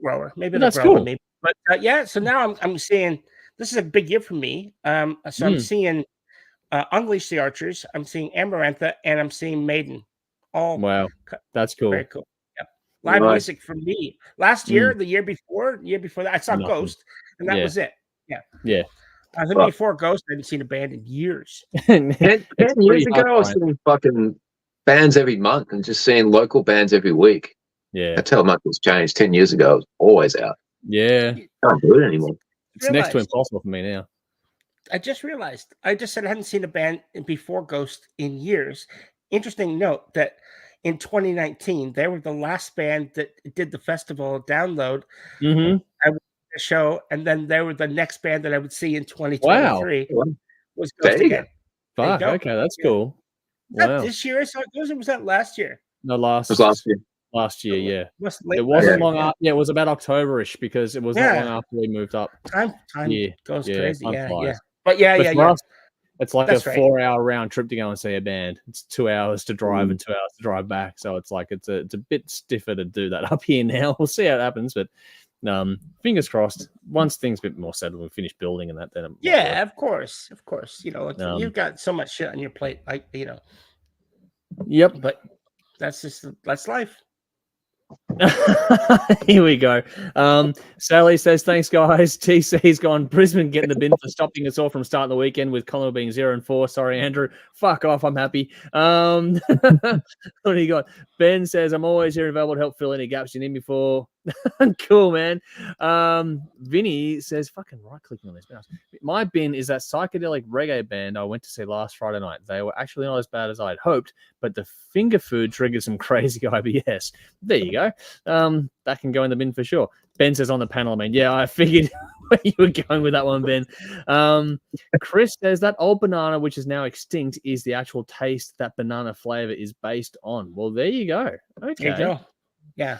grower. Maybe that's grower, cool. maybe. But so now I'm seeing this is a big year for me. So I'm seeing Unleash the Archers. I'm seeing Amarantha, and I'm seeing Maiden. All wow, that's cool. Very cool. Yeah, live music for me. Last year, the year before that, I saw Ghost, and that was it. Yeah. I think before Ghost, I hadn't seen a band in years. 10 years ago, I was seeing fucking bands every month and just seeing local bands every week. Yeah, that's how much it's changed. 10 years ago, it was always out. Yeah, can't do it anymore. It's next to impossible for me now. I just realized. I just said I hadn't seen a band before Ghost in years. Interesting note that in 2019, they were the last band that did the festival download. Mm-hmm. I went to the show, and then they were the next band that I would see in 2023. Wow. Was Ghost again. Fuck, okay, that's cool. Wow. This year I saw Ghost, or was that last year? No, last year. Last year, yeah. It wasn't long after. Yeah, it was about October-ish because it was not long after we moved up. Time goes crazy. Time flies. But yeah. It's like that's a 4-hour round trip to go and see a band. It's 2 hours to drive and 2 hours to drive back. So it's like it's a bit stiffer to do that up here now. We'll see how it happens, but fingers crossed. Once things a bit more settled, we finish building and that. Then of course. You've got so much shit on your plate, Yep, but that's life. Here we go. Sally says, thanks, guys. TC's gone. Brisbane getting the bin for stopping us all from starting the weekend with Collingwood being 0-4. Sorry, Andrew. Fuck off. I'm happy. What do you got? Ben says, I'm always here available to help fill any gaps you need me for. Cool, man. Vinny says, fucking right-clicking on this mouse. My bin is that psychedelic reggae band I went to see last Friday night. They were actually not as bad as I had hoped, but the finger food triggered some crazy IBS. There you go. That can go in the bin for sure. Ben says on the panel, I figured where you were going with that one, Ben. Chris says that old banana, which is now extinct, is the actual taste that banana flavor is based on. Well, there you go. Okay. There you go. Yeah.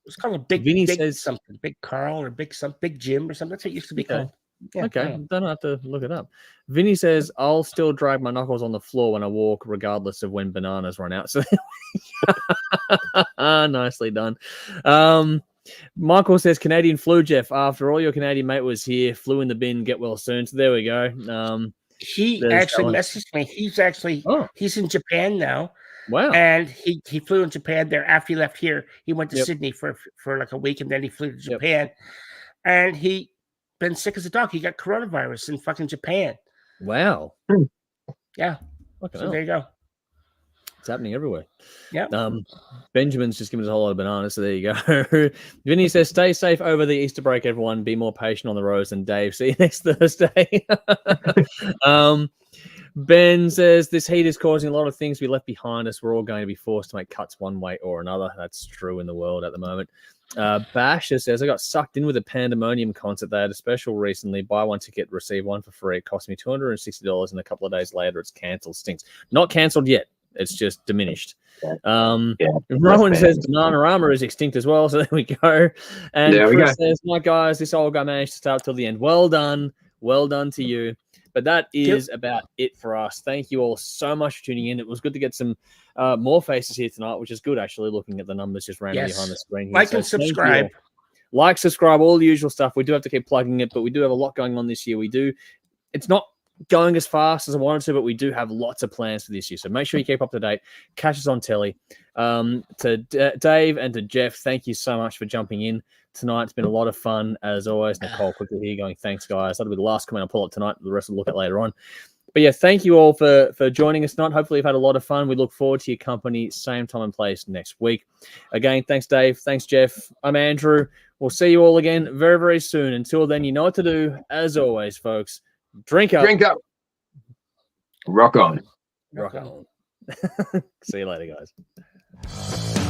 It's called a big says something, big Carl or big Jim or something. That's what it used to be called. Yeah, okay, don't have to look it up. Vinny says, I'll still drag my knuckles on the floor when I walk, regardless of when bananas run out. So nicely done. Michael says, Canadian flu, Jeff. After all your Canadian mate was here, flew in the bin, get well soon. So there we go. He actually messaged me. He's in Japan now. Wow. And he flew in Japan there after he left here. He went to Sydney for like a week, and then he flew to Japan. And he been sick as a dog. He got coronavirus in fucking Japan. Wow. Yeah. So there you go. It's happening everywhere. Yeah. Benjamin's just giving us a whole lot of bananas, so there you go. Vinny says, stay safe over the Easter break, everyone. Be more patient on the roads than Dave. See you next Thursday. Ben says this heat is causing a lot of things to be left behind us. We're all going to be forced to make cuts one way or another. That's true in the world at the moment. Basher says I got sucked in with a Pandemonium concert. They had a special recently. Buy one ticket, receive one for free. It cost me $260, and a couple of days later, it's cancelled. Stinks. Not cancelled yet. It's just diminished. Rowan says Bananarama is extinct as well. So there we go. And Chris says, my guys, this old guy managed to start till the end. Well done. Well done to you. But that is about it for us. Thank you all so much for tuning in. It was good to get some more faces here tonight, which is good, actually, looking at the numbers just randomly behind the screen here. Like and subscribe. Like, subscribe, all the usual stuff. We do have to keep plugging it, but we do have a lot going on this year. It's not going as fast as I wanted to, but we do have lots of plans for this year. So make sure you keep up to date. Catch us on telly. To Dave and to Jeff, thank you so much for jumping in tonight. It's been a lot of fun, as always. Nicole quickly here going, thanks, guys. That'll be the last comment I'll pull up tonight. The rest we'll look at later on. But yeah, thank you all for joining us tonight. Hopefully you've had a lot of fun. We look forward to your company, same time and place next week. Again, thanks, Dave. Thanks, Jeff. I'm Andrew. We'll see you all again very, very soon. Until then, you know what to do. As always, folks, drink up. Drink up. Rock on. Rock on. See you later, guys.